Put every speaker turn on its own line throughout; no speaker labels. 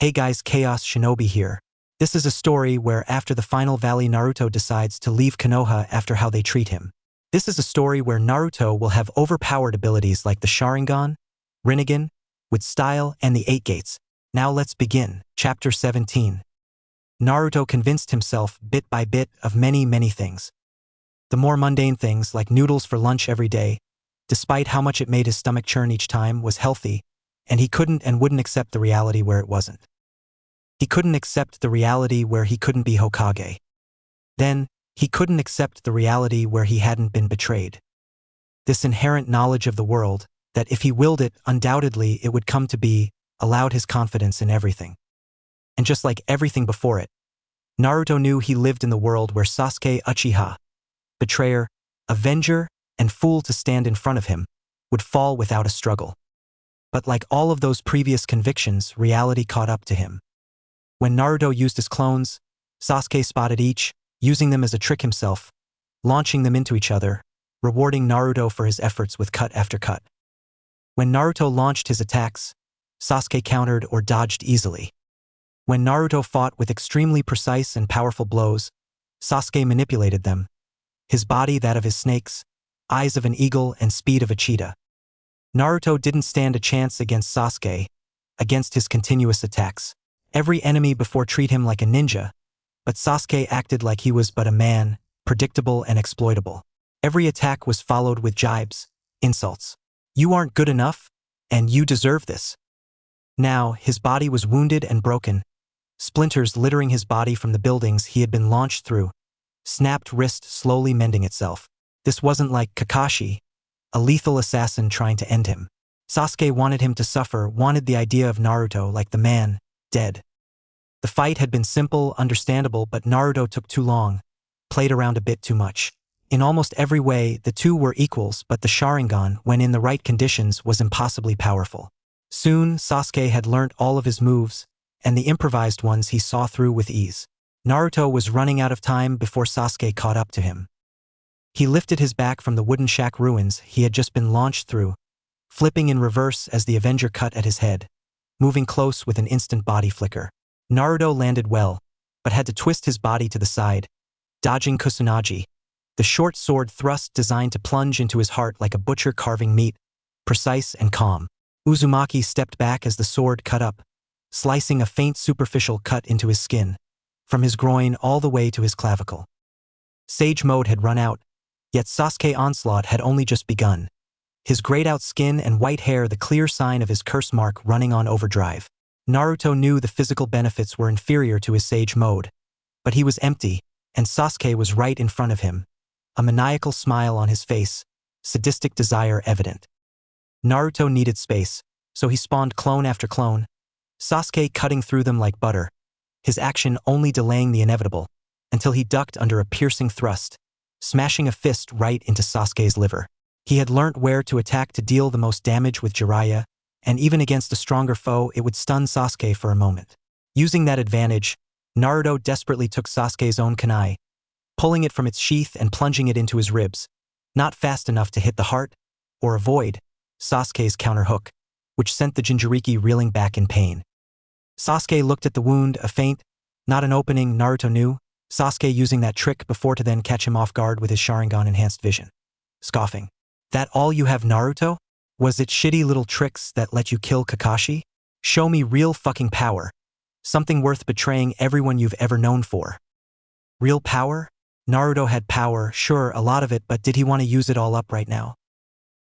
Hey guys, Chaos Shinobi here. This is a story where after the final valley Naruto decides to leave Konoha after how they treat him. This is a story where Naruto will have overpowered abilities like the Sharingan, Rinnegan, with style and the 8 gates. Now let's begin. Chapter 17. Naruto convinced himself bit by bit of many things. The more mundane things like noodles for lunch every day, despite how much it made his stomach churn each time, was healthy, and he couldn't and wouldn't accept the reality where it wasn't. He couldn't accept the reality where he couldn't be Hokage. Then, he couldn't accept the reality where he hadn't been betrayed. This inherent knowledge of the world, that if he willed it, undoubtedly it would come to be, allowed his confidence in everything. And just like everything before it, Naruto knew he lived in the world where Sasuke Uchiha, betrayer, avenger, and fool to stand in front of him, would fall without a struggle. But like all of those previous convictions, reality caught up to him. When Naruto used his clones, Sasuke spotted each, using them as a trick himself, launching them into each other, rewarding Naruto for his efforts with cut after cut. When Naruto launched his attacks, Sasuke countered or dodged easily. When Naruto fought with extremely precise and powerful blows, Sasuke manipulated them, his body that of his snakes, eyes of an eagle and speed of a cheetah. Naruto didn't stand a chance against Sasuke, against his continuous attacks. Every enemy before treat him like a ninja, but Sasuke acted like he was but a man, predictable and exploitable. Every attack was followed with jibes, insults. You aren't good enough, and you deserve this. Now, his body was wounded and broken, splinters littering his body from the buildings he had been launched through, snapped wrist slowly mending itself. This wasn't like Kakashi, a lethal assassin trying to end him. Sasuke wanted him to suffer, wanted the idea of Naruto like the man, dead. The fight had been simple, understandable, but Naruto took too long, played around a bit too much. In almost every way, the two were equals, but the Sharingan, when in the right conditions, was impossibly powerful. Soon, Sasuke had learnt all of his moves, and the improvised ones he saw through with ease. Naruto was running out of time before Sasuke caught up to him. He lifted his back from the wooden shack ruins he had just been launched through, flipping in reverse as the Avenger cut at his head, moving close with an instant body flicker. Naruto landed well, but had to twist his body to the side, dodging Kusanagi, the short sword thrust designed to plunge into his heart like a butcher carving meat, precise and calm. Uzumaki stepped back as the sword cut up, slicing a faint superficial cut into his skin, from his groin all the way to his clavicle. Sage mode had run out, yet Sasuke onslaught had only just begun. His grayed-out skin and white hair the clear sign of his curse mark running on overdrive. Naruto knew the physical benefits were inferior to his sage mode, but he was empty, and Sasuke was right in front of him, a maniacal smile on his face, sadistic desire evident. Naruto needed space, so he spawned clone after clone, Sasuke cutting through them like butter, his action only delaying the inevitable, until he ducked under a piercing thrust, smashing a fist right into Sasuke's liver. He had learnt where to attack to deal the most damage with Jiraiya, and even against a stronger foe it would stun Sasuke for a moment. Using that advantage, Naruto desperately took Sasuke's own kunai, pulling it from its sheath and plunging it into his ribs, not fast enough to hit the heart, or avoid Sasuke's counterhook, which sent the Jinchuriki reeling back in pain. Sasuke looked at the wound, a feint, not an opening. Naruto knew, Sasuke using that trick before to then catch him off guard with his Sharingan enhanced vision. Scoffing. That all you have, Naruto? Was it shitty little tricks that let you kill Kakashi? Show me real fucking power. Something worth betraying everyone you've ever known for. Real power? Naruto had power, sure, a lot of it, but did he want to use it all up right now?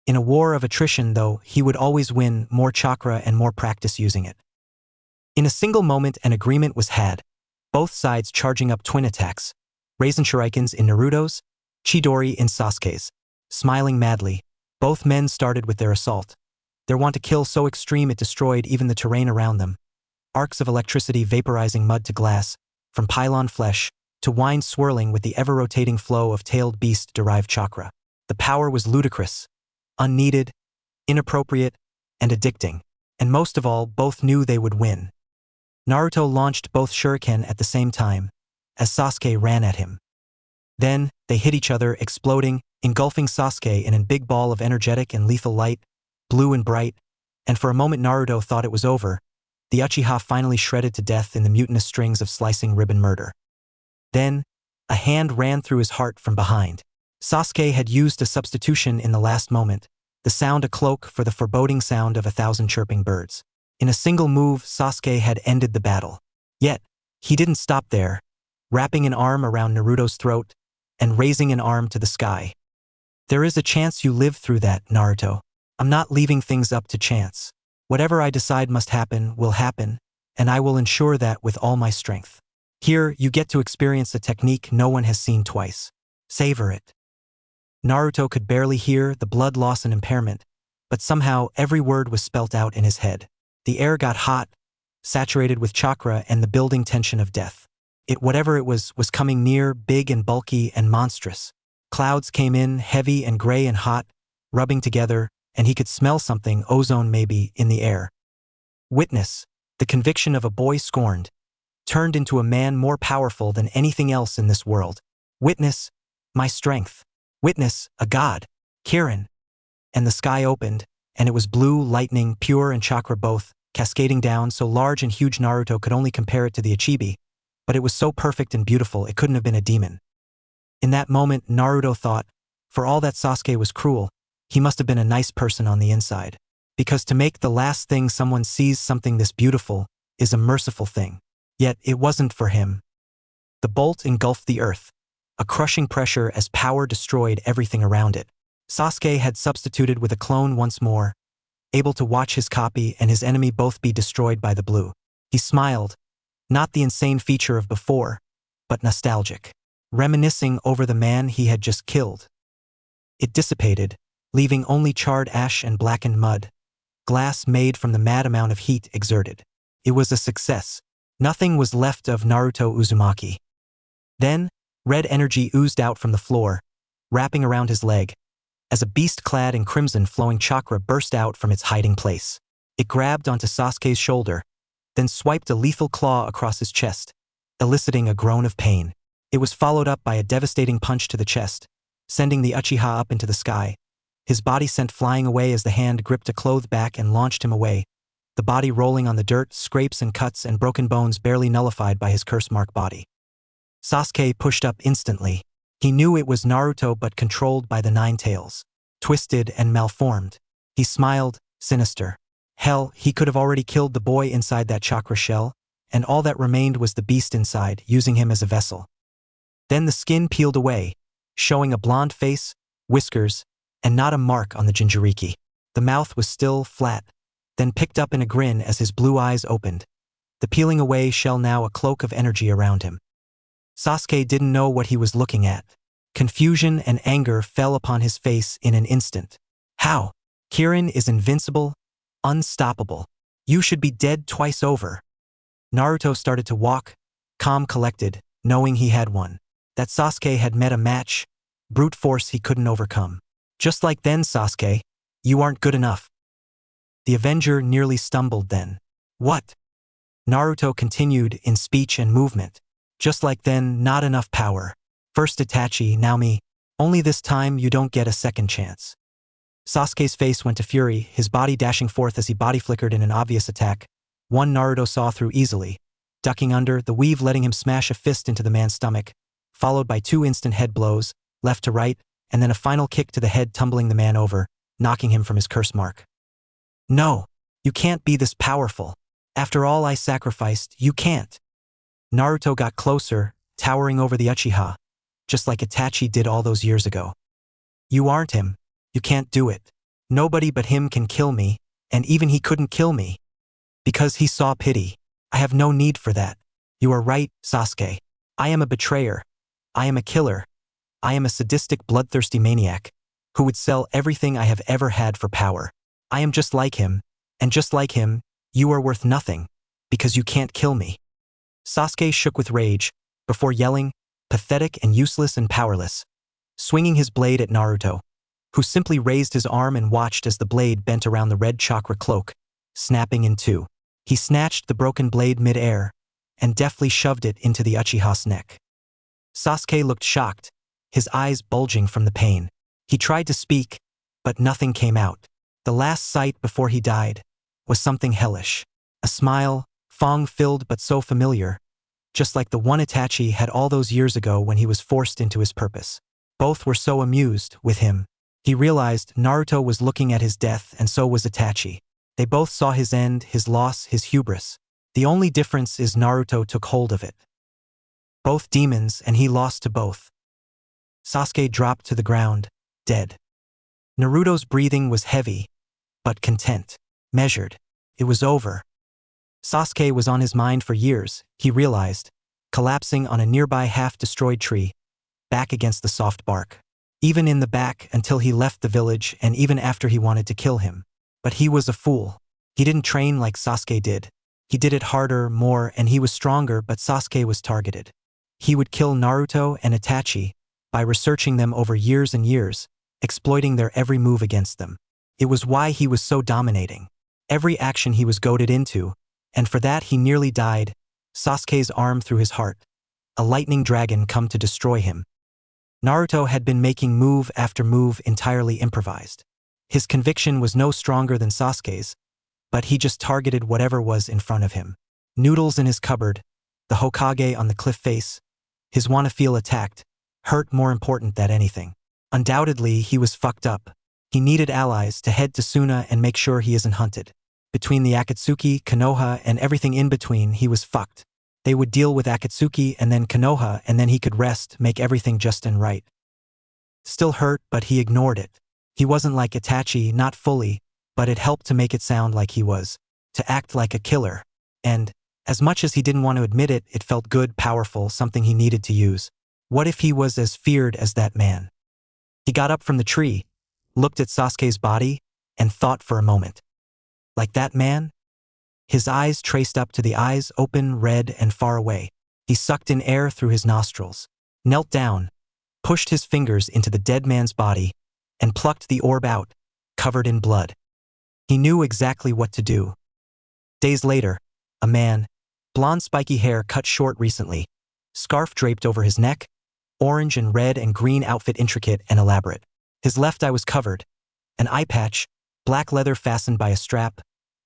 In a war of attrition, though, he would always win more chakra and more practice using it. In a single moment, an agreement was had, both sides charging up twin attacks, Raisin Shurikens in Naruto's, Chidori in Sasuke's. Smiling madly, both men started with their assault. Their want to kill so extreme it destroyed even the terrain around them. Arcs of electricity vaporizing mud to glass, from pylon flesh, to wine swirling with the ever-rotating flow of tailed beast-derived chakra. The power was ludicrous, unneeded, inappropriate, and addicting. And most of all, both knew they would win. Naruto launched both shuriken at the same time, as Sasuke ran at him. Then, they hit each other, exploding, engulfing Sasuke in a big ball of energetic and lethal light, blue and bright, and for a moment Naruto thought it was over, the Uchiha finally shredded to death in the mutinous strings of slicing ribbon murder. Then, a hand ran through his heart from behind. Sasuke had used a substitution in the last moment, the sound a cloak for the foreboding sound of 1,000 chirping birds. In a single move, Sasuke had ended the battle. Yet, he didn't stop there, wrapping an arm around Naruto's throat and raising an arm to the sky. There is a chance you live through that, Naruto. I'm not leaving things up to chance. Whatever I decide must happen will happen, and I will ensure that with all my strength. Here, you get to experience a technique no one has seen twice. Savor it. Naruto could barely hear the blood loss and impairment, but somehow every word was spelt out in his head. The air got hot, saturated with chakra and the building tension of death. Whatever it was coming near, big and bulky and monstrous. Clouds came in, heavy and gray and hot, rubbing together, and he could smell something, ozone maybe, in the air. Witness, the conviction of a boy scorned, turned into a man more powerful than anything else in this world. Witness, my strength. Witness, a god. Kirin. And the sky opened, and it was blue, lightning, pure and chakra both, cascading down so large and huge Naruto could only compare it to the Ichibi, but it was so perfect and beautiful it couldn't have been a demon. In that moment, Naruto thought, for all that Sasuke was cruel, he must have been a nice person on the inside. Because to make the last thing someone sees something this beautiful is a merciful thing. Yet it wasn't for him. The bolt engulfed the earth, a crushing pressure as power destroyed everything around it. Sasuke had substituted with a clone once more, able to watch his copy and his enemy both be destroyed by the blue. He smiled, not the insane feature of before, but nostalgic, reminiscing over the man he had just killed. It dissipated, leaving only charred ash and blackened mud, glass made from the mad amount of heat exerted. It was a success. Nothing was left of Naruto Uzumaki. Then, red energy oozed out from the floor, wrapping around his leg, as a beast clad in crimson flowing chakra burst out from its hiding place. It grabbed onto Sasuke's shoulder, then swiped a lethal claw across his chest, eliciting a groan of pain. It was followed up by a devastating punch to the chest, sending the Uchiha up into the sky. His body sent flying away as the hand gripped a clothed back and launched him away, the body rolling on the dirt, scrapes and cuts and broken bones barely nullified by his curse-marked body. Sasuke pushed up instantly. He knew it was Naruto but controlled by the nine tails, twisted and malformed. He smiled, sinister. Hell, he could have already killed the boy inside that chakra shell, and all that remained was the beast inside, using him as a vessel. Then the skin peeled away, showing a blonde face, whiskers, and not a mark on the Jinchuriki. The mouth was still flat, then picked up in a grin as his blue eyes opened, the peeling away shell now a cloak of energy around him. Sasuke didn't know what he was looking at. Confusion and anger fell upon his face in an instant. How? Kirin is invincible, unstoppable. You should be dead twice over. Naruto started to walk, calm, collected, knowing he had won. That Sasuke had met a match, brute force he couldn't overcome. Just like then, Sasuke, you aren't good enough. The Avenger nearly stumbled then. What? Naruto continued in speech and movement. Just like then, not enough power. First Itachi, now me. Only this time you don't get a second chance. Sasuke's face went to fury, his body dashing forth as he body flickered in an obvious attack. One Naruto saw through easily, ducking under, the weave letting him smash a fist into the man's stomach, followed by 2 instant head blows, left to right, and then a final kick to the head tumbling the man over, knocking him from his curse mark. No, you can't be this powerful. After all I sacrificed, you can't. Naruto got closer, towering over the Uchiha, just like Itachi did all those years ago. You aren't him. You can't do it. Nobody but him can kill me, and even he couldn't kill me. Because he saw pity. I have no need for that. You are right, Sasuke. I am a betrayer. I am a killer. I am a sadistic, bloodthirsty maniac, who would sell everything I have ever had for power. I am just like him, and just like him, you are worth nothing, because you can't kill me. Sasuke shook with rage, before yelling, pathetic and useless and powerless, swinging his blade at Naruto, who simply raised his arm and watched as the blade bent around the red chakra cloak, snapping in two. He snatched the broken blade mid-air, and deftly shoved it into the Uchiha's neck. Sasuke looked shocked, his eyes bulging from the pain. He tried to speak, but nothing came out. The last sight before he died was something hellish. A smile, fong-filled but so familiar, just like the one Itachi had all those years ago when he was forced into his purpose. Both were so amused with him. He realized Naruto was looking at his death and so was Itachi. They both saw his end, his loss, his hubris. The only difference is Naruto took hold of it. Both demons, and he lost to both. Sasuke dropped to the ground, dead. Naruto's breathing was heavy, but content, measured. It was over. Sasuke was on his mind for years, he realized, collapsing on a nearby half-destroyed tree, back against the soft bark. Even in the back until he left the village and even after he wanted to kill him. But he was a fool. He didn't train like Sasuke did. He did it harder, more, and he was stronger, but Sasuke was targeted. He would kill Naruto and Itachi by researching them over years and years, exploiting their every move against them. It was why he was so dominating. Every action he was goaded into, and for that he nearly died, Sasuke's arm through his heart. A lightning dragon come to destroy him. Naruto had been making move after move entirely improvised. His conviction was no stronger than Sasuke's, but he just targeted whatever was in front of him. Noodles in his cupboard, the Hokage on the cliff face, his wanna feel attacked, hurt more important than anything. Undoubtedly, he was fucked up. He needed allies to head to Suna and make sure he isn't hunted. Between the Akatsuki, Konoha, and everything in between, he was fucked. They would deal with Akatsuki and then Konoha, and then he could rest, make everything just and right. Still hurt, but he ignored it. He wasn't like Itachi, not fully, but it helped to make it sound like he was. To act like a killer. And, as much as he didn't want to admit it, it felt good, powerful, something he needed to use. What if he was as feared as that man? He got up from the tree, looked at Sasuke's body, and thought for a moment. Like that man? His eyes traced up to the eyes, open, red, and far away. He sucked in air through his nostrils, knelt down, pushed his fingers into the dead man's body, and plucked the orb out, covered in blood. He knew exactly what to do. Days later, a man, blonde spiky hair cut short recently, scarf draped over his neck, orange and red and green outfit intricate and elaborate. His left eye was covered, an eye patch, black leather fastened by a strap,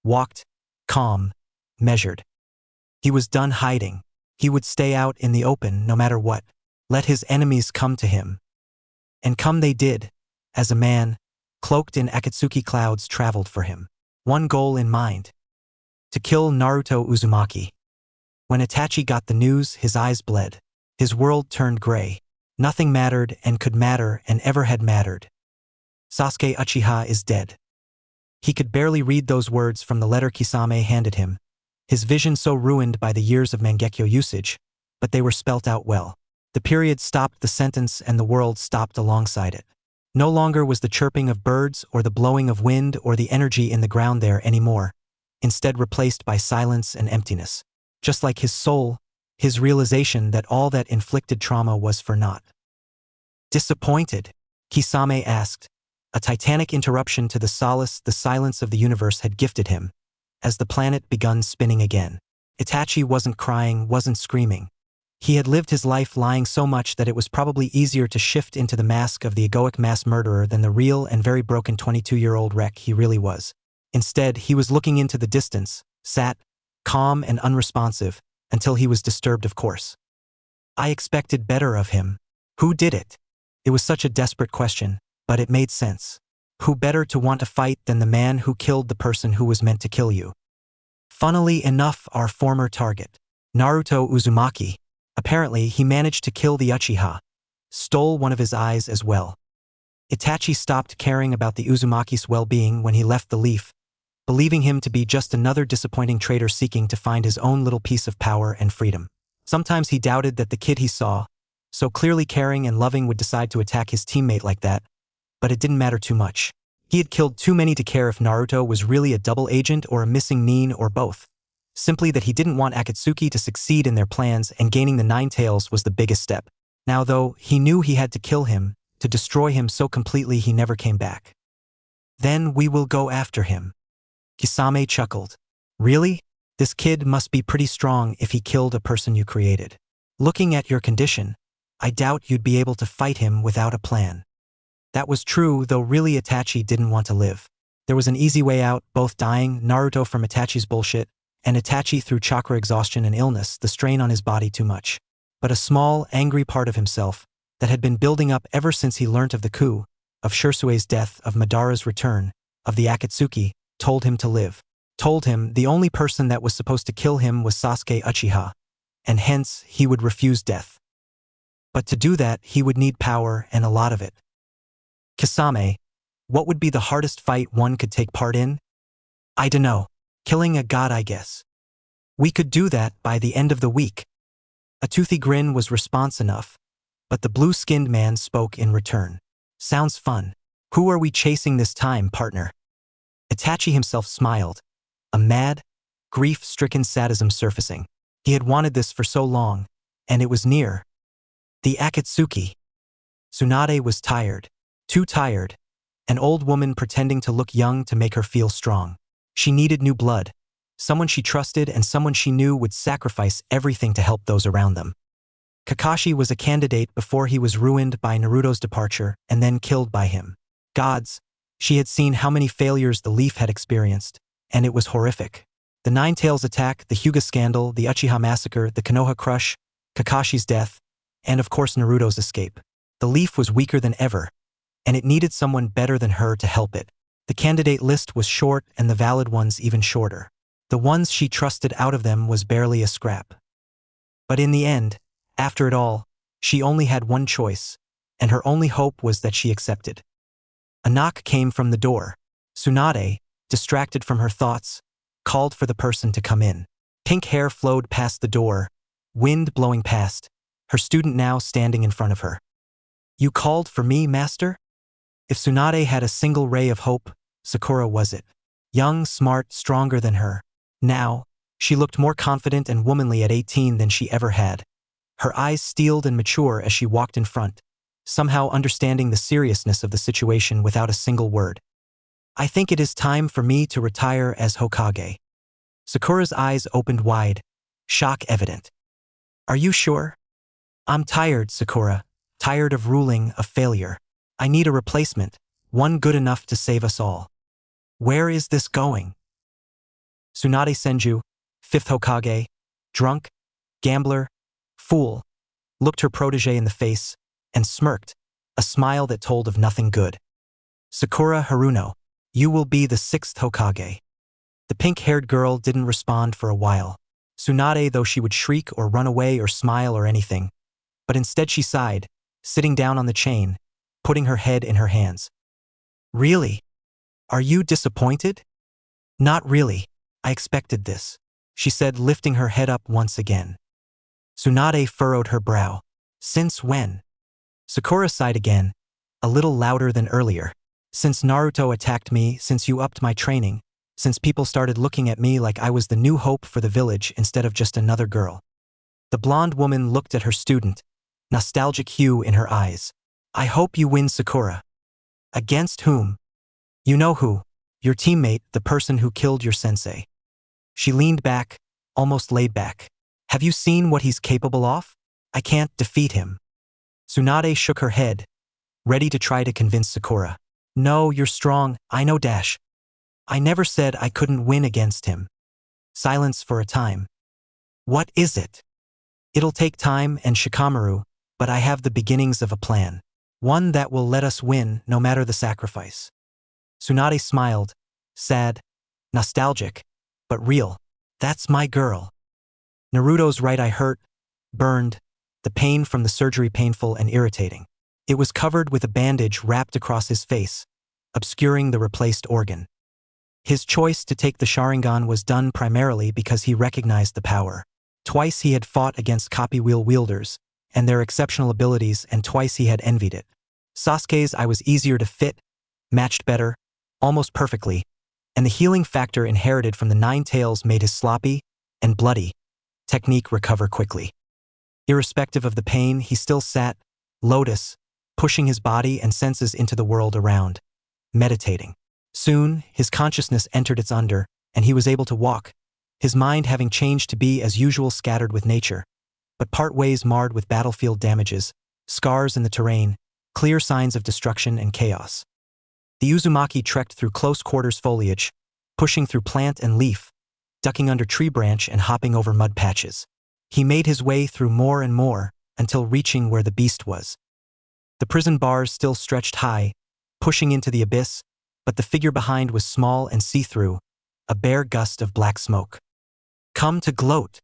walked, calm, measured. He was done hiding. He would stay out in the open no matter what. Let his enemies come to him. And come they did, as a man, cloaked in Akatsuki clouds traveled for him. One goal in mind. To kill Naruto Uzumaki. When Itachi got the news, his eyes bled. His world turned gray. Nothing mattered and could matter and ever had mattered. Sasuke Uchiha is dead. He could barely read those words from the letter Kisame handed him, his vision so ruined by the years of Mangekyo usage, but they were spelt out well. The period stopped the sentence and the world stopped alongside it. No longer was the chirping of birds or the blowing of wind or the energy in the ground there anymore, instead replaced by silence and emptiness. Just like his soul, his realization that all that inflicted trauma was for naught. Disappointed? Kisame asked. A titanic interruption to the solace the silence of the universe had gifted him, as the planet begun spinning again. Itachi wasn't crying, wasn't screaming. He had lived his life lying so much that it was probably easier to shift into the mask of the egoic mass murderer than the real and very broken 22-year-old wreck he really was. Instead, he was looking into the distance, sat, calm and unresponsive, until he was disturbed, of course. I expected better of him. Who did it? It was such a desperate question, but it made sense. Who better to want to fight than the man who killed the person who was meant to kill you? Funnily enough, our former target, Naruto Uzumaki. Apparently, he managed to kill the Uchiha, stole one of his eyes as well. Itachi stopped caring about the Uzumaki's well-being when he left the Leaf, believing him to be just another disappointing traitor seeking to find his own little piece of power and freedom. Sometimes he doubted that the kid he saw, so clearly caring and loving, would decide to attack his teammate like that, but it didn't matter too much. He had killed too many to care if Naruto was really a double agent or a missing Nin or both. Simply that he didn't want Akatsuki to succeed in their plans, and gaining the Nine Tails was the biggest step. Now though, he knew he had to kill him, to destroy him so completely he never came back. Then we will go after him. Kisame chuckled. Really? This kid must be pretty strong if he killed a person you created. Looking at your condition, I doubt you'd be able to fight him without a plan. That was true, though really Itachi didn't want to live. There was an easy way out, both dying, Naruto from Itachi's bullshit, and Itachi through chakra exhaustion and illness, the strain on his body too much. But a small, angry part of himself that had been building up ever since he learnt of the coup, of Shirsue's death, of Madara's return, of the Akatsuki, told him to live. Told him the only person that was supposed to kill him was Sasuke Uchiha, and hence he would refuse death. But to do that, he would need power and a lot of it. Kisame, what would be the hardest fight one could take part in? I dunno. Killing a god, I guess. We could do that by the end of the week. A toothy grin was response enough, but the blue-skinned man spoke in return. Sounds fun. Who are we chasing this time, partner? Itachi himself smiled, a mad, grief-stricken sadism surfacing. He had wanted this for so long, and it was near. The Akatsuki. Tsunade was tired. Too tired. An old woman pretending to look young to make her feel strong. She needed new blood. Someone she trusted and someone she knew would sacrifice everything to help those around them. Kakashi was a candidate before he was ruined by Naruto's departure and then killed by him. Gods, she had seen how many failures the Leaf had experienced, and it was horrific. The Nine Tails attack, the Hyuga scandal, the Uchiha massacre, the Konoha crush, Kakashi's death, and of course Naruto's escape. The Leaf was weaker than ever, and it needed someone better than her to help it. The candidate list was short and the valid ones even shorter. The ones she trusted out of them was barely a scrap. But in the end, after it all, she only had one choice, and her only hope was that she accepted. A knock came from the door. Tsunade, distracted from her thoughts, called for the person to come in. Pink hair flowed past the door, wind blowing past, her student now standing in front of her. You called for me, master? If Tsunade had a single ray of hope, Sakura was it. Young, smart, stronger than her. Now, she looked more confident and womanly at 18 than she ever had. Her eyes steeled and mature as she walked in front, somehow understanding the seriousness of the situation without a single word. I think it is time for me to retire as Hokage. Sakura's eyes opened wide, shock evident. Are you sure? I'm tired, Sakura. Tired of ruling, a failure. I need a replacement, one good enough to save us all. Where is this going? Tsunade Senju, 5th Hokage, drunk, gambler, fool, looked her protege in the face and smirked, a smile that told of nothing good. Sakura Haruno, you will be the 6th Hokage. The pink-haired girl didn't respond for a while. Tsunade, though she would shriek or run away or smile or anything, but instead she sighed, sitting down on the chain, putting her head in her hands. Really? Are you disappointed? Not really. I expected this, she said, lifting her head up once again. Tsunade furrowed her brow. Since when? Sakura sighed again, a little louder than earlier. Since Naruto attacked me, since you upped my training, since people started looking at me like I was the new hope for the village instead of just another girl. The blonde woman looked at her student, nostalgic hue in her eyes. I hope you win, Sakura. Against whom? You know who. Your teammate, the person who killed your sensei. She leaned back, almost laid back. Have you seen what he's capable of? I can't defeat him. Tsunade shook her head, ready to try to convince Sakura. No, you're strong, I know dash. I never said I couldn't win against him. Silence for a time. What is it? It'll take time and Shikamaru, but I have the beginnings of a plan. One that will let us win no matter the sacrifice. Tsunade smiled, sad, nostalgic, but real. That's my girl. Naruto's right eye hurt, burned, the pain from the surgery painful and irritating. It was covered with a bandage wrapped across his face, obscuring the replaced organ. His choice to take the Sharingan was done primarily because he recognized the power. Twice he had fought against copy wheel wielders and their exceptional abilities, and twice he had envied it. Sasuke's eye was easier to fit, matched better, almost perfectly, and the healing factor inherited from the Nine Tails made his sloppy and bloody technique recover quickly. Irrespective of the pain, he still sat, lotus, pushing his body and senses into the world around, meditating. Soon, his consciousness entered its under, and he was able to walk, his mind having changed to be as usual scattered with nature, but part ways marred with battlefield damages, scars in the terrain, clear signs of destruction and chaos. The Uzumaki trekked through close quarters foliage, pushing through plant and leaf, ducking under tree branch and hopping over mud patches. He made his way through more and more, until reaching where the beast was. The prison bars still stretched high, pushing into the abyss, but the figure behind was small and see-through, a bare gust of black smoke. Come to gloat.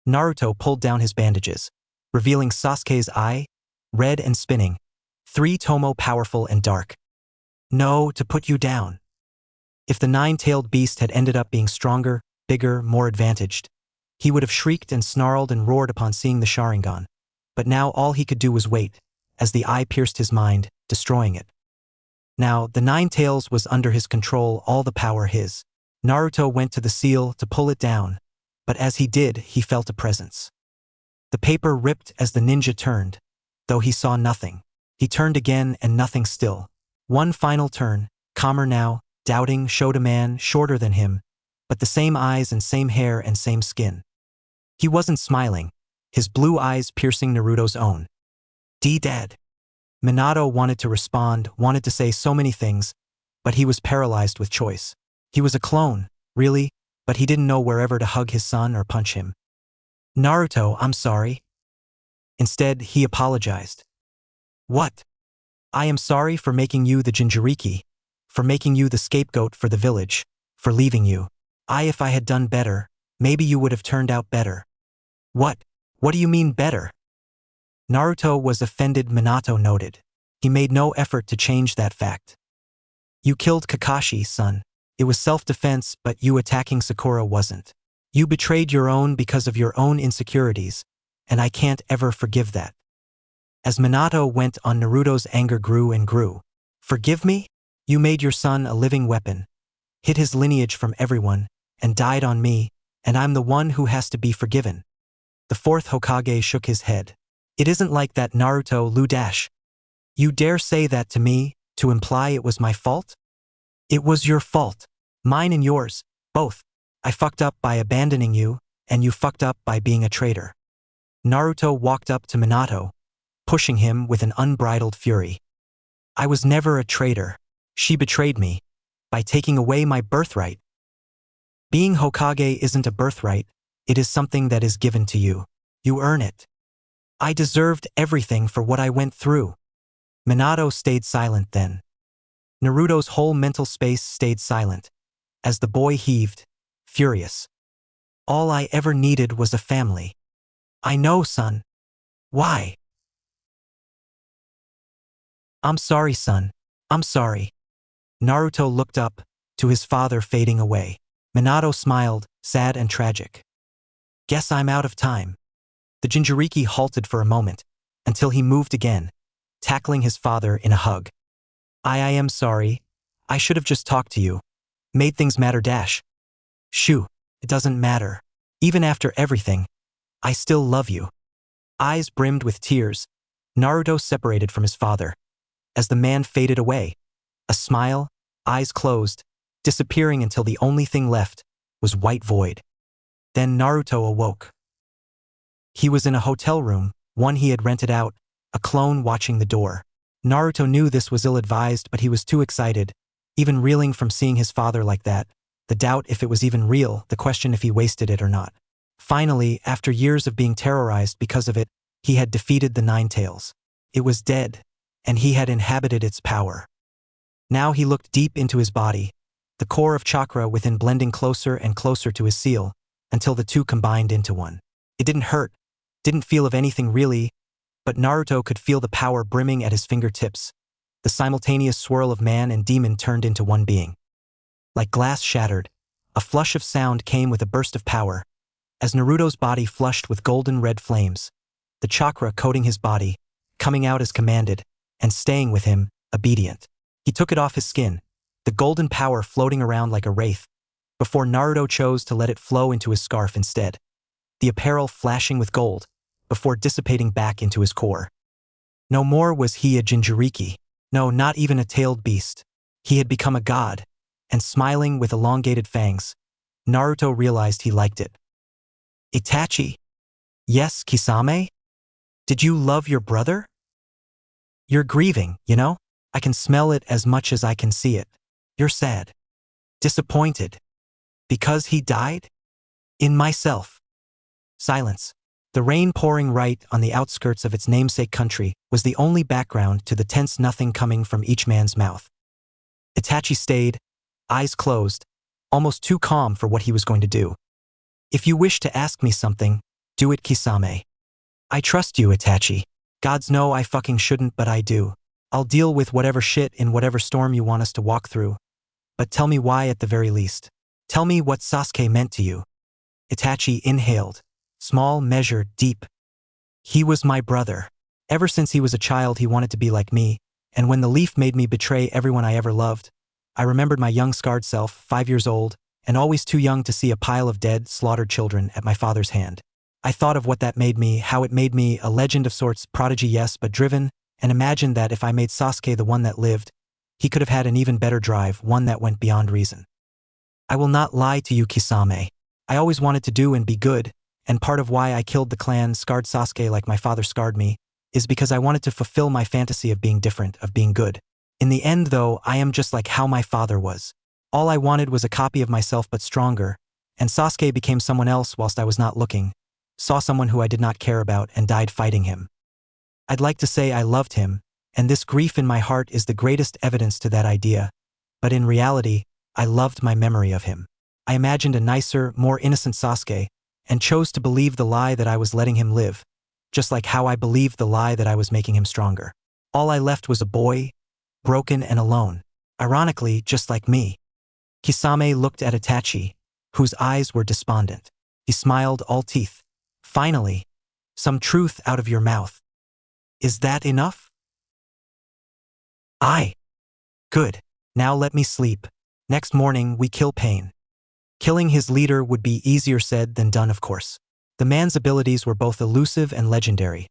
Naruto pulled down his bandages, revealing Sasuke's eye, red and spinning, 3 tomo powerful and dark. No, to put you down. If the 9-tailed beast had ended up being stronger, bigger, more advantaged, he would have shrieked and snarled and roared upon seeing the Sharingan. But now all he could do was wait, as the eye pierced his mind, destroying it. Now, the 9 tails was under his control, all the power his. Naruto went to the seal to pull it down, but as he did, he felt a presence. The paper ripped as the ninja turned, though he saw nothing. He turned again and nothing still. One final turn, calmer now, doubting, showed a man shorter than him, but the same eyes and same hair and same skin. He wasn't smiling, his blue eyes piercing Naruto's own. Dead. Minato wanted to respond, wanted to say so many things, but he was paralyzed with choice. He was a clone, really, but he didn't know wherever to hug his son or punch him. Naruto, I'm sorry. Instead, he apologized. What? I am sorry for making you the Jinchuriki, for making you the scapegoat for the village, for leaving you. If I had done better, maybe you would have turned out better. What? What do you mean better? Naruto was offended, Minato noted. He made no effort to change that fact. You killed Kakashi, son. It was self-defense, but you attacking Sakura wasn't. You betrayed your own because of your own insecurities, and I can't ever forgive that. As Minato went on, Naruto's anger grew and grew. Forgive me? You made your son a living weapon, hid his lineage from everyone, and died on me, and I'm the one who has to be forgiven. The 4th Hokage shook his head. It isn't like that, Naruto. You dare say that to me, to imply it was my fault? It was your fault. Mine and yours, both. I fucked up by abandoning you, and you fucked up by being a traitor. Naruto walked up to Minato, pushing him with an unbridled fury. I was never a traitor. She betrayed me, by taking away my birthright. Being Hokage isn't a birthright, it is something that is given to you. You earn it. I deserved everything for what I went through. Minato stayed silent then. Naruto's whole mental space stayed silent, as the boy heaved, furious. All I ever needed was a family. I know, son. Why? I'm sorry, son. I'm sorry. Naruto looked up, to his father fading away. Minato smiled, sad and tragic. Guess I'm out of time. The Jinchuriki halted for a moment, until he moved again, tackling his father in a hug. I am sorry. I should have just talked to you. Made things matter. Shoo, it doesn't matter. Even after everything, I still love you. Eyes brimmed with tears, Naruto separated from his father. As the man faded away, a smile, eyes closed, disappearing until the only thing left was white void. Then Naruto awoke. He was in a hotel room, one he had rented out, a clone watching the door. Naruto knew this was ill-advised, but he was too excited, even reeling from seeing his father like that, the doubt if it was even real, the question if he wasted it or not. Finally, after years of being terrorized because of it, he had defeated the 9 tails. It was dead, and he had inhabited its power. Now he looked deep into his body, the core of chakra within blending closer and closer to his seal, until the two combined into one. It didn't hurt, didn't feel of anything really, but Naruto could feel the power brimming at his fingertips. The simultaneous swirl of man and demon turned into one being. Like glass shattered, a flush of sound came with a burst of power, as Naruto's body flushed with golden red flames, the chakra coating his body, coming out as commanded, and staying with him, obedient. He took it off his skin, the golden power floating around like a wraith, before Naruto chose to let it flow into his scarf instead, the apparel flashing with gold, before dissipating back into his core. No more was he a Jinchuriki, no, not even a tailed beast. He had become a god, and smiling with elongated fangs, Naruto realized he liked it. Itachi? Yes, Kisame? Did you love your brother? You're grieving, you know? I can smell it as much as I can see it. You're sad. Disappointed. Because he died? In myself. Silence. The rain pouring right on the outskirts of its namesake country was the only background to the tense nothing coming from each man's mouth. Itachi stayed, eyes closed, almost too calm for what he was going to do. If you wish to ask me something, do it, Kisame. I trust you, Itachi. Gods know I fucking shouldn't, but I do. I'll deal with whatever shit in whatever storm you want us to walk through. But tell me why at the very least. Tell me what Sasuke meant to you. Itachi inhaled. Small, measured, deep. He was my brother. Ever since he was a child he wanted to be like me, and when the leaf made me betray everyone I ever loved, I remembered my young scarred self, 5 years old, and always too young to see a pile of dead, slaughtered children at my father's hand. I thought of what that made me, how it made me a legend of sorts, prodigy yes but driven, and imagined that if I made Sasuke the one that lived, he could have had an even better drive, one that went beyond reason. I will not lie to you, Kisame. I always wanted to do and be good, and part of why I killed the clan, scarred Sasuke like my father scarred me, is because I wanted to fulfill my fantasy of being different, of being good. In the end though, I am just like how my father was. All I wanted was a copy of myself but stronger, and Sasuke became someone else whilst I was not looking, saw someone who I did not care about and died fighting him. I'd like to say I loved him, and this grief in my heart is the greatest evidence to that idea, but in reality, I loved my memory of him. I imagined a nicer, more innocent Sasuke, and chose to believe the lie that I was letting him live, just like how I believed the lie that I was making him stronger. All I left was a boy, broken and alone, ironically just like me. Kisame looked at Itachi, whose eyes were despondent. He smiled all teeth. Finally, some truth out of your mouth. Is that enough? Aye. Good. Now let me sleep. Next morning we kill Pain. Killing his leader would be easier said than done, of course. The man's abilities were both elusive and legendary.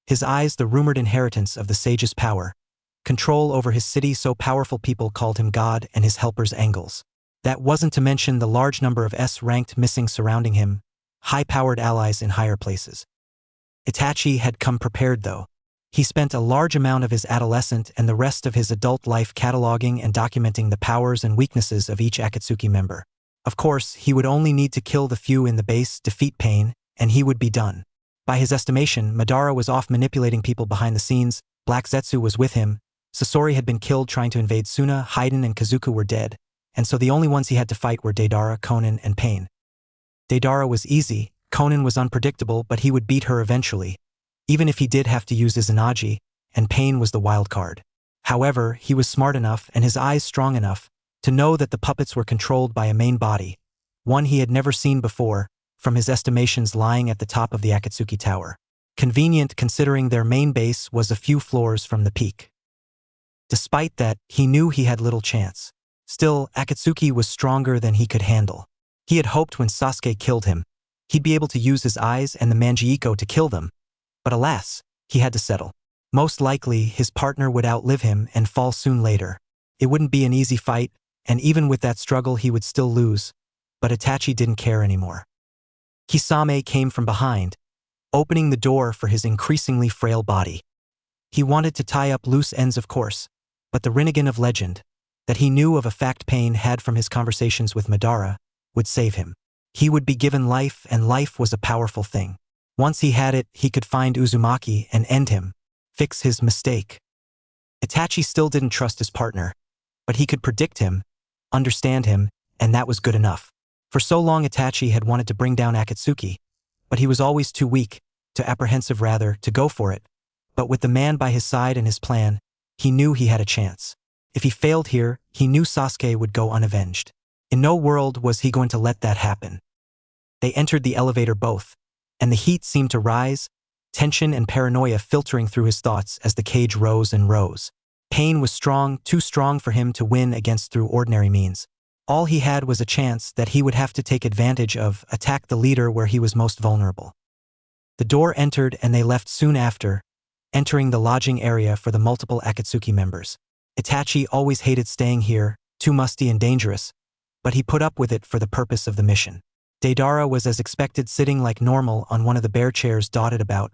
His eyes the rumored inheritance of the sage's power. Control over his city so powerful people called him God and his helpers angels. That wasn't to mention the large number of S-ranked missing surrounding him, high-powered allies in higher places. Itachi had come prepared though. He spent a large amount of his adolescent and the rest of his adult life cataloging and documenting the powers and weaknesses of each Akatsuki member. Of course, he would only need to kill the few in the base, defeat Pain, and he would be done. By his estimation, Madara was off manipulating people behind the scenes, Black Zetsu was with him, Sasori had been killed trying to invade Suna, Haiden and Kazuku were dead, and so the only ones he had to fight were Deidara, Konan, and Pain. Deidara was easy, Konan was unpredictable, but he would beat her eventually, even if he did have to use Izanagi, and Pain was the wild card. However, he was smart enough and his eyes strong enough to know that the puppets were controlled by a main body, one he had never seen before, from his estimations lying at the top of the Akatsuki Tower. Convenient considering their main base was a few floors from the peak. Despite that, he knew he had little chance. Still, Akatsuki was stronger than he could handle. He had hoped when Sasuke killed him, he'd be able to use his eyes and the Manjiiko to kill them, but alas, he had to settle. Most likely, his partner would outlive him and fall soon later. It wouldn't be an easy fight, and even with that struggle he would still lose, but Itachi didn't care anymore. Kisame came from behind, opening the door for his increasingly frail body. He wanted to tie up loose ends, of course, but the Rinnegan of legend, that he knew of a fact Pain had from his conversations with Madara, would save him. He would be given life, and life was a powerful thing. Once he had it, he could find Uzumaki and end him, fix his mistake. Itachi still didn't trust his partner, but he could predict him, understand him, and that was good enough. For so long Itachi had wanted to bring down Akatsuki, but he was always too weak, too apprehensive rather, to go for it. But with the man by his side and his plan, he knew he had a chance. If he failed here, he knew Sasuke would go unavenged. In no world was he going to let that happen. They entered the elevator both, and the heat seemed to rise, tension and paranoia filtering through his thoughts as the cage rose and rose. Pain was strong, too strong for him to win against through ordinary means. All he had was a chance that he would have to take advantage of, attack the leader where he was most vulnerable. The door entered and they left soon after, entering the lodging area for the multiple Akatsuki members. Itachi always hated staying here, too musty and dangerous, but he put up with it for the purpose of the mission. Deidara was as expected sitting like normal on one of the bare chairs dotted about,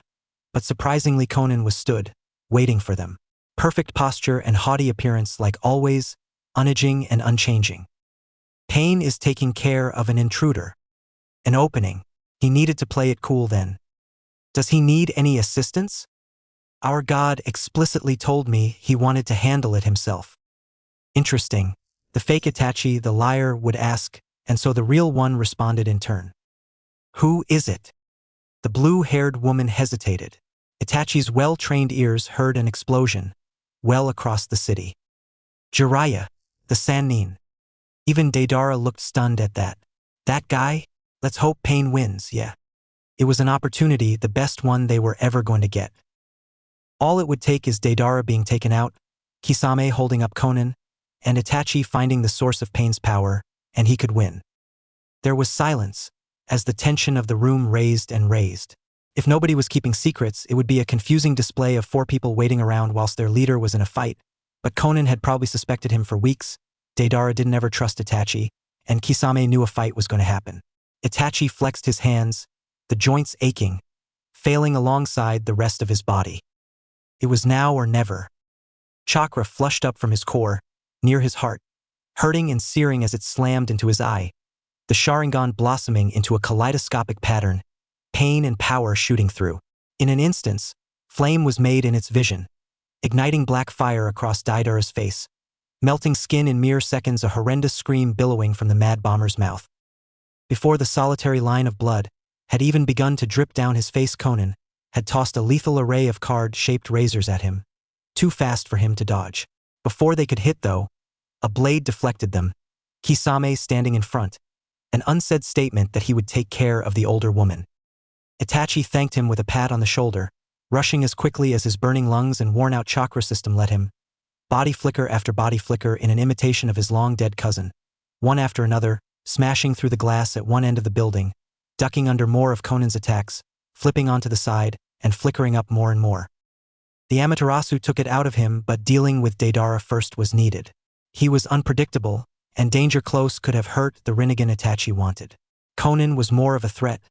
but surprisingly Konan was stood, waiting for them. Perfect posture and haughty appearance like always, unaging and unchanging. Pain is taking care of an intruder. An opening. He needed to play it cool then. Does he need any assistance? Our God explicitly told me he wanted to handle it himself. Interesting. The fake Itachi, the liar, would ask, and so the real one responded in turn. Who is it? The blue-haired woman hesitated. Itachi's well-trained ears heard an explosion, well across the city. Jiraiya, the Sannin. Even Deidara looked stunned at that. That guy? Let's hope Pain wins, yeah. It was an opportunity, the best one they were ever going to get. All it would take is Deidara being taken out, Kisame holding up Konan, and Itachi finding the source of Pain's power, and he could win. There was silence, as the tension of the room raised and raised. If nobody was keeping secrets, it would be a confusing display of 4 people waiting around whilst their leader was in a fight, but Konan had probably suspected him for weeks, Deidara didn't ever trust Itachi, and Kisame knew a fight was going to happen. Itachi flexed his hands, the joints aching, failing alongside the rest of his body. It was now or never. Chakra flushed up from his core, near his heart, hurting and searing as it slammed into his eye, the Sharingan blossoming into a kaleidoscopic pattern, pain and power shooting through. In an instant, flame was made in its vision, igniting black fire across Deidara's face, melting skin in mere seconds, a horrendous scream billowing from the mad bomber's mouth. Before the solitary line of blood had even begun to drip down his face, Konan had tossed a lethal array of card-shaped razors at him, too fast for him to dodge. Before they could hit, though, a blade deflected them, Kisame standing in front, an unsaid statement that he would take care of the older woman. Itachi thanked him with a pat on the shoulder, rushing as quickly as his burning lungs and worn-out chakra system let him, body flicker after body flicker in an imitation of his long-dead cousin, one after another, smashing through the glass at one end of the building, ducking under more of Konan's attacks, flipping onto the side, and flickering up more and more. The Amaterasu took it out of him, but dealing with Deidara first was needed. He was unpredictable, and danger close could have hurt the Rinnegan Itachi wanted. Konan was more of a threat,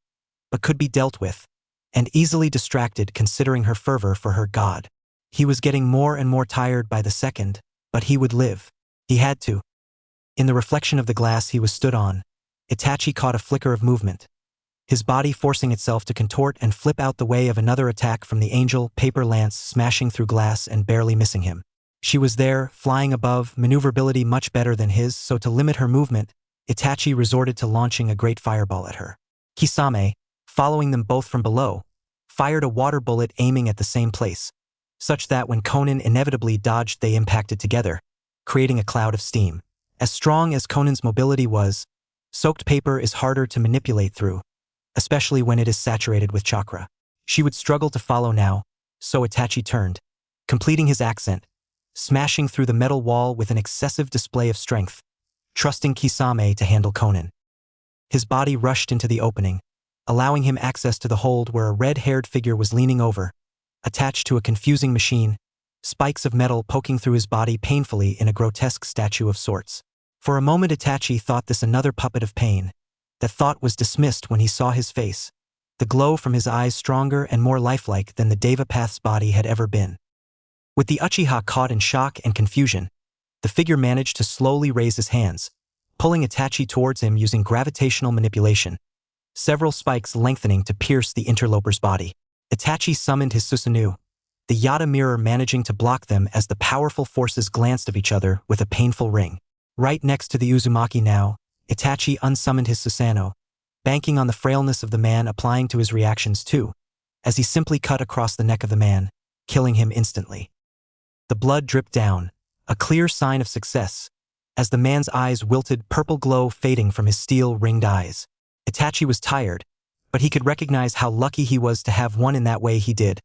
but could be dealt with, and easily distracted considering her fervor for her god. He was getting more and more tired by the second, but he would live. He had to. In the reflection of the glass he was stood on, Itachi caught a flicker of movement, his body forcing itself to contort and flip out the way of another attack from the angel paper lance smashing through glass and barely missing him. She was there, flying above, maneuverability much better than his, so to limit her movement, Itachi resorted to launching a great fireball at her. Kisame, following them both from below, fired a water bullet aiming at the same place, such that when Konan inevitably dodged they impacted together, creating a cloud of steam. As strong as Konan's mobility was, soaked paper is harder to manipulate through, especially when it is saturated with chakra. She would struggle to follow now, so Itachi turned, completing his accent, smashing through the metal wall with an excessive display of strength, trusting Kisame to handle Konan. His body rushed into the opening, allowing him access to the hold where a red-haired figure was leaning over, attached to a confusing machine, spikes of metal poking through his body painfully in a grotesque statue of sorts. For a moment Itachi thought this another puppet of pain. That thought was dismissed when he saw his face, the glow from his eyes stronger and more lifelike than the Devapath's body had ever been. With the Uchiha caught in shock and confusion, the figure managed to slowly raise his hands, pulling Itachi towards him using gravitational manipulation, several spikes lengthening to pierce the interloper's body. Itachi summoned his Susanoo, the Yata mirror managing to block them as the powerful forces glanced of each other with a painful ring. Right next to the Uzumaki now, Itachi unsummoned his Susanoo, banking on the frailness of the man applying to his reactions too, as he simply cut across the neck of the man, killing him instantly. The blood dripped down, a clear sign of success, as the man's eyes wilted, purple glow fading from his steel-ringed eyes. Itachi was tired, but he could recognize how lucky he was to have one in that way he did,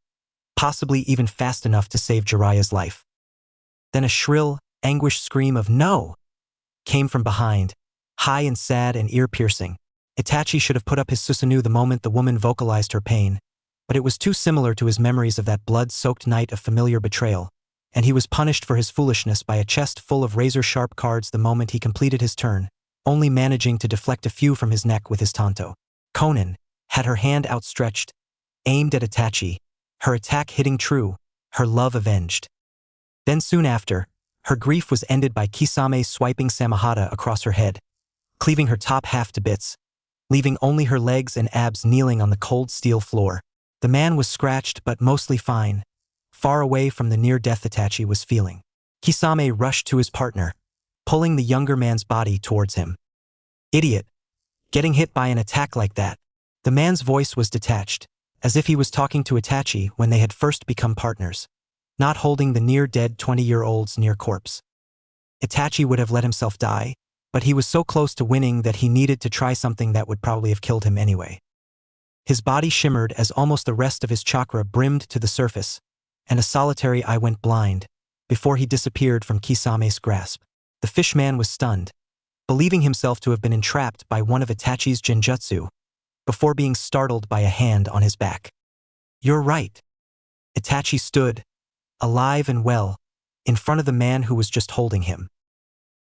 possibly even fast enough to save Jiraiya's life. Then a shrill, anguished scream of "No!" came from behind, high and sad and ear-piercing. Itachi should have put up his Susanoo the moment the woman vocalized her pain, but it was too similar to his memories of that blood-soaked night of familiar betrayal, and he was punished for his foolishness by a chest full of razor-sharp cards the moment he completed his turn, only managing to deflect a few from his neck with his tanto. Konan had her hand outstretched, aimed at Itachi, her attack hitting true, her love avenged. Then soon after, her grief was ended by Kisame swiping Samahata across her head, cleaving her top half to bits, leaving only her legs and abs kneeling on the cold steel floor. The man was scratched but mostly fine, far away from the near-death Itachi was feeling. Kisame rushed to his partner, pulling the younger man's body towards him. Idiot! Getting hit by an attack like that. The man's voice was detached, as if he was talking to Itachi when they had first become partners, not holding the near-dead 20-year-old's near corpse. Itachi would have let himself die, but he was so close to winning that he needed to try something that would probably have killed him anyway. His body shimmered as almost the rest of his chakra brimmed to the surface, and a solitary eye went blind, before he disappeared from Kisame's grasp. The fishman was stunned, believing himself to have been entrapped by one of Itachi's genjutsu, before being startled by a hand on his back. You're right. Itachi stood, alive and well, in front of the man who was just holding him.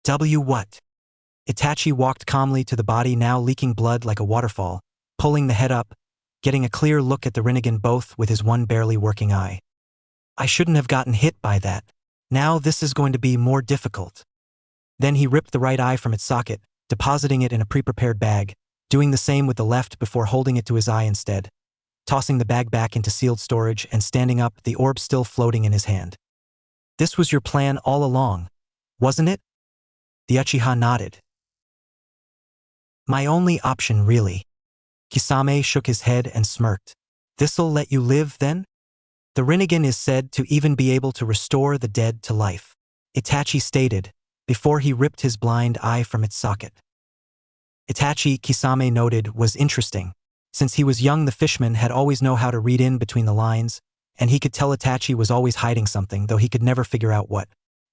What? Itachi walked calmly to the body now leaking blood like a waterfall, pulling the head up, getting a clear look at the Rinnegan both with his one barely working eye. I shouldn't have gotten hit by that. Now this is going to be more difficult. Then he ripped the right eye from its socket, depositing it in a pre-prepared bag, doing the same with the left before holding it to his eye instead, tossing the bag back into sealed storage and standing up, the orb still floating in his hand. This was your plan all along, wasn't it? The Uchiha nodded. My only option, really. Kisame shook his head and smirked. This'll let you live, then? The Rinnegan is said to even be able to restore the dead to life, Itachi stated, before he ripped his blind eye from its socket. Itachi, Kisame noted, was interesting. Since he was young, the fishman had always known how to read in between the lines, and he could tell Itachi was always hiding something, though he could never figure out what.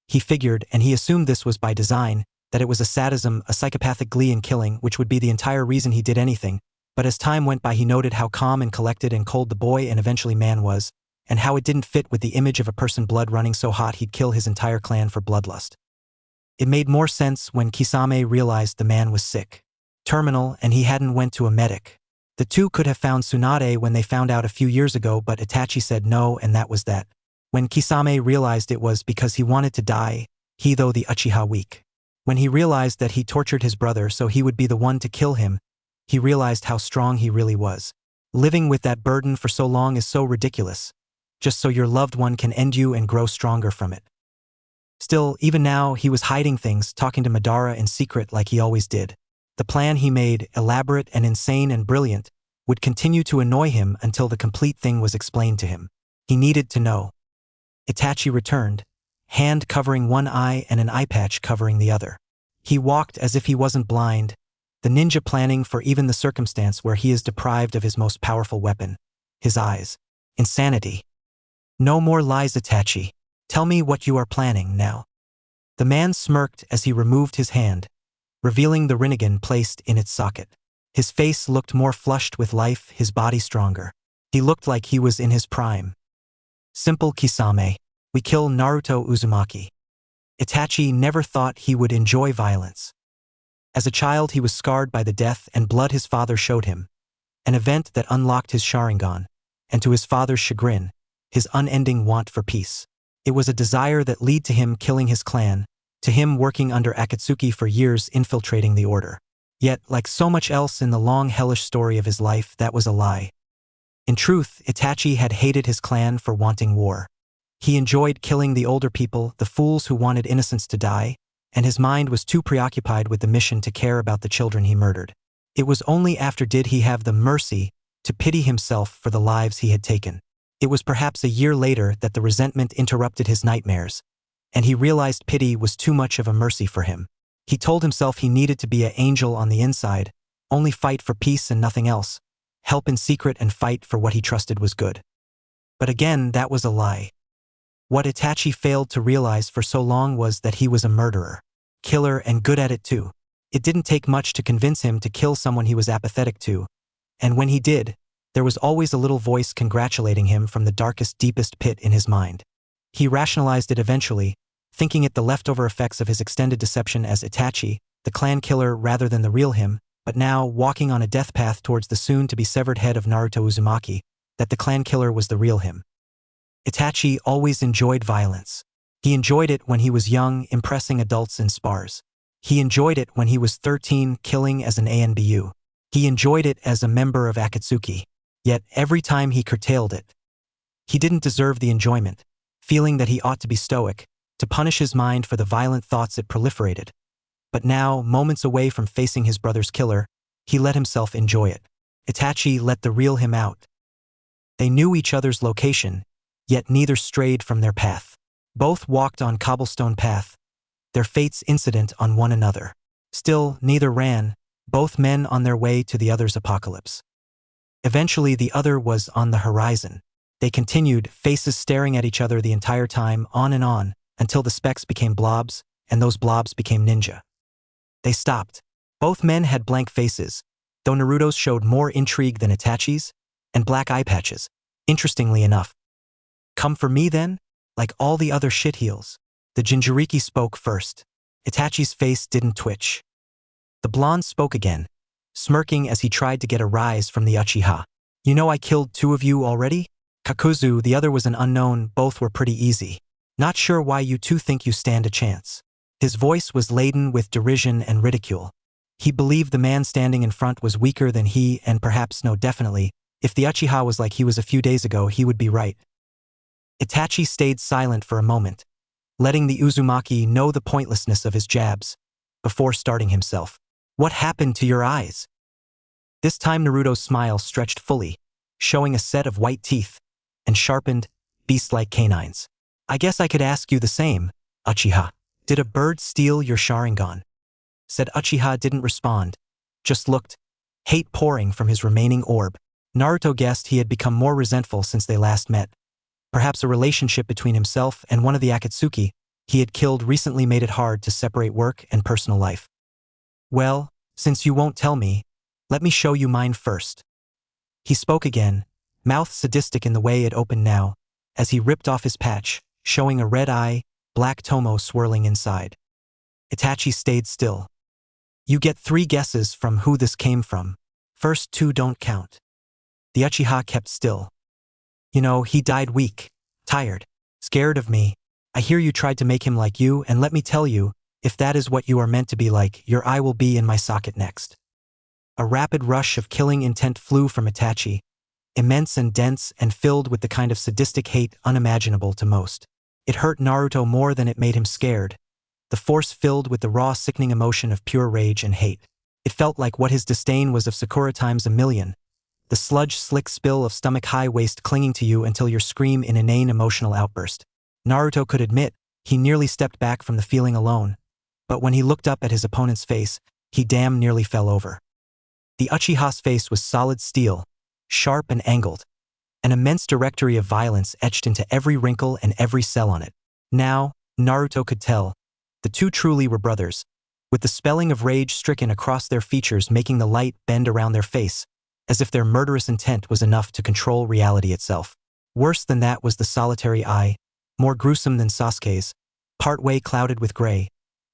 He figured, and he assumed this was by design, that it was a sadism, a psychopathic glee in killing, which would be the entire reason he did anything, but as time went by he noted how calm and collected and cold the boy and eventually man was, and how it didn't fit with the image of a person blood running so hot he'd kill his entire clan for bloodlust. It made more sense when Kisame realized the man was sick, terminal, and he hadn't went to a medic. The two could have found Tsunade when they found out a few years ago, but Itachi said no, and that was that. When Kisame realized it was because he wanted to die, he though the Uchiha weak. When he realized that he tortured his brother so he would be the one to kill him, he realized how strong he really was. Living with that burden for so long is so ridiculous, just so your loved one can end you and grow stronger from it. Still, even now, he was hiding things, talking to Madara in secret like he always did. The plan he made, elaborate and insane and brilliant, would continue to annoy him until the complete thing was explained to him. He needed to know. Itachi returned, hand covering one eye and an eye patch covering the other. He walked as if he wasn't blind, the ninja planning for even the circumstance where he is deprived of his most powerful weapon, his eyes. Insanity. No more lies, Itachi. Tell me what you are planning now. The man smirked as he removed his hand, revealing the Rinnegan placed in its socket. His face looked more flushed with life, his body stronger. He looked like he was in his prime. Simple, Kisame. We kill Naruto Uzumaki. Itachi never thought he would enjoy violence. As a child he was scarred by the death and blood his father showed him, an event that unlocked his Sharingan, and to his father's chagrin, his unending want for peace. It was a desire that led to him killing his clan, to him working under Akatsuki for years infiltrating the order. Yet, like so much else in the long hellish story of his life, that was a lie. In truth, Itachi had hated his clan for wanting war. He enjoyed killing the older people, the fools who wanted innocents to die, and his mind was too preoccupied with the mission to care about the children he murdered. It was only after did he have the mercy to pity himself for the lives he had taken. It was perhaps a year later that the resentment interrupted his nightmares, and he realized pity was too much of a mercy for him. He told himself he needed to be an angel on the inside, only fight for peace and nothing else, help in secret and fight for what he trusted was good. But again, that was a lie. What Itachi failed to realize for so long was that he was a murderer, killer, and good at it too. It didn't take much to convince him to kill someone he was apathetic to, and when he did, there was always a little voice congratulating him from the darkest, deepest pit in his mind. He rationalized it eventually, thinking it the leftover effects of his extended deception as Itachi, the clan killer rather than the real him, but now, walking on a death path towards the soon-to-be-severed head of Naruto Uzumaki, that the clan killer was the real him. Itachi always enjoyed violence. He enjoyed it when he was young, impressing adults in spars. He enjoyed it when he was 13, killing as an ANBU. He enjoyed it as a member of Akatsuki. Yet every time he curtailed it, he didn't deserve the enjoyment, feeling that he ought to be stoic, to punish his mind for the violent thoughts it proliferated. But now, moments away from facing his brother's killer, he let himself enjoy it. Itachi let the real him out. They knew each other's location, yet neither strayed from their path. Both walked on cobblestone path, their fates incident on one another. Still, neither ran, both men on their way to the other's apocalypse. Eventually, the other was on the horizon. They continued, faces staring at each other the entire time, on and on, until the specks became blobs, and those blobs became ninja. They stopped. Both men had blank faces, though Naruto's showed more intrigue than Itachi's, and black eye patches, interestingly enough. Come for me then? Like all the other shitheels. The Jinchuriki spoke first. Itachi's face didn't twitch. The blonde spoke again, smirking as he tried to get a rise from the Uchiha. You know I killed 2 of you already? Kakuzu, the other was an unknown, both were pretty easy. Not sure why you 2 think you stand a chance. His voice was laden with derision and ridicule. He believed the man standing in front was weaker than he, and perhaps, no, definitely, if the Uchiha was like he was a few days ago, he would be right. Itachi stayed silent for a moment, letting the Uzumaki know the pointlessness of his jabs, before starting himself. What happened to your eyes? This time Naruto's smile stretched fully, showing a set of white teeth, and sharpened, beast-like canines. I guess I could ask you the same, Uchiha. Did a bird steal your Sharingan? Said Uchiha didn't respond, just looked, hate pouring from his remaining orb. Naruto guessed he had become more resentful since they last met. Perhaps a relationship between himself and one of the Akatsuki he had killed recently made it hard to separate work and personal life. Well, since you won't tell me, let me show you mine first. He spoke again, mouth sadistic in the way it opened now, as he ripped off his patch, showing a red eye, black tomo swirling inside. Itachi stayed still. You get 3 guesses from who this came from. First 2 don't count. The Uchiha kept still. You know, he died weak, tired, scared of me. I hear you tried to make him like you, and let me tell you, if that is what you are meant to be like, your eye will be in my socket next. A rapid rush of killing intent flew from Itachi, immense and dense and filled with the kind of sadistic hate unimaginable to most. It hurt Naruto more than it made him scared, the force filled with the raw sickening emotion of pure rage and hate. It felt like what his disdain was of Sakura times a million, the sludge-slick spill of stomach-high waste clinging to you until you scream in inane emotional outburst. Naruto could admit, he nearly stepped back from the feeling alone, but when he looked up at his opponent's face, he damn nearly fell over. The Uchiha's face was solid steel, sharp and angled, an immense directory of violence etched into every wrinkle and every cell on it. Now, Naruto could tell, the 2 truly were brothers, with the spelling of rage stricken across their features making the light bend around their face, as if their murderous intent was enough to control reality itself. Worse than that was the solitary eye, more gruesome than Sasuke's, partway clouded with gray,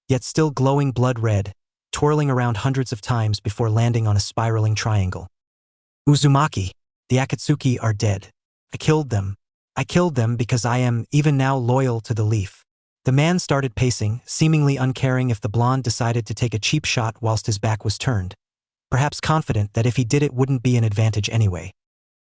yet still glowing blood red, twirling around hundreds of times before landing on a spiraling triangle. Uzumaki, the Akatsuki are dead. I killed them. I killed them because I am, even now, loyal to the leaf. The man started pacing, seemingly uncaring if the blonde decided to take a cheap shot whilst his back was turned, perhaps confident that if he did it wouldn't be an advantage anyway.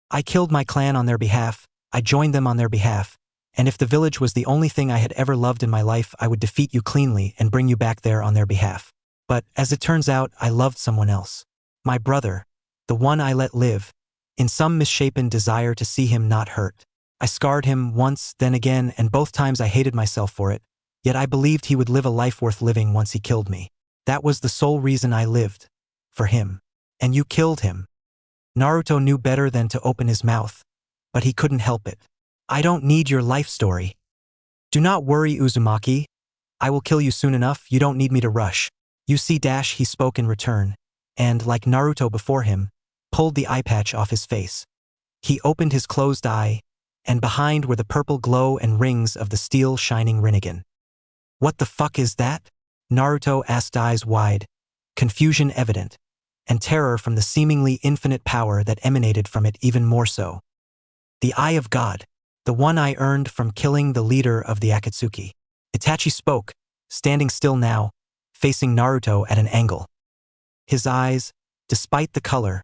I killed my clan on their behalf, I joined them on their behalf, and if the village was the only thing I had ever loved in my life, I would defeat you cleanly and bring you back there on their behalf. But, as it turns out, I loved someone else. My brother, the one I let live, in some misshapen desire to see him not hurt. I scarred him once, then again, and both times I hated myself for it, yet I believed he would live a life worth living once he killed me. That was the sole reason I lived. For him. And you killed him. Naruto knew better than to open his mouth, but he couldn't help it. I don't need your life story. Do not worry, Uzumaki. I will kill you soon enough, you don't need me to rush. You see, he spoke in return, and, like Naruto before him, pulled the eye patch off his face. He opened his closed eye, and behind were the purple glow and rings of the steel shining Rinnegan. What the fuck is that? Naruto asked, eyes wide, confusion evident, and terror from the seemingly infinite power that emanated from it even more so. The Eye of God, the one I earned from killing the leader of the Akatsuki. Itachi spoke, standing still now, facing Naruto at an angle. His eyes, despite the color,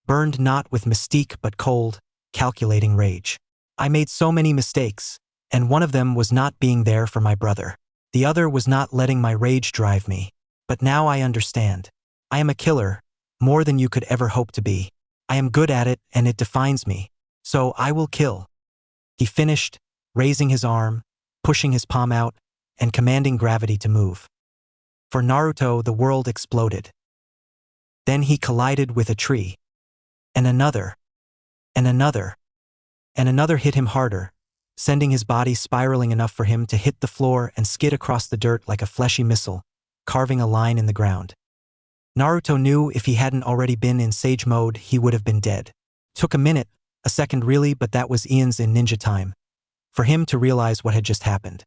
burned not with mystique but cold, calculating rage. I made so many mistakes, and one of them was not being there for my brother. The other was not letting my rage drive me. But now I understand. I am a killer, more than you could ever hope to be. I am good at it, and it defines me. So I will kill. He finished, raising his arm, pushing his palm out, and commanding gravity to move. For Naruto, the world exploded. Then he collided with a tree. And another. And another. And another hit him harder, sending his body spiraling enough for him to hit the floor and skid across the dirt like a fleshy missile, carving a line in the ground. Naruto knew if he hadn't already been in Sage mode, he would have been dead. Took a minute, a second really, but that was Ian's in ninja time, for him to realize what had just happened.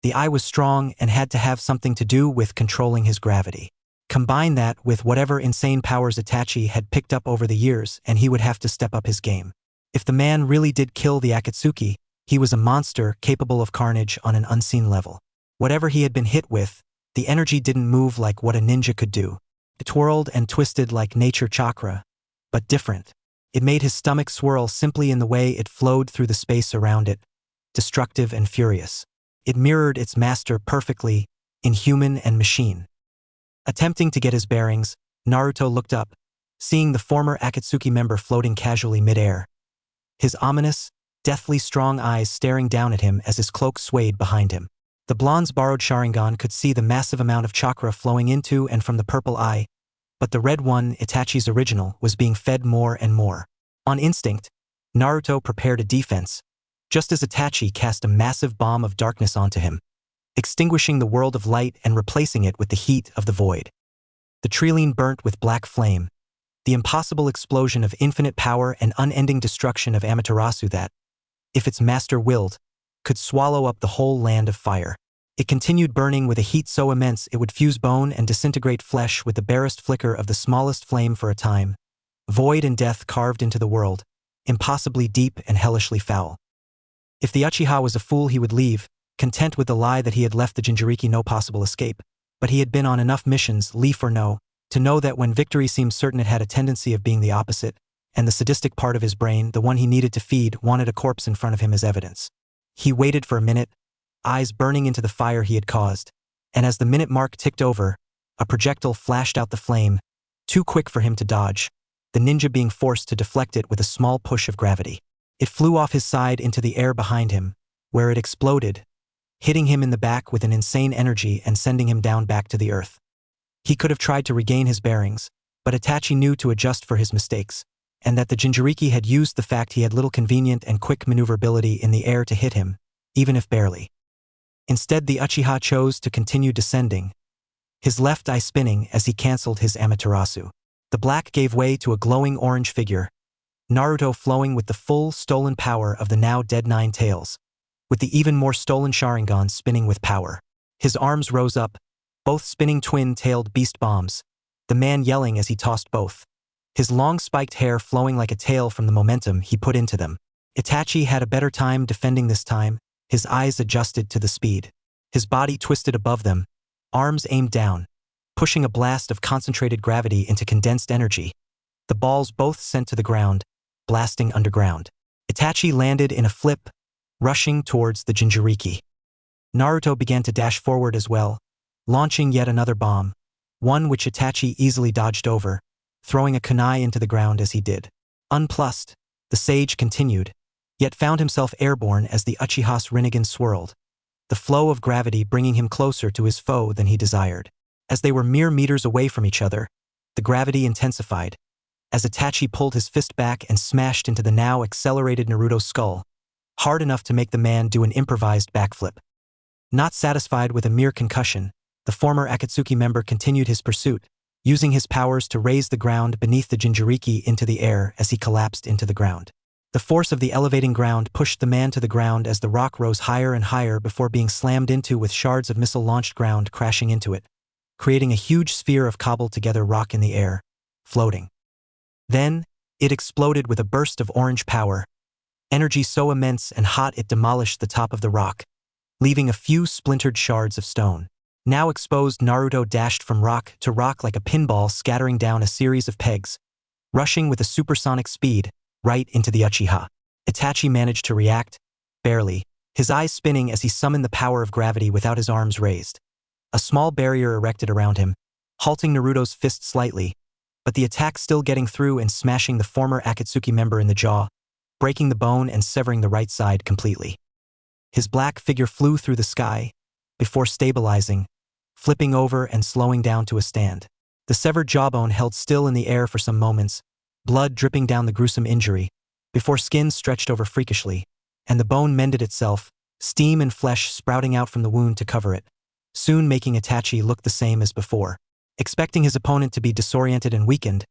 The eye was strong and had to have something to do with controlling his gravity. Combine that with whatever insane powers Itachi had picked up over the years, and he would have to step up his game. If the man really did kill the Akatsuki, he was a monster capable of carnage on an unseen level. Whatever he had been hit with, the energy didn't move like what a ninja could do. It twirled and twisted like nature chakra, but different. It made his stomach swirl simply in the way it flowed through the space around it, destructive and furious. It mirrored its master perfectly, in human and machine. Attempting to get his bearings, Naruto looked up, seeing the former Akatsuki member floating casually mid-air. His ominous, deathly strong eyes staring down at him as his cloak swayed behind him. The blonde's borrowed Sharingan could see the massive amount of chakra flowing into and from the purple eye, but the red one, Itachi's original, was being fed more and more. On instinct, Naruto prepared a defense, just as Itachi cast a massive bomb of darkness onto him, extinguishing the world of light and replacing it with the heat of the void. The trilene burnt with black flame, the impossible explosion of infinite power and unending destruction of Amaterasu that, if its master willed, could swallow up the whole land of fire. It continued burning with a heat so immense it would fuse bone and disintegrate flesh with the barest flicker of the smallest flame for a time. Void and death carved into the world, impossibly deep and hellishly foul. If the Uchiha was a fool, he would leave, content with the lie that he had left the Jinchuriki no possible escape. But he had been on enough missions, leaf or no, to know that when victory seemed certain it had a tendency of being the opposite, and the sadistic part of his brain, the one he needed to feed, wanted a corpse in front of him as evidence. He waited for a minute, eyes burning into the fire he had caused, and as the minute mark ticked over, a projectile flashed out the flame, too quick for him to dodge, the ninja being forced to deflect it with a small push of gravity. It flew off his side into the air behind him, where it exploded, hitting him in the back with an insane energy and sending him down back to the earth. He could have tried to regain his bearings, but Itachi knew to adjust for his mistakes, and that the Jinchuriki had used the fact he had little convenient and quick maneuverability in the air to hit him, even if barely. Instead, the Uchiha chose to continue descending, his left eye spinning as he cancelled his Amaterasu. The black gave way to a glowing orange figure, Naruto flowing with the full, stolen power of the now dead Nine Tails, with the even more stolen Sharingan spinning with power. His arms rose up, both spinning twin-tailed beast bombs, the man yelling as he tossed both, his long spiked hair flowing like a tail from the momentum he put into them. Itachi had a better time defending this time, his eyes adjusted to the speed. His body twisted above them, arms aimed down, pushing a blast of concentrated gravity into condensed energy. The balls both sent to the ground, blasting underground. Itachi landed in a flip, rushing towards the Jinchuriki. Naruto began to dash forward as well, launching yet another bomb, one which Itachi easily dodged over, throwing a kunai into the ground as he did. Unplussed, the sage continued, yet found himself airborne as the Uchiha's Rinnegan swirled, the flow of gravity bringing him closer to his foe than he desired. As they were mere meters away from each other, the gravity intensified, as Itachi pulled his fist back and smashed into the now accelerated Naruto's skull, hard enough to make the man do an improvised backflip. Not satisfied with a mere concussion, the former Akatsuki member continued his pursuit, using his powers to raise the ground beneath the Jinchuriki into the air as he collapsed into the ground. The force of the elevating ground pushed the man to the ground as the rock rose higher and higher before being slammed into with shards of missile-launched ground crashing into it, creating a huge sphere of cobbled-together rock in the air, floating. Then, it exploded with a burst of orange power, energy so immense and hot it demolished the top of the rock, leaving a few splintered shards of stone. Now exposed, Naruto dashed from rock to rock like a pinball, scattering down a series of pegs, rushing with a supersonic speed, right into the Uchiha. Itachi managed to react, barely, his eyes spinning as he summoned the power of gravity without his arms raised. A small barrier erected around him, halting Naruto's fist slightly, but the attack still getting through and smashing the former Akatsuki member in the jaw, breaking the bone and severing the right side completely. His black figure flew through the sky, before stabilizing, flipping over and slowing down to a stand. The severed jawbone held still in the air for some moments, blood dripping down the gruesome injury, before skin stretched over freakishly, and the bone mended itself, steam and flesh sprouting out from the wound to cover it, soon making Itachi look the same as before. Expecting his opponent to be disoriented and weakened,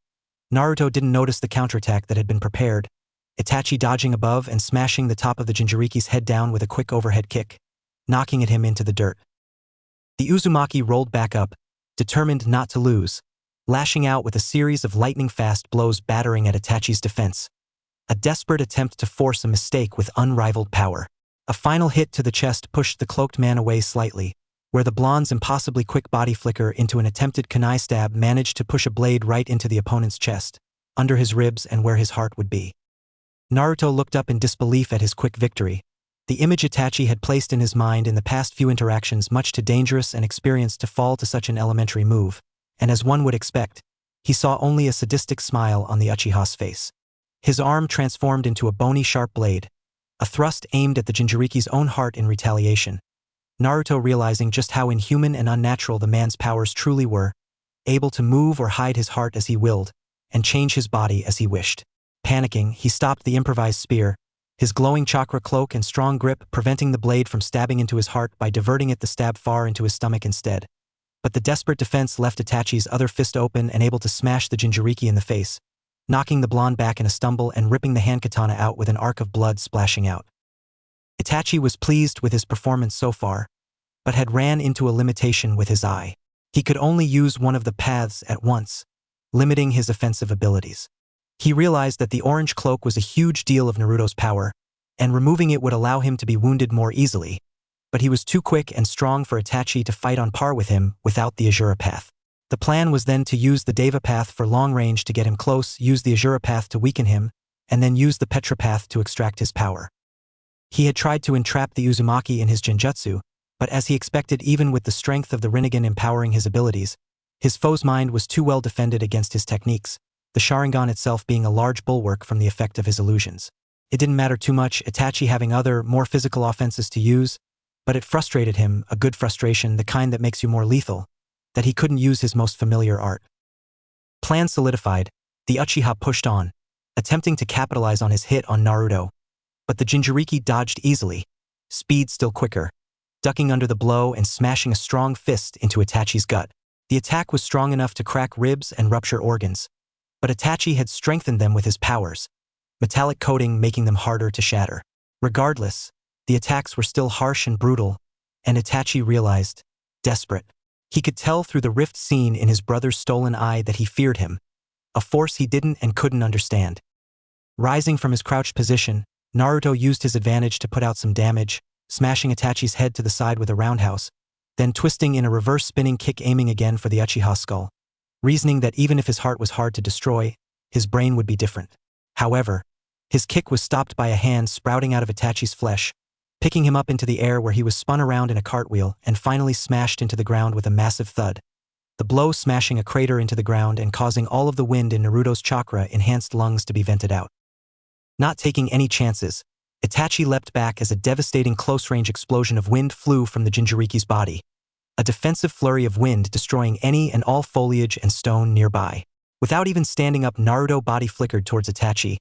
Naruto didn't notice the counterattack that had been prepared, Itachi dodging above and smashing the top of the Jinchuriki's head down with a quick overhead kick, knocking at him into the dirt. The Uzumaki rolled back up, determined not to lose, lashing out with a series of lightning-fast blows battering at Itachi's defense. A desperate attempt to force a mistake with unrivaled power. A final hit to the chest pushed the cloaked man away slightly, where the blonde's impossibly quick body flicker into an attempted kunai stab managed to push a blade right into the opponent's chest, under his ribs and where his heart would be. Naruto looked up in disbelief at his quick victory. The image Itachi had placed in his mind in the past few interactions much too dangerous and experienced to fall to such an elementary move, and as one would expect, he saw only a sadistic smile on the Uchiha's face. His arm transformed into a bony sharp blade, a thrust aimed at the Jinchuriki's own heart in retaliation. Naruto realizing just how inhuman and unnatural the man's powers truly were, able to move or hide his heart as he willed, and change his body as he wished. Panicking, he stopped the improvised spear, his glowing chakra cloak and strong grip preventing the blade from stabbing into his heart by diverting it the stab far into his stomach instead. But the desperate defense left Itachi's other fist open and able to smash the Jinchuriki in the face, knocking the blonde back in a stumble and ripping the hand katana out with an arc of blood splashing out. Itachi was pleased with his performance so far, but had ran into a limitation with his eye. He could only use one of the paths at once, limiting his offensive abilities. He realized that the orange cloak was a huge deal of Naruto's power, and removing it would allow him to be wounded more easily, but he was too quick and strong for Itachi to fight on par with him without the Azura path. The plan was then to use the Deva path for long range to get him close, use the Azura path to weaken him, and then use the Petra path to extract his power. He had tried to entrap the Uzumaki in his genjutsu, but as he expected, even with the strength of the Rinnegan empowering his abilities, his foe's mind was too well defended against his techniques, the Sharingan itself being a large bulwark from the effect of his illusions. It didn't matter too much, Itachi having other, more physical offenses to use, but it frustrated him, a good frustration, the kind that makes you more lethal, that he couldn't use his most familiar art. Plan solidified, the Uchiha pushed on, attempting to capitalize on his hit on Naruto, but the Jinchuriki dodged easily, speed still quicker, ducking under the blow and smashing a strong fist into Itachi's gut. The attack was strong enough to crack ribs and rupture organs, but Itachi had strengthened them with his powers, metallic coating making them harder to shatter. Regardless, the attacks were still harsh and brutal, and Itachi realized, desperate. He could tell through the rift seen in his brother's stolen eye that he feared him, a force he didn't and couldn't understand. Rising from his crouched position, Naruto used his advantage to put out some damage, smashing Itachi's head to the side with a roundhouse, then twisting in a reverse spinning kick aiming again for the Uchiha's skull, reasoning that even if his heart was hard to destroy, his brain would be different. However, his kick was stopped by a hand sprouting out of Itachi's flesh, picking him up into the air where he was spun around in a cartwheel and finally smashed into the ground with a massive thud, the blow smashing a crater into the ground and causing all of the wind in Naruto's chakra-enhanced lungs to be vented out. Not taking any chances, Itachi leapt back as a devastating close-range explosion of wind flew from the Jinchuriki's body, a defensive flurry of wind destroying any and all foliage and stone nearby. Without even standing up, Naruto body flickered towards Itachi,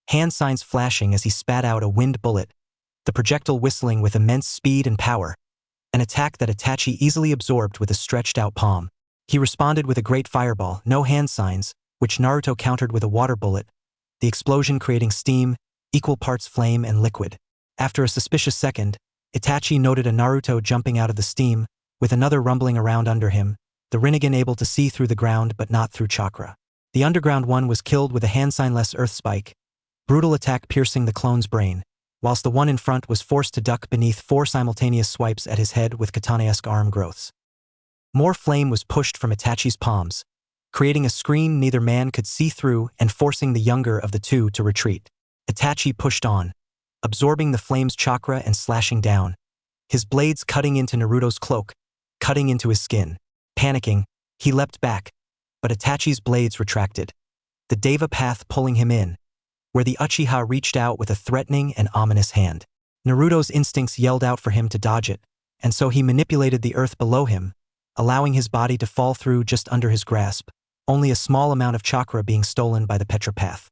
hand signs flashing as he spat out a wind bullet, the projectile whistling with immense speed and power, an attack that Itachi easily absorbed with a stretched-out palm. He responded with a great fireball, no hand signs, which Naruto countered with a water bullet, the explosion creating steam, equal parts flame and liquid. After a suspicious second, Itachi noted a Naruto jumping out of the steam, with another rumbling around under him, the Rinnegan able to see through the ground but not through chakra. The underground one was killed with a hand sign-less earth spike, brutal attack piercing the clone's brain, whilst the one in front was forced to duck beneath 4 simultaneous swipes at his head with katana-esque arm growths. More flame was pushed from Itachi's palms, creating a screen neither man could see through and forcing the younger of the two to retreat. Itachi pushed on, absorbing the flame's chakra and slashing down, his blades cutting into Naruto's cloak, cutting into his skin. Panicking, he leapt back, but Itachi's blades retracted, the Deva path pulling him in, where the Uchiha reached out with a threatening and ominous hand. Naruto's instincts yelled out for him to dodge it, and so he manipulated the earth below him, allowing his body to fall through just under his grasp, only a small amount of chakra being stolen by the Petra path.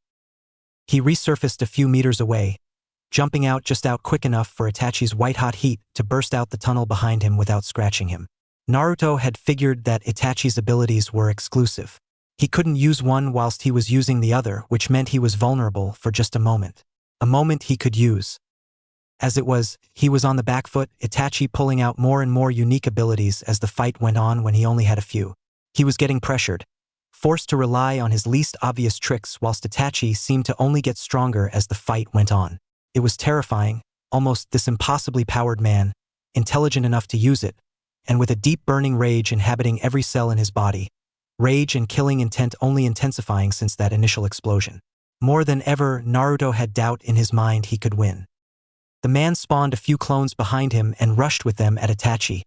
He resurfaced a few meters away, jumping out just out quick enough for Itachi's white-hot heat to burst out the tunnel behind him without scratching him. Naruto had figured that Itachi's abilities were exclusive. He couldn't use one whilst he was using the other, which meant he was vulnerable for just a moment. A moment he could use. As it was, he was on the back foot, Itachi pulling out more and more unique abilities as the fight went on when he only had a few. He was getting pressured, forced to rely on his least obvious tricks whilst Itachi seemed to only get stronger as the fight went on. It was terrifying, almost this impossibly powered man, intelligent enough to use it, and with a deep burning rage inhabiting every cell in his body, rage and killing intent only intensifying since that initial explosion. More than ever, Naruto had doubt in his mind he could win. The man spawned a few clones behind him and rushed with them at Itachi,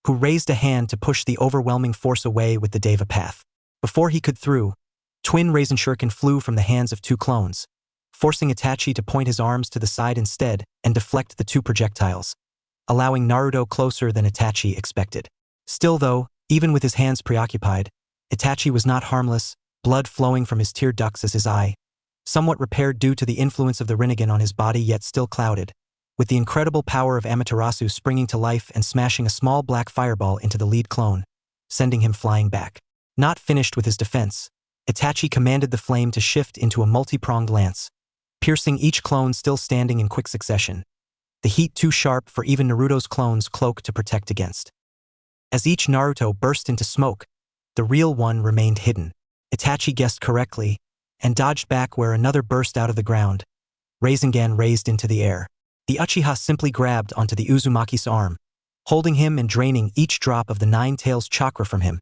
who raised a hand to push the overwhelming force away with the Deva path. Before he could through, twin Raisin Shuriken flew from the hands of two clones, forcing Itachi to point his arms to the side instead and deflect the two projectiles, allowing Naruto closer than Itachi expected. Still though, even with his hands preoccupied, Itachi was not harmless, blood flowing from his tear ducts as his eye, somewhat repaired due to the influence of the Rinnegan on his body yet still clouded, with the incredible power of Amaterasu springing to life and smashing a small black fireball into the lead clone, sending him flying back. Not finished with his defense, Itachi commanded the flame to shift into a multi-pronged lance, piercing each clone still standing in quick succession, the heat too sharp for even Naruto's clone's cloak to protect against. As each Naruto burst into smoke, the real one remained hidden. Itachi guessed correctly, and dodged back where another burst out of the ground, Rasengan raised into the air. The Uchiha simply grabbed onto the Uzumaki's arm, holding him and draining each drop of the Nine Tails chakra from him,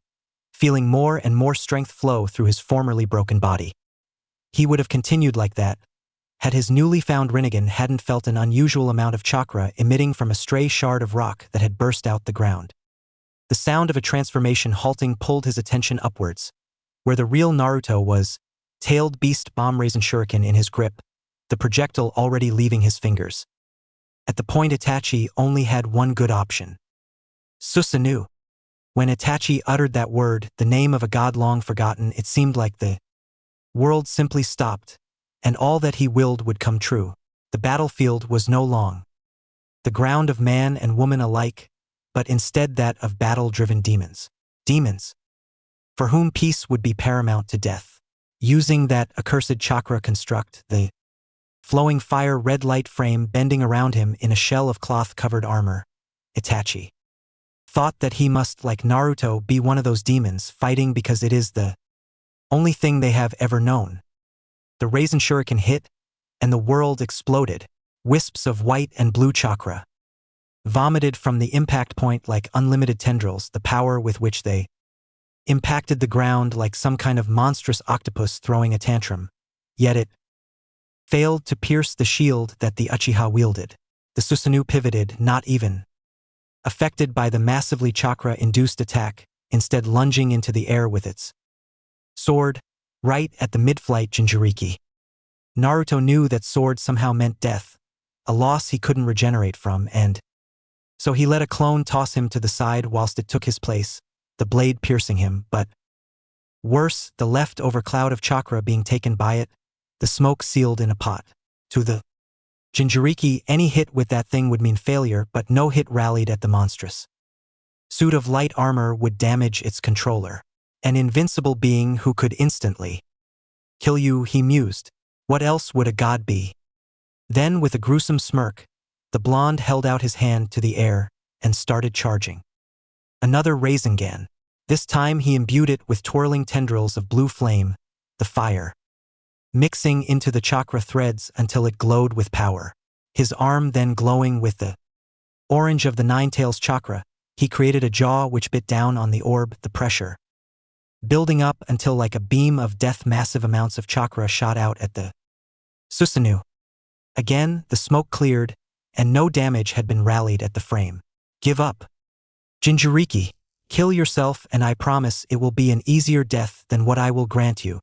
feeling more and more strength flow through his formerly broken body. He would have continued like that, had his newly found Rinnegan hadn't felt an unusual amount of chakra emitting from a stray shard of rock that had burst out the ground. The sound of a transformation halting pulled his attention upwards, where the real Naruto was, tailed beast bomb Raisin Shuriken in his grip, the projectile already leaving his fingers. At the point Itachi only had one good option. Susanoo. When Itachi uttered that word, the name of a god long forgotten, it seemed like the world simply stopped, and all that he willed would come true. The battlefield was no long the ground of man and woman alike, but instead that of battle-driven demons. Demons, for whom peace would be paramount to death. Using that accursed chakra construct, the flowing fire red light frame bending around him in a shell of cloth-covered armor, Itachi thought that he must, like Naruto, be one of those demons fighting because it is the only thing they have ever known. The Raisin Shuriken hit, and the world exploded. Wisps of white and blue chakra vomited from the impact point like unlimited tendrils, the power with which they impacted the ground like some kind of monstrous octopus throwing a tantrum. Yet it failed to pierce the shield that the Uchiha wielded. The Susanoo pivoted, not even affected by the massively chakra-induced attack, instead lunging into the air with its sword, right at the mid-flight Jinchuriki. Naruto knew that sword somehow meant death, a loss he couldn't regenerate from, and so he let a clone toss him to the side whilst it took his place, the blade piercing him, but worse, the leftover cloud of chakra being taken by it, the smoke sealed in a pot. To the Jinchuriki, any hit with that thing would mean failure, but no hit rallied at the monstrous suit of light armor would damage its controller. An invincible being who could instantly kill you, he mused. What else would a god be? Then, with a gruesome smirk, the blonde held out his hand to the air and started charging. Another Rasengan. This time he imbued it with twirling tendrils of blue flame, the fire, mixing into the chakra threads until it glowed with power. His arm then glowing with the orange of the Nine Tails chakra, He created a jaw which bit down on the orb, the pressure building up until like a beam of death massive amounts of chakra shot out at the Susanoo. Again, the smoke cleared, and no damage had been rallied at the frame. Give up. Jinchuriki, kill yourself and I promise it will be an easier death than what I will grant you.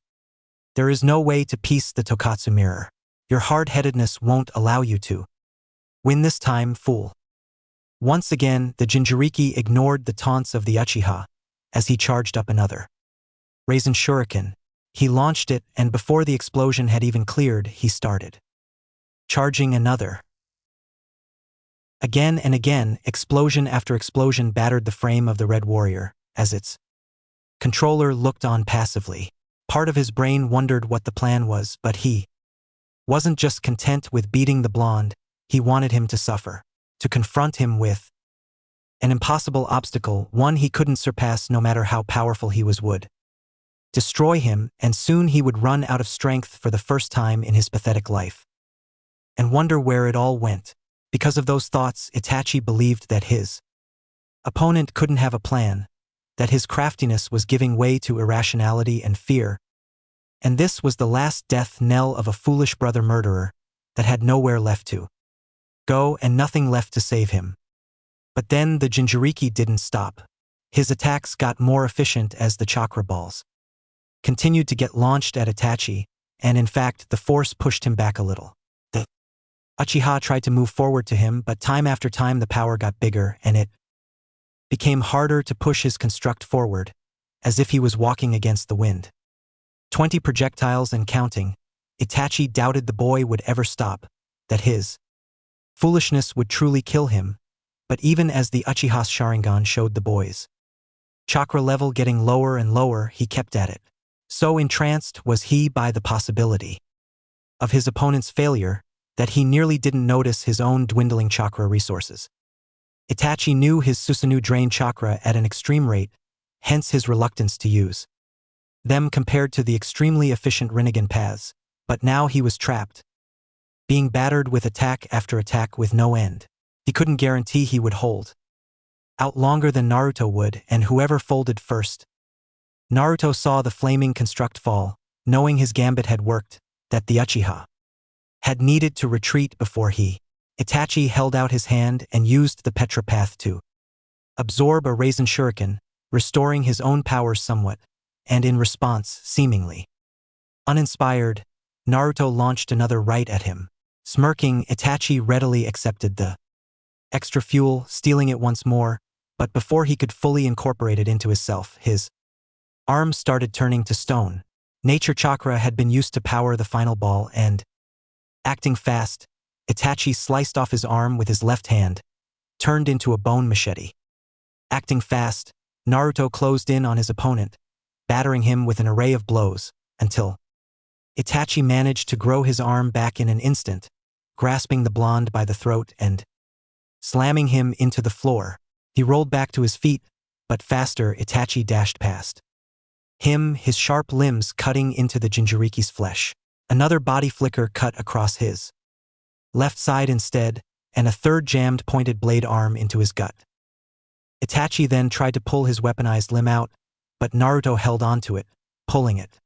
There is no way to piece the Tokatsu mirror. Your hard-headedness won't allow you to win this time, fool. Once again, the Jinchuriki ignored the taunts of the Uchiha as he charged up another Raisin Shuriken. He launched it, and before the explosion had even cleared, he started charging another. Again and again, explosion after explosion battered the frame of the Red Warrior, as its controller looked on passively. Part of his brain wondered what the plan was, but he wasn't just content with beating the blonde, he wanted him to suffer, to confront him with an impossible obstacle, one he couldn't surpass no matter how powerful he would destroy him, and soon he would run out of strength for the first time in his pathetic life. And wonder where it all went. Because of those thoughts, Itachi believed that his opponent couldn't have a plan, that his craftiness was giving way to irrationality and fear, and this was the last death knell of a foolish brother murderer that had nowhere left to go and nothing left to save him. But then the Jinchuriki didn't stop. His attacks got more efficient as the chakra balls continued to get launched at Itachi, and in fact the force pushed him back a little. The Uchiha tried to move forward to him, but time after time the power got bigger and it became harder to push his construct forward, as if he was walking against the wind. 20 projectiles and counting, Itachi doubted the boy would ever stop, that his foolishness would truly kill him, but even as the Uchiha's Sharingan showed the boy's chakra level getting lower and lower, he kept at it. So entranced was he by the possibility of his opponent's failure that he nearly didn't notice his own dwindling chakra resources. Itachi knew his Susanoo drained chakra at an extreme rate, hence his reluctance to use them compared to the extremely efficient Rinnegan paths, but now he was trapped, being battered with attack after attack with no end. He couldn't guarantee he would hold out longer than Naruto would, and whoever folded first. Naruto saw the flaming construct fall, knowing his gambit had worked, that the Uchiha had needed to retreat before Itachi held out his hand and used the Petra path to absorb a Raisin Shuriken, restoring his own powers somewhat, and in response, seemingly uninspired, Naruto launched another right at him. Smirking, Itachi readily accepted the extra fuel, stealing it once more, but before he could fully incorporate it into himself, his arms started turning to stone. Nature chakra had been used to power the final ball and, acting fast, Itachi sliced off his arm with his left hand, turned into a bone machete. Acting fast, Naruto closed in on his opponent, battering him with an array of blows, until Itachi managed to grow his arm back in an instant, grasping the blonde by the throat and slamming him into the floor. He rolled back to his feet, but faster Itachi dashed past him, his sharp limbs cutting into the Jinchuriki's flesh. Another body flicker cut across his left side instead, and a third jammed pointed blade arm into his gut. Itachi then tried to pull his weaponized limb out, but Naruto held onto it, pulling it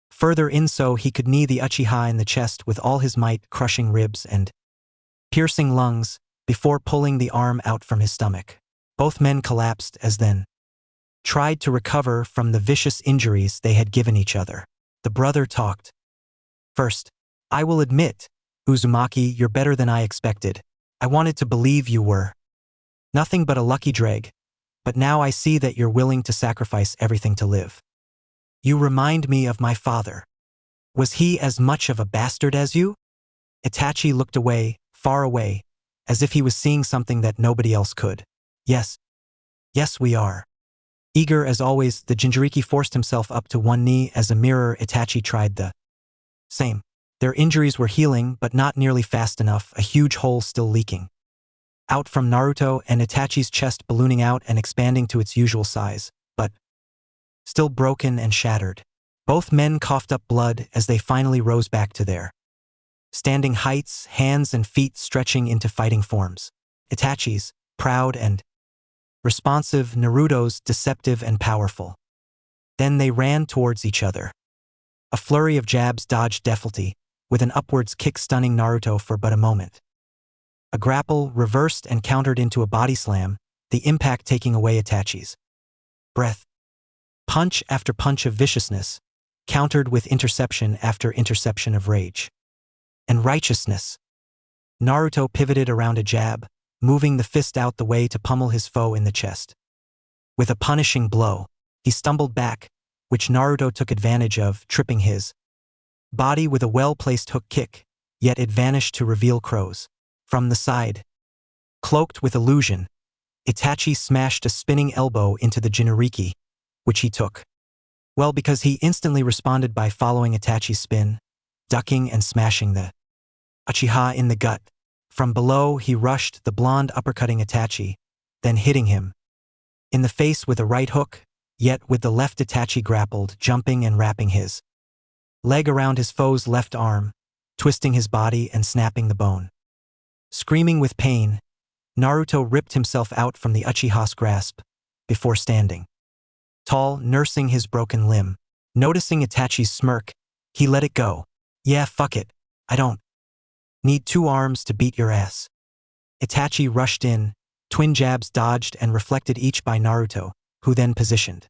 further in so he could knee the Uchiha in the chest with all his might, crushing ribs and piercing lungs, before pulling the arm out from his stomach. Both men collapsed as then tried to recover from the vicious injuries they had given each other. The brother talked. First, I will admit, Uzumaki, you're better than I expected. I wanted to believe you were nothing but a lucky dreg, but now I see that you're willing to sacrifice everything to live. You remind me of my father. Was he as much of a bastard as you? Itachi looked away, far away, as if he was seeing something that nobody else could. Yes. Yes, we are. Eager as always, the Jinchuriki forced himself up to one knee as a mirror. Itachi tried the same. Their injuries were healing, but not nearly fast enough, a huge hole still leaking out from Naruto and Itachi's chest ballooning out and expanding to its usual size, but still broken and shattered. Both men coughed up blood as they finally rose back to their standing heights, hands and feet stretching into fighting forms. Itachi's, proud and responsive, Naruto's deceptive and powerful. Then they ran towards each other. A flurry of jabs dodged deftly, with an upwards kick stunning Naruto for but a moment. A grapple reversed and countered into a body slam, the impact taking away Itachi's breath. Punch after punch of viciousness, countered with interception after interception of rage and righteousness. Naruto pivoted around a jab, moving the fist out the way to pummel his foe in the chest. With a punishing blow, he stumbled back, which Naruto took advantage of, tripping his body with a well-placed hook kick, yet it vanished to reveal Crow's. From the side, cloaked with illusion, Itachi smashed a spinning elbow into the Jinchuriki, which he took well because he instantly responded by following Itachi's spin, ducking and smashing the Uchiha in the gut. From below, he rushed the blonde uppercutting Itachi, then hitting him in the face with a right hook, yet with the left Itachi grappled, jumping and wrapping his leg around his foe's left arm, twisting his body and snapping the bone. Screaming with pain, Naruto ripped himself out from the Uchiha's grasp, before standing tall, nursing his broken limb. Noticing Itachi's smirk, he let it go. Yeah, fuck it. I don't need 2 arms to beat your ass. Itachi rushed in, twin jabs dodged and reflected each by Naruto, who then positioned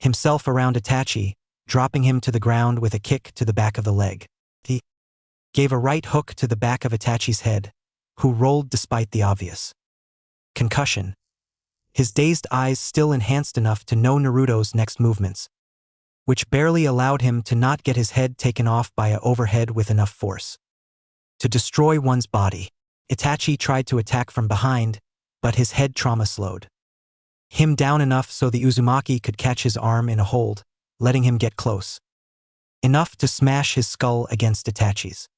himself around Itachi, dropping him to the ground with a kick to the back of the leg. He gave a right hook to the back of Itachi's head, who rolled despite the obvious concussion. His dazed eyes still enhanced enough to know Naruto's next movements, which barely allowed him to not get his head taken off by a overhead with enough force to destroy one's body. Itachi tried to attack from behind, but his head trauma slowed him down enough so the Uzumaki could catch his arm in a hold, letting him get close enough to smash his skull against Itachi's.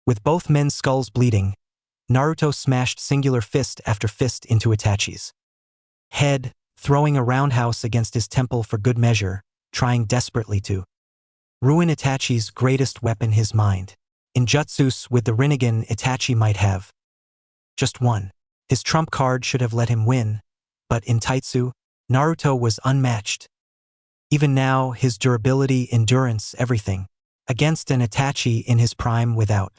With both men's skulls bleeding, Naruto smashed singular fist after fist into Itachi's head, throwing a roundhouse against his temple for good measure, trying desperately to ruin Itachi's greatest weapon, his mind. In jutsus with the Rinnegan, Itachi might have just won. His trump card should have let him win, but in taitsu, Naruto was unmatched. Even now, his durability, endurance, everything. Against an Itachi in his prime without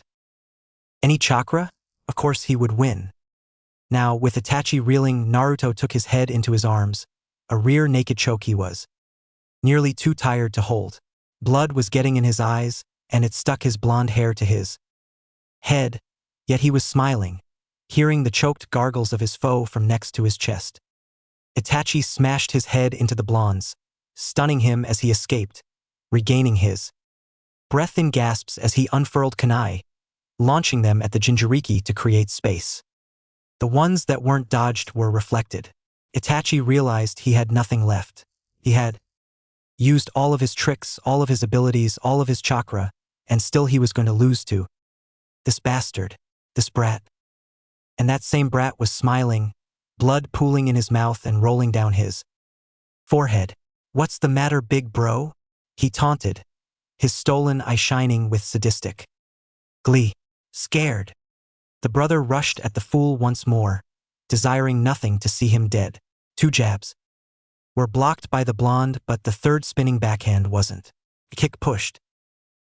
any chakra, of course he would win. Now, with Itachi reeling, Naruto took his head into his arms, a rear naked choke he was nearly too tired to hold. Blood was getting in his eyes, and it stuck his blonde hair to his head, yet he was smiling, hearing the choked gargles of his foe from next to his chest. Itachi smashed his head into the blonde's, stunning him as he escaped, regaining his breath in gasps as he unfurled kunai, launching them at the Jinchuriki to create space. The ones that weren't dodged were reflected. Itachi realized he had nothing left. He had used all of his tricks, all of his abilities, all of his chakra, and still he was going to lose to this bastard, this brat. And that same brat was smiling, blood pooling in his mouth and rolling down his forehead. "What's the matter, big bro?" he taunted, his stolen eye shining with sadistic glee. Scared, the brother rushed at the fool once more, desiring nothing to see him dead. 2 jabs were blocked by the blonde, but the third spinning backhand wasn't. A kick pushed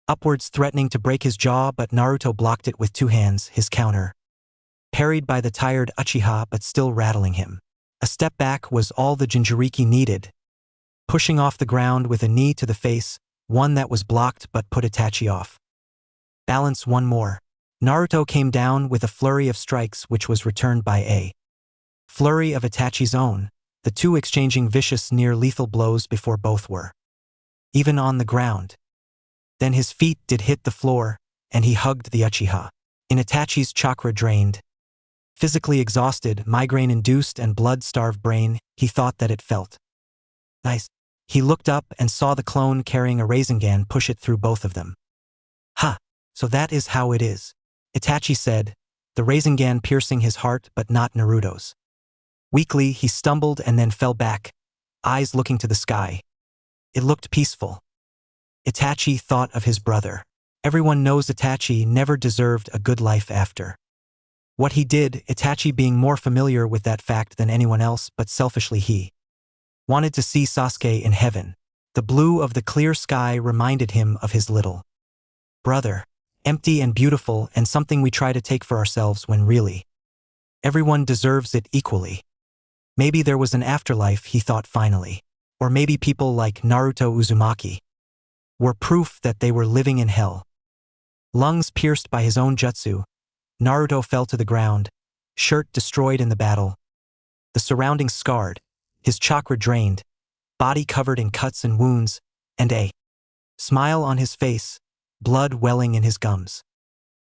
upwards, threatening to break his jaw, but Naruto blocked it with 2 hands, his counter parried by the tired Uchiha but still rattling him. A step back was all the Jinchuriki needed, pushing off the ground with a knee to the face, one that was blocked but put Itachi off balance. One more. Naruto came down with a flurry of strikes which was returned by a flurry of Itachi's own, the 2 exchanging vicious near-lethal blows before both were even on the ground. Then his feet did hit the floor, and he hugged the Uchiha. In Itachi's chakra drained, physically exhausted, migraine-induced and blood-starved brain, he thought that it felt nice. He looked up and saw the clone carrying a Rasengan push it through both of them. "Ha! So that is how it is," Itachi said, the Rasengan piercing his heart but not Naruto's. Weakly, he stumbled and then fell back, eyes looking to the sky. It looked peaceful. Itachi thought of his brother. Everyone knows Itachi never deserved a good life after What he did, Itachi being more familiar with that fact than anyone else, but selfishly he wanted to see Sasuke in heaven. The blue of the clear sky reminded him of his little brother, empty and beautiful and something we try to take for ourselves when really everyone deserves it equally. Maybe there was an afterlife, he thought finally. Or maybe people like Naruto Uzumaki were proof that they were living in hell. Lungs pierced by his own jutsu, Naruto fell to the ground, shirt destroyed in the battle, the surroundings scarred, his chakra drained, body covered in cuts and wounds, and a smile on his face, blood welling in his gums.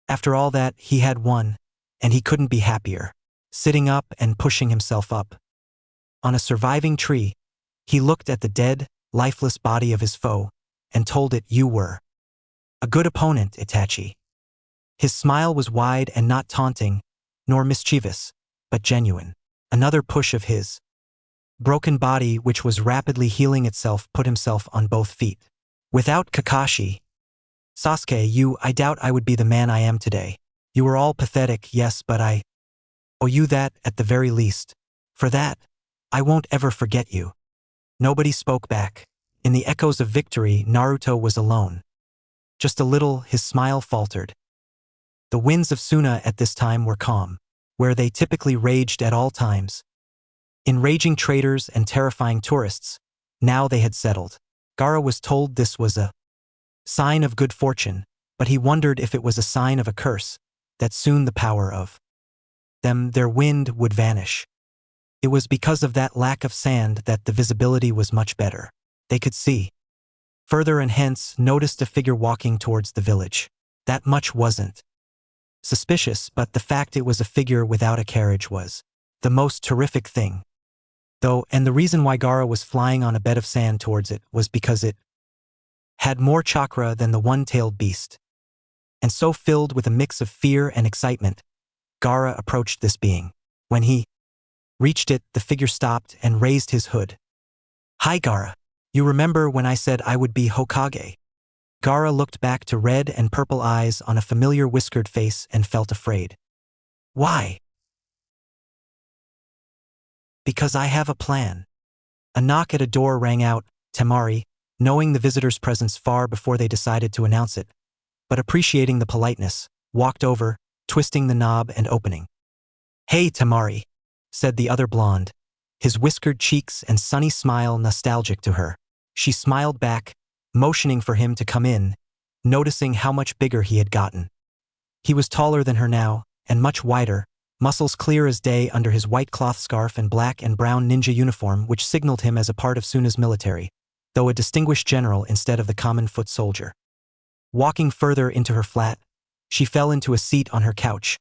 After all that, he had won, and he couldn't be happier. Sitting up and pushing himself up on a surviving tree, he looked at the dead, lifeless body of his foe and told it, "You were a good opponent, Itachi." His smile was wide and not taunting, nor mischievous, but genuine. Another push of his broken body, which was rapidly healing itself, put himself on both feet. Without Kakashi, Sasuke, I doubt I would be the man I am today. You were all pathetic, yes, but I owe you that at the very least. For that, I won't ever forget you. Nobody spoke back. In the echoes of victory, Naruto was alone. Just a little, his smile faltered. The winds of Suna at this time were calm, where they typically raged at all times. Enraging traders and terrifying tourists, now they had settled. Gaara was told this was a sign of good fortune, but he wondered if it was a sign of a curse, that soon the power of their wind would vanish. It was because of that lack of sand that the visibility was much better. They could see further and hence noticed a figure walking towards the village. That much wasn't suspicious, but the fact it was a figure without a carriage was the most terrific thing. And the reason why Gaara was flying on a bed of sand towards it was because it had more chakra than the one-tailed beast. And so filled with a mix of fear and excitement, Gaara approached this being. When he reached it, the figure stopped and raised his hood. "Hi Gaara. You remember when I said I would be Hokage?" Gaara looked back to red and purple eyes on a familiar whiskered face and felt afraid. "Why?" "Because I have a plan." A knock at a door rang out. Temari, knowing the visitor's presence far before they decided to announce it, but appreciating the politeness, walked over, twisting the knob and opening. "Hey Temari," said the other blonde, his whiskered cheeks and sunny smile nostalgic to her. She smiled back, motioning for him to come in, noticing how much bigger he had gotten. He was taller than her now, and much wider, muscles clear as day under his white cloth scarf and black and brown ninja uniform, which signaled him as a part of Suna's military, though a distinguished general instead of the common foot soldier. Walking further into her flat, she fell into a seat on her couch,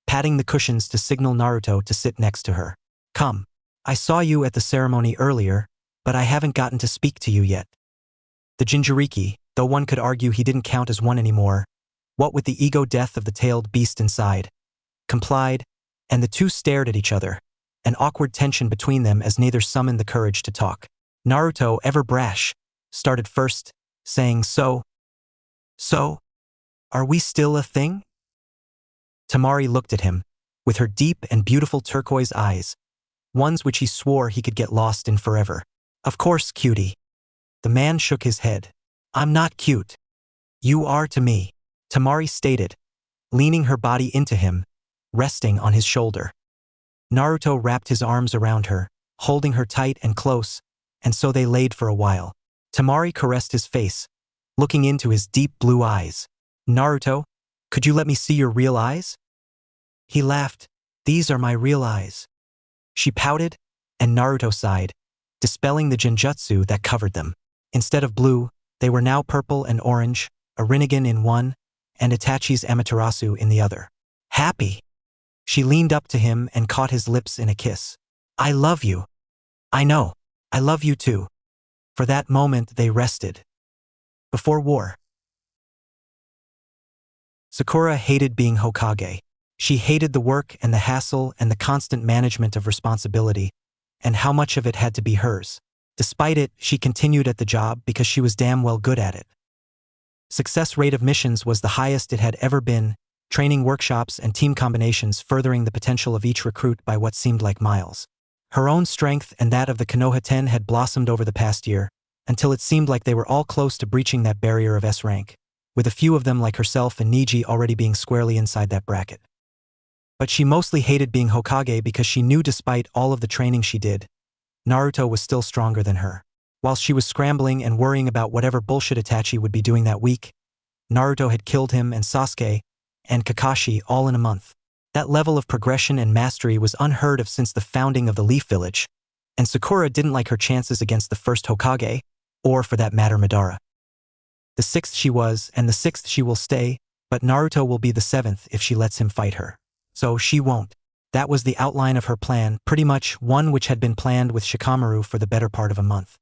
patting the cushions to signal Naruto to sit next to her. "Come. I saw you at the ceremony earlier, but I haven't gotten to speak to you yet." The Jinchuriki, though one could argue he didn't count as one anymore, what with the ego death of the tailed beast inside, complied, and the two stared at each other, an awkward tension between them as neither summoned the courage to talk. Naruto, ever brash, started first, saying, So, are we still a thing?" Temari looked at him, with her deep and beautiful turquoise eyes, ones which he swore he could get lost in forever. "Of course, cutie." The man shook his head. "I'm not cute. You are to me," Temari stated, leaning her body into him, resting on his shoulder. Naruto wrapped his arms around her, holding her tight and close, and so they laid for a while. Temari caressed his face, looking into his deep blue eyes. "Naruto, could you let me see your real eyes?" He laughed. "These are my real eyes." She pouted, and Naruto sighed, dispelling the genjutsu that covered them. Instead of blue, they were now purple and orange, a Rinnegan in one, and Itachi's Amaterasu in the other. "Happy." She leaned up to him and caught his lips in a kiss. "I love you." "I know. I love you too." For that moment they rested. Before war. Sakura hated being Hokage. She hated the work and the hassle and the constant management of responsibility, and how much of it had to be hers. Despite it, she continued at the job because she was damn well good at it. Success rate of missions was the highest it had ever been, training workshops and team combinations furthering the potential of each recruit by what seemed like miles. Her own strength and that of the Konoha 10 had blossomed over the past year, until it seemed like they were all close to breaching that barrier of S rank, with a few of them like herself and Niji already being squarely inside that bracket. But she mostly hated being Hokage because she knew despite all of the training she did, Naruto was still stronger than her. While she was scrambling and worrying about whatever bullshit Itachi would be doing that week, Naruto had killed him and Sasuke and Kakashi all in a month. That level of progression and mastery was unheard of since the founding of the Leaf Village, and Sakura didn't like her chances against the first Hokage, or for that matter Madara. The sixth she was, and the sixth she will stay, but Naruto will be the seventh if she lets him fight her. So she won't. That was the outline of her plan, pretty much one which had been planned with Shikamaru for the better part of a month.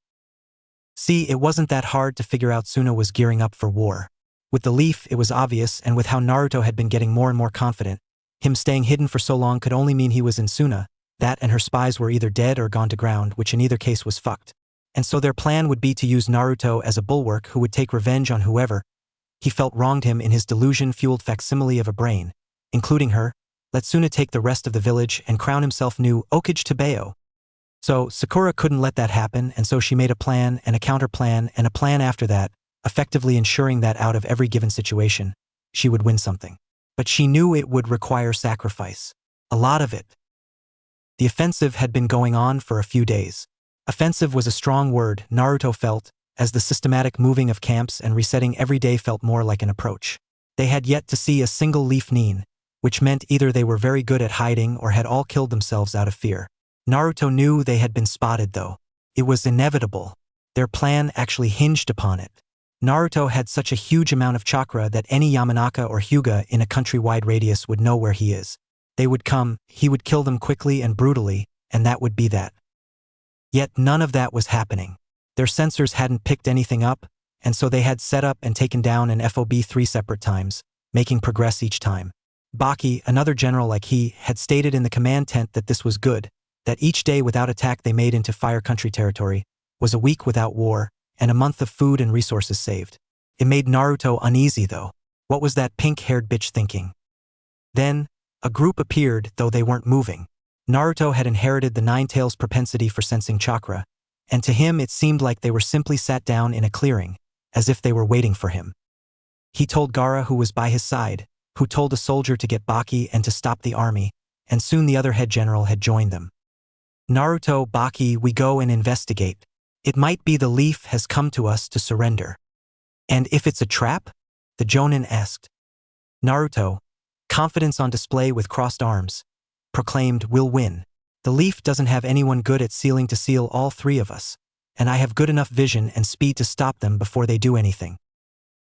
See, it wasn't that hard to figure out Suna was gearing up for war. With the leaf, it was obvious, and with how Naruto had been getting more and more confident, him staying hidden for so long could only mean he was in Suna, that and her spies were either dead or gone to ground, which in either case was fucked. And so their plan would be to use Naruto as a bulwark who would take revenge on whoever he felt wronged him in his delusion-fueled facsimile of a brain, including her, let Suna take the rest of the village and crown himself new Okage Tabeo. So Sakura couldn't let that happen, and so she made a plan and a counter-plan and a plan after that, effectively ensuring that out of every given situation, she would win something. But she knew it would require sacrifice. A lot of it. The offensive had been going on for a few days. Offensive was a strong word, Naruto felt, as the systematic moving of camps and resetting every day felt more like an approach. They had yet to see a single leaf nin, which meant either they were very good at hiding or had all killed themselves out of fear. Naruto knew they had been spotted though. It was inevitable. Their plan actually hinged upon it. Naruto had such a huge amount of chakra that any Yamanaka or Hyuga in a countrywide radius would know where he is. They would come, he would kill them quickly and brutally, and that would be that. Yet none of that was happening. Their sensors hadn't picked anything up, and so they had set up and taken down an FOB 3 separate times, making progress each time. Baki, another general like he, had stated in the command tent that this was good, that each day without attack they made into Fire Country territory was a week without war, and a month of food and resources saved. It made Naruto uneasy though. What was that pink-haired bitch thinking? Then, a group appeared, though they weren't moving. Naruto had inherited the Nine-Tails' propensity for sensing chakra, and to him it seemed like they were simply sat down in a clearing, as if they were waiting for him. He told Gaara, who was by his side, who told a soldier to get Baki and to stop the army, and soon the other head general had joined them. Naruto, Baki, we go and investigate. It might be the leaf has come to us to surrender. And if it's a trap? The Jonin asked. Naruto, confidence on display with crossed arms, proclaimed, we'll win. The leaf doesn't have anyone good at sealing to seal all three of us, and I have good enough vision and speed to stop them before they do anything.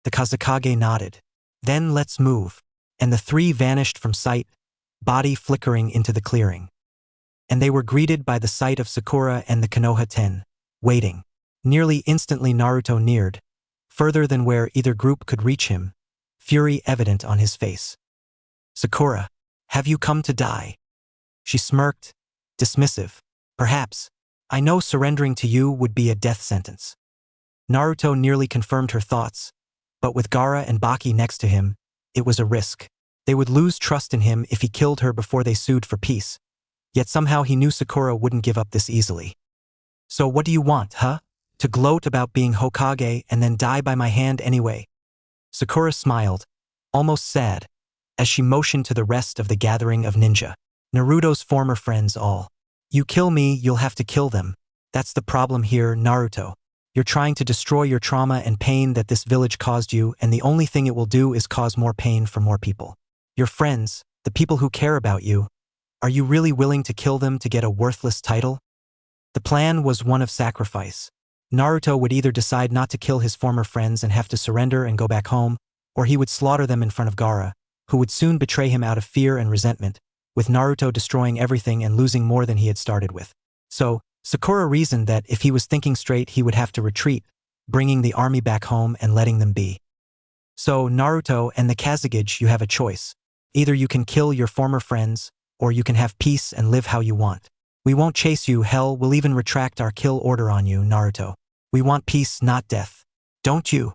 The Kazekage nodded. Then let's move. And the three vanished from sight, body flickering into the clearing. And they were greeted by the sight of Sakura and the Konoha 10, waiting. Nearly instantly Naruto neared, further than where either group could reach him, fury evident on his face. Sakura, have you come to die? She smirked, dismissive. Perhaps. I know surrendering to you would be a death sentence. Naruto nearly confirmed her thoughts, but with Gaara and Baki next to him, it was a risk. They would lose trust in him if he killed her before they sued for peace. Yet somehow he knew Sakura wouldn't give up this easily. So what do you want, huh? To gloat about being Hokage and then die by my hand anyway? Sakura smiled, almost sad, as she motioned to the rest of the gathering of ninja. Naruto's former friends all. You kill me, you'll have to kill them. That's the problem here, Naruto. You're trying to destroy your trauma and pain that this village caused you, and the only thing it will do is cause more pain for more people. Your friends, the people who care about you, are you really willing to kill them to get a worthless title? The plan was one of sacrifice. Naruto would either decide not to kill his former friends and have to surrender and go back home, or he would slaughter them in front of Gaara, who would soon betray him out of fear and resentment, with Naruto destroying everything and losing more than he had started with. So, Sakura reasoned that if he was thinking straight he would have to retreat, bringing the army back home and letting them be. So, Naruto and the Kazekage, you have a choice. Either you can kill your former friends, or you can have peace and live how you want. We won't chase you, hell, we'll even retract our kill order on you, Naruto. We want peace, not death. Don't you?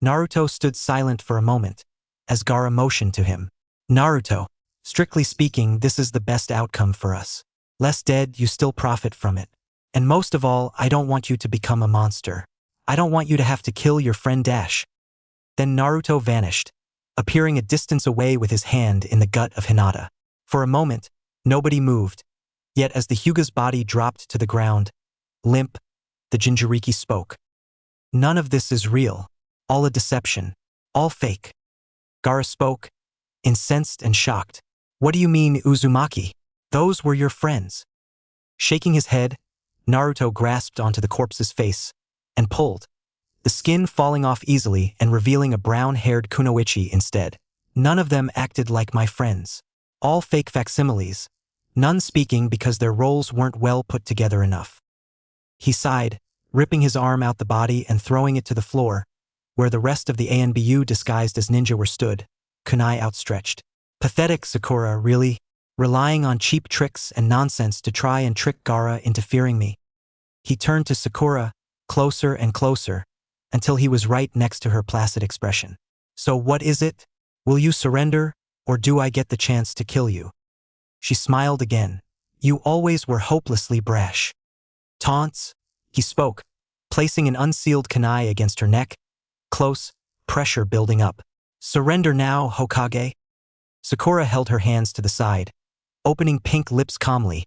Naruto stood silent for a moment, as Gaara motioned to him. Naruto, strictly speaking, this is the best outcome for us. Less dead, you still profit from it. And most of all, I don't want you to become a monster. I don't want you to have to kill your friend Dash. Then Naruto vanished, appearing a distance away with his hand in the gut of Hinata. For a moment, nobody moved. Yet as the Hyuga's body dropped to the ground, limp, the Jinchuriki spoke. None of this is real. All a deception. All fake. Gaara spoke, incensed and shocked. What do you mean, Uzumaki? Those were your friends. Shaking his head, Naruto grasped onto the corpse's face and pulled, the skin falling off easily and revealing a brown-haired Kunoichi instead. None of them acted like my friends. All fake facsimiles, none speaking because their roles weren't well put together enough. He sighed, ripping his arm out the body and throwing it to the floor, where the rest of the ANBU disguised as ninja were stood, kunai outstretched. Pathetic, Sakura, really? Relying on cheap tricks and nonsense to try and trick Gaara into fearing me. He turned to Sakura, closer and closer, until he was right next to her placid expression. So what is it? Will you surrender, or do I get the chance to kill you? She smiled again. You always were hopelessly brash. Taunts? He spoke, placing an unsealed kunai against her neck, close, pressure building up. Surrender now, Hokage. Sakura held her hands to the side, opening pink lips calmly,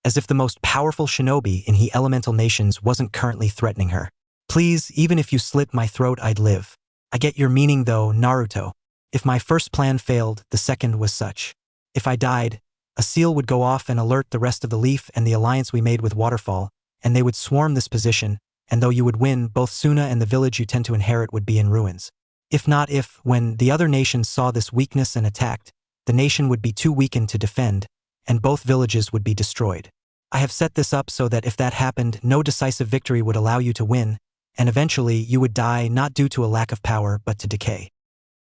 as if the most powerful shinobi in the elemental nations wasn't currently threatening her. Please, even if you slit my throat, I'd live. I get your meaning though, Naruto. If my first plan failed, the second was such. If I died, a seal would go off and alert the rest of the Leaf and the alliance we made with Waterfall, and they would swarm this position, and though you would win, both Suna and the village you tend to inherit would be in ruins. If not if, when the other nations saw this weakness and attacked, the nation would be too weakened to defend, and both villages would be destroyed. I have set this up so that if that happened, no decisive victory would allow you to win, and eventually you would die not due to a lack of power but to decay.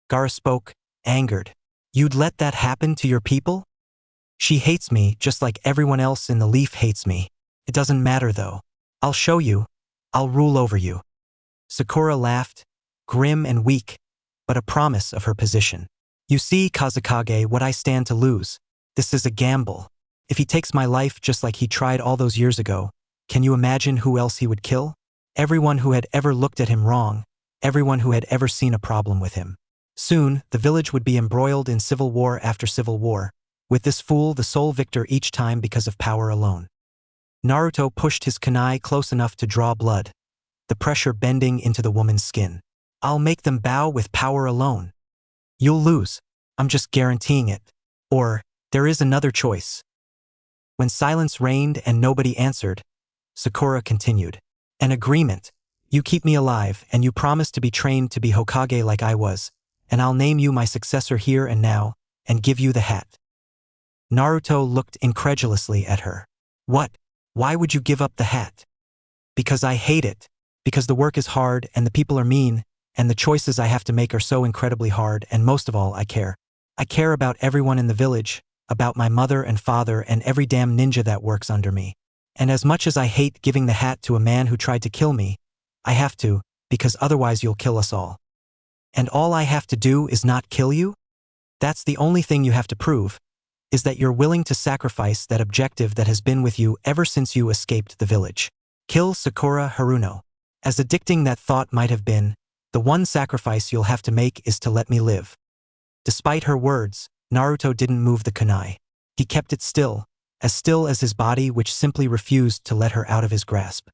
Gaara spoke, angered. You'd let that happen to your people? She hates me just like everyone else in the Leaf hates me. It doesn't matter though. I'll show you. I'll rule over you. Sakura laughed, grim and weak, but a promise of her position. You see, Kazekage, what I stand to lose. This is a gamble. If he takes my life just like he tried all those years ago, can you imagine who else he would kill? Everyone who had ever looked at him wrong, everyone who had ever seen a problem with him. Soon, the village would be embroiled in civil war after civil war, with this fool the sole victor each time because of power alone. Naruto pushed his kunai close enough to draw blood, the pressure bending into the woman's skin. I'll make them bow with power alone. You'll lose. I'm just guaranteeing it. Or, there is another choice. When silence reigned and nobody answered, Sakura continued. An agreement. You keep me alive, and you promise to be trained to be Hokage like I was, and I'll name you my successor here and now, and give you the hat. Naruto looked incredulously at her. What? Why would you give up the hat? Because I hate it. Because the work is hard, and the people are mean, and the choices I have to make are so incredibly hard, and most of all, I care. I care about everyone in the village, about my mother and father and every damn ninja that works under me. And as much as I hate giving the hat to a man who tried to kill me, I have to, because otherwise you'll kill us all. And all I have to do is not kill you? That's the only thing you have to prove, is that you're willing to sacrifice that objective that has been with you ever since you escaped the village. Kill Sakura Haruno. As addicting that thought might have been, the one sacrifice you'll have to make is to let me live. Despite her words, Naruto didn't move the kunai. He kept it still as his body which simply refused to let her out of his grasp.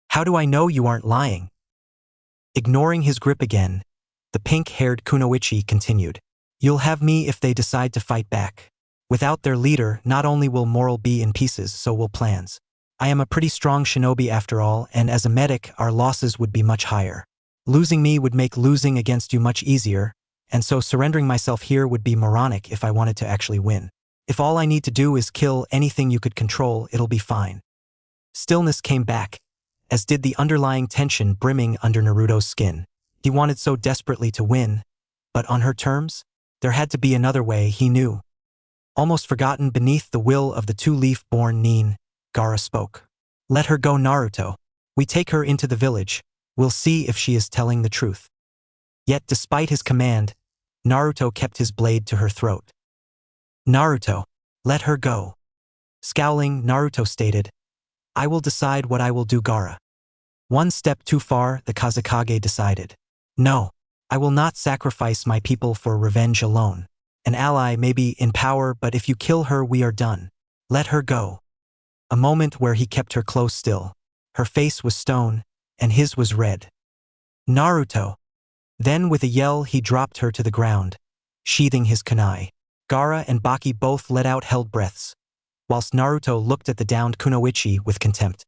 How do I know you aren't lying? Ignoring his grip again, the pink-haired Kunoichi continued. You'll have me if they decide to fight back. Without their leader, not only will morale be in pieces, so will plans. I am a pretty strong shinobi after all, and as a medic, our losses would be much higher. Losing me would make losing against you much easier, and so surrendering myself here would be moronic if I wanted to actually win. If all I need to do is kill anything you could control, it'll be fine. Stillness came back, as did the underlying tension brimming under Naruto's skin. He wanted so desperately to win, but on her terms? There had to be another way, he knew. Almost forgotten beneath the will of the two-leaf-born Nin, Gaara spoke. Let her go, Naruto. We take her into the village. We'll see if she is telling the truth. Yet despite his command, Naruto kept his blade to her throat. Naruto, let her go. Scowling, Naruto stated, I will decide what I will do, Gaara. One step too far, the Kazekage decided. No, I will not sacrifice my people for revenge alone. An ally may be in power, but if you kill her, we are done. Let her go. A moment where he kept her close still. Her face was stone, and his was red. Naruto. Then with a yell he dropped her to the ground, sheathing his kunai. Gaara and Baki both let out held breaths, whilst Naruto looked at the downed kunoichi with contempt.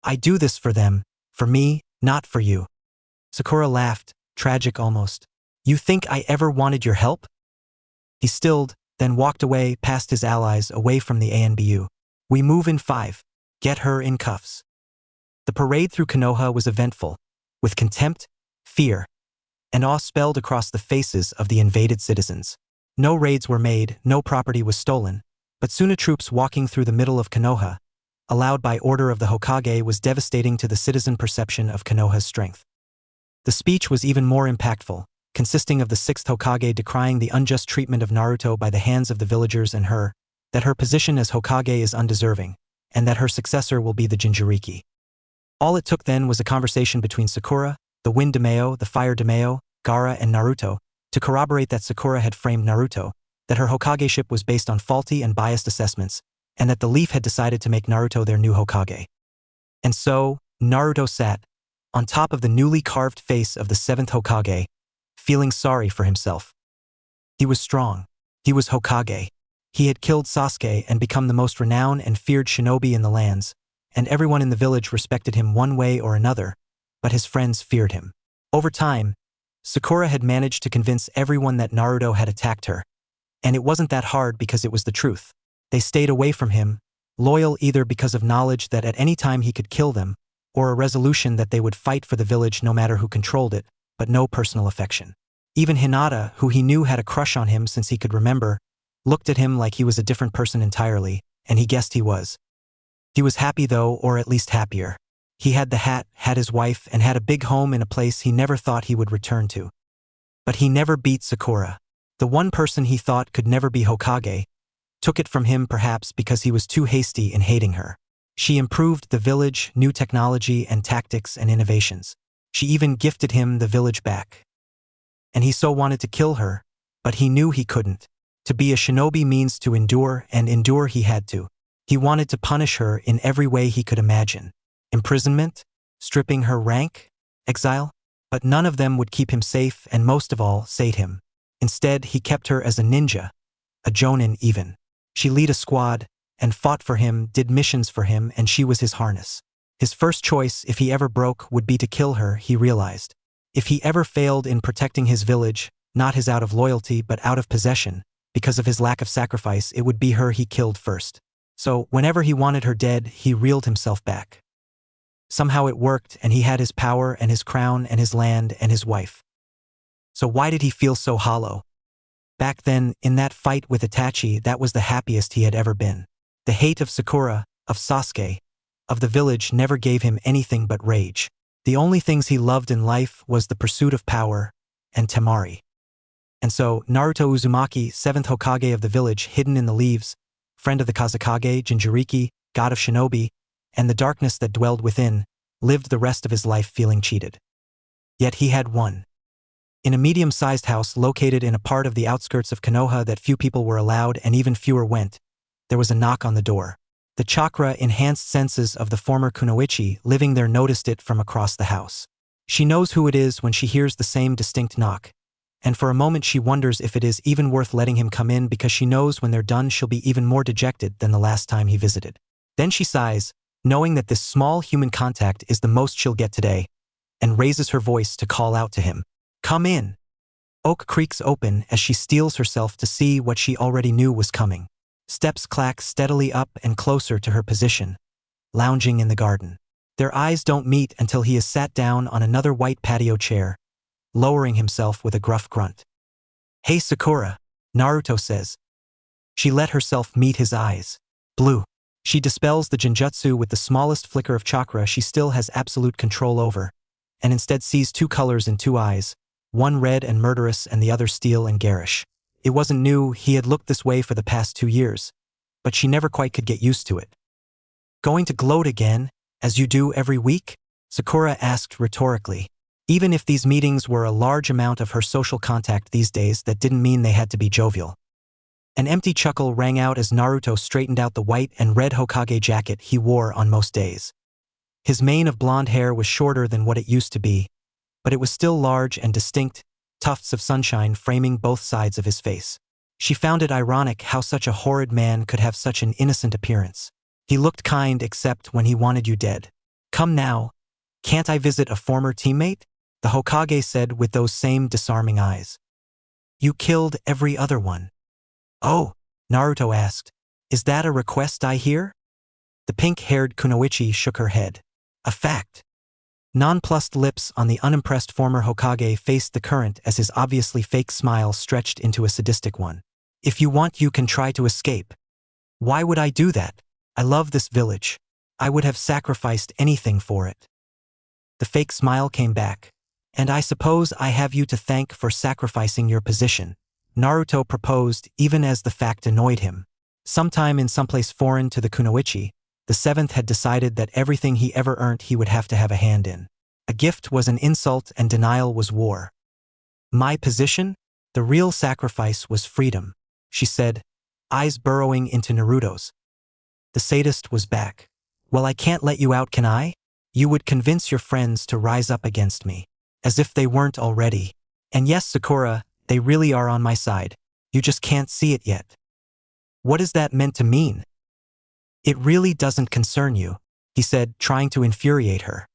I do this for them, for me, not for you. Sakura laughed, tragic almost. You think I ever wanted your help? He stilled, then walked away past his allies away from the ANBU. We move in 5. Get her in cuffs. The parade through Konoha was eventful, with contempt, fear, and awe spelled across the faces of the invaded citizens. No raids were made, no property was stolen, but Suna troops walking through the middle of Konoha, allowed by order of the Hokage, was devastating to the citizen perception of Konoha's strength. The speech was even more impactful, consisting of the 6th Hokage decrying the unjust treatment of Naruto by the hands of the villagers and her, that her position as Hokage is undeserving, and that her successor will be the Jinchuriki. All it took then was a conversation between Sakura, the Wind Daimyo, the Fire Daimyo, Gaara and Naruto, to corroborate that Sakura had framed Naruto, that her Hokageship was based on faulty and biased assessments, and that the Leaf had decided to make Naruto their new Hokage. And so, Naruto sat, on top of the newly carved face of the 7th Hokage, feeling sorry for himself. He was strong. He was Hokage. He had killed Sasuke and become the most renowned and feared shinobi in the lands, and everyone in the village respected him one way or another, but his friends feared him. Over time, Sakura had managed to convince everyone that Naruto had attacked her, and it wasn't that hard because it was the truth. They stayed away from him, loyal either because of knowledge that at any time he could kill them, or a resolution that they would fight for the village no matter who controlled it, but no personal affection. Even Hinata, who he knew had a crush on him since he could remember, looked at him like he was a different person entirely, and he guessed he was. He was happy though, or at least happier. He had the hat, had his wife, and had a big home in a place he never thought he would return to. But he never beat Sakura. The one person he thought could never be Hokage, took it from him perhaps because he was too hasty in hating her. She improved the village, new technology and tactics and innovations. She even gifted him the village back. And he so wanted to kill her, but he knew he couldn't. To be a shinobi means to endure, and endure he had to. He wanted to punish her in every way he could imagine. Imprisonment, stripping her rank, exile, but none of them would keep him safe and most of all sate him. Instead, he kept her as a ninja, a jonin even. She led a squad, and fought for him, did missions for him, and she was his harness. His first choice, if he ever broke, would be to kill her, he realized. If he ever failed in protecting his village, not his out of loyalty but out of possession, because of his lack of sacrifice, it would be her he killed first. So, whenever he wanted her dead, he reeled himself back. Somehow it worked, and he had his power and his crown and his land and his wife. So why did he feel so hollow? Back then, in that fight with Itachi, that was the happiest he had ever been. The hate of Sakura, of Sasuke, of the village never gave him anything but rage. The only things he loved in life was the pursuit of power and Temari. And so, Naruto Uzumaki, 7th Hokage of the village, hidden in the leaves, friend of the Kazekage, Jinchuriki, god of shinobi, and the darkness that dwelled within, lived the rest of his life feeling cheated. Yet he had won. In a medium-sized house located in a part of the outskirts of Konoha that few people were allowed and even fewer went, there was a knock on the door. The chakra-enhanced senses of the former kunoichi living there noticed it from across the house. She knows who it is when she hears the same distinct knock, and for a moment she wonders if it is even worth letting him come in because she knows when they're done she'll be even more dejected than the last time he visited. Then she sighs, knowing that this small human contact is the most she'll get today, and raises her voice to call out to him. Come in. Oak creaks open as she steels herself to see what she already knew was coming. Steps clack steadily up and closer to her position, lounging in the garden. Their eyes don't meet until he is sat down on another white patio chair, lowering himself with a gruff grunt. Hey Sakura, Naruto says. She let herself meet his eyes. Blue. She dispels the genjutsu with the smallest flicker of chakra she still has absolute control over, and instead sees two colors in two eyes, one red and murderous and the other steel and garish. It wasn't new, he had looked this way for the past 2 years, but she never quite could get used to it. Going to gloat again, as you do every week? Sakura asked rhetorically. Even if these meetings were a large amount of her social contact these days, that didn't mean they had to be jovial. An empty chuckle rang out as Naruto straightened out the white and red Hokage jacket he wore on most days. His mane of blonde hair was shorter than what it used to be, but it was still large and distinct, tufts of sunshine framing both sides of his face. She found it ironic how such a horrid man could have such an innocent appearance. He looked kind except when he wanted you dead. Come now, can't I visit a former teammate? The Hokage said with those same disarming eyes. You killed every other one. Oh, Naruto asked. Is that a request I hear? The pink-haired Kunoichi shook her head. A fact. Nonplussed lips on the unimpressed former Hokage faced the current as his obviously fake smile stretched into a sadistic one. If you want, you can try to escape. Why would I do that? I love this village. I would have sacrificed anything for it. The fake smile came back. And I suppose I have you to thank for sacrificing your position, Naruto proposed even as the fact annoyed him. Sometime in someplace foreign to the Kunoichi, the seventh had decided that everything he ever earned he would have to have a hand in. A gift was an insult and denial was war. My position? The real sacrifice was freedom, she said, eyes burrowing into Naruto's. The sadist was back. Well, I can't let you out, can I? You would convince your friends to rise up against me. As if they weren't already. And yes, Sakura, they really are on my side. You just can't see it yet. What is that meant to mean? It really doesn't concern you, he said, trying to infuriate her.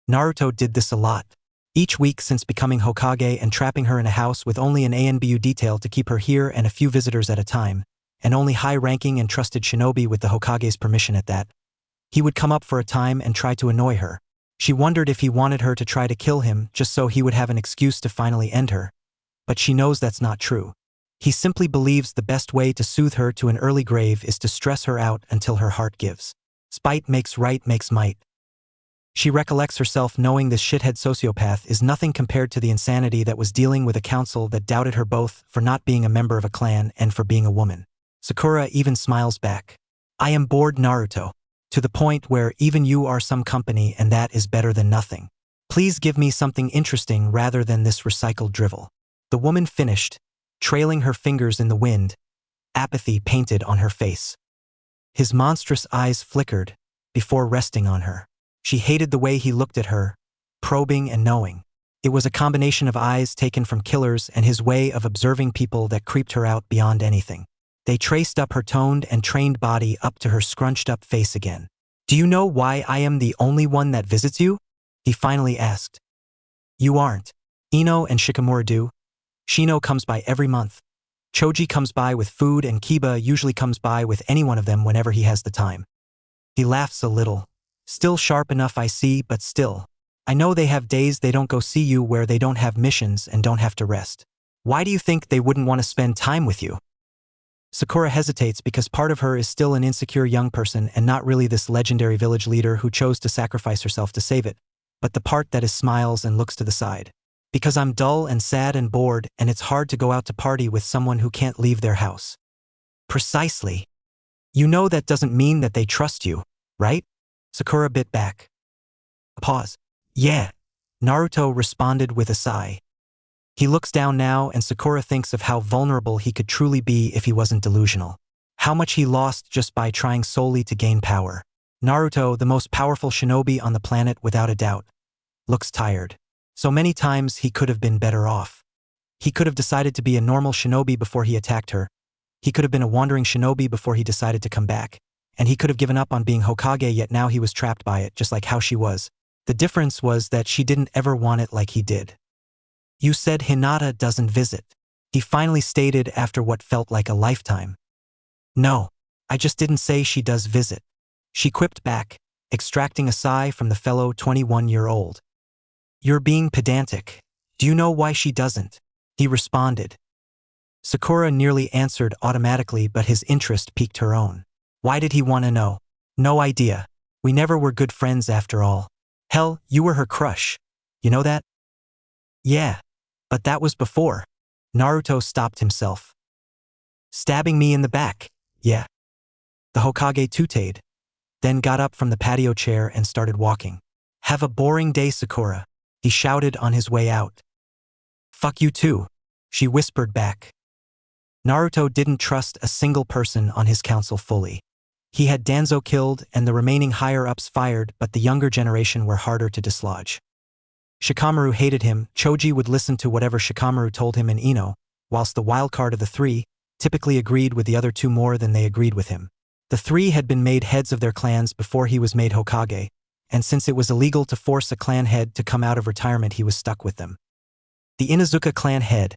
Naruto did this a lot. Each week since becoming Hokage and trapping her in a house with only an ANBU detail to keep her here and a few visitors at a time, and only high-ranking and trusted shinobi with the Hokage's permission at that, he would come up for a time and try to annoy her. She wondered if he wanted her to try to kill him just so he would have an excuse to finally end her. But she knows that's not true. He simply believes the best way to soothe her to an early grave is to stress her out until her heart gives. Spite makes right makes might. She recollects herself knowing this shithead sociopath is nothing compared to the insanity that was dealing with a council that doubted her both for not being a member of a clan and for being a woman. Sakura even smiles back. I am bored, Naruto. To the point where even you are some company and that is better than nothing. Please give me something interesting rather than this recycled drivel. The woman finished, trailing her fingers in the wind, apathy painted on her face. His monstrous eyes flickered before resting on her. She hated the way he looked at her, probing and knowing. It was a combination of eyes taken from killers and his way of observing people that creeped her out beyond anything. They traced up her toned and trained body up to her scrunched-up face again. Do you know why I am the only one that visits you? He finally asked. You aren't. Ino and Shikimura do. Shino comes by every month. Choji comes by with food and Kiba usually comes by with any one of them whenever he has the time. He laughs a little. Still sharp enough, I see, but still. I know they have days they don't go see you where they don't have missions and don't have to rest. Why do you think they wouldn't want to spend time with you? Sakura hesitates because part of her is still an insecure young person and not really this legendary village leader who chose to sacrifice herself to save it, but the part that is smiles and looks to the side. Because I'm dull and sad and bored and it's hard to go out to party with someone who can't leave their house. Precisely. You know that doesn't mean that they trust you, right? Sakura bit back. A pause. Yeah. Naruto responded with a sigh. He looks down now and Sakura thinks of how vulnerable he could truly be if he wasn't delusional. How much he lost just by trying solely to gain power. Naruto, the most powerful shinobi on the planet without a doubt, looks tired. So many times he could have been better off. He could have decided to be a normal shinobi before he attacked her. He could have been a wandering shinobi before he decided to come back. And he could have given up on being Hokage, yet now he was trapped by it, just like how she was. The difference was that she didn't ever want it like he did. You said Hinata doesn't visit. He finally stated after what felt like a lifetime. No, I just didn't say she does visit. She quipped back, extracting a sigh from the fellow 21-year-old. You're being pedantic. Do you know why she doesn't? He responded. Sakura nearly answered automatically, but his interest piqued her own. Why did he want to know? No idea. We never were good friends after all. Hell, you were her crush. You know that? Yeah. But that was before. Naruto stopped himself. Stabbing me in the back, yeah. The Hokage tooted, then got up from the patio chair and started walking. Have a boring day, Sakura, he shouted on his way out. Fuck you too, she whispered back. Naruto didn't trust a single person on his council fully. He had Danzo killed and the remaining higher-ups fired, but the younger generation were harder to dislodge. Shikamaru hated him. Choji would listen to whatever Shikamaru told him, and Ino, whilst the wildcard of the three, typically agreed with the other two more than they agreed with him. The three had been made heads of their clans before he was made Hokage, and since it was illegal to force a clan head to come out of retirement, he was stuck with them. The Inuzuka clan head,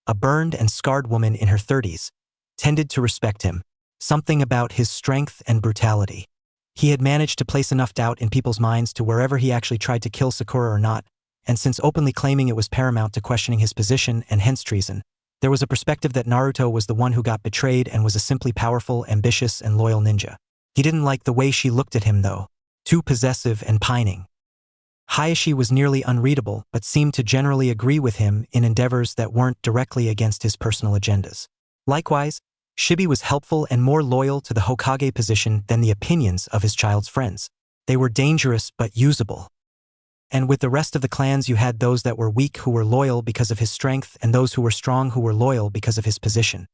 a burned and scarred woman in her 30s, tended to respect him, something about his strength and brutality. He had managed to place enough doubt in people's minds to wherever he actually tried to kill Sakura or not, and since openly claiming it was paramount to questioning his position and hence treason, there was a perspective that Naruto was the one who got betrayed and was a simply powerful, ambitious, and loyal ninja. He didn't like the way she looked at him though, too possessive and pining. Hayashi was nearly unreadable but seemed to generally agree with him in endeavors that weren't directly against his personal agendas. Likewise, Shibi was helpful and more loyal to the Hokage position than the opinions of his child's friends. They were dangerous but usable. And with the rest of the clans, you had those that were weak who were loyal because of his strength and those who were strong who were loyal because of his position.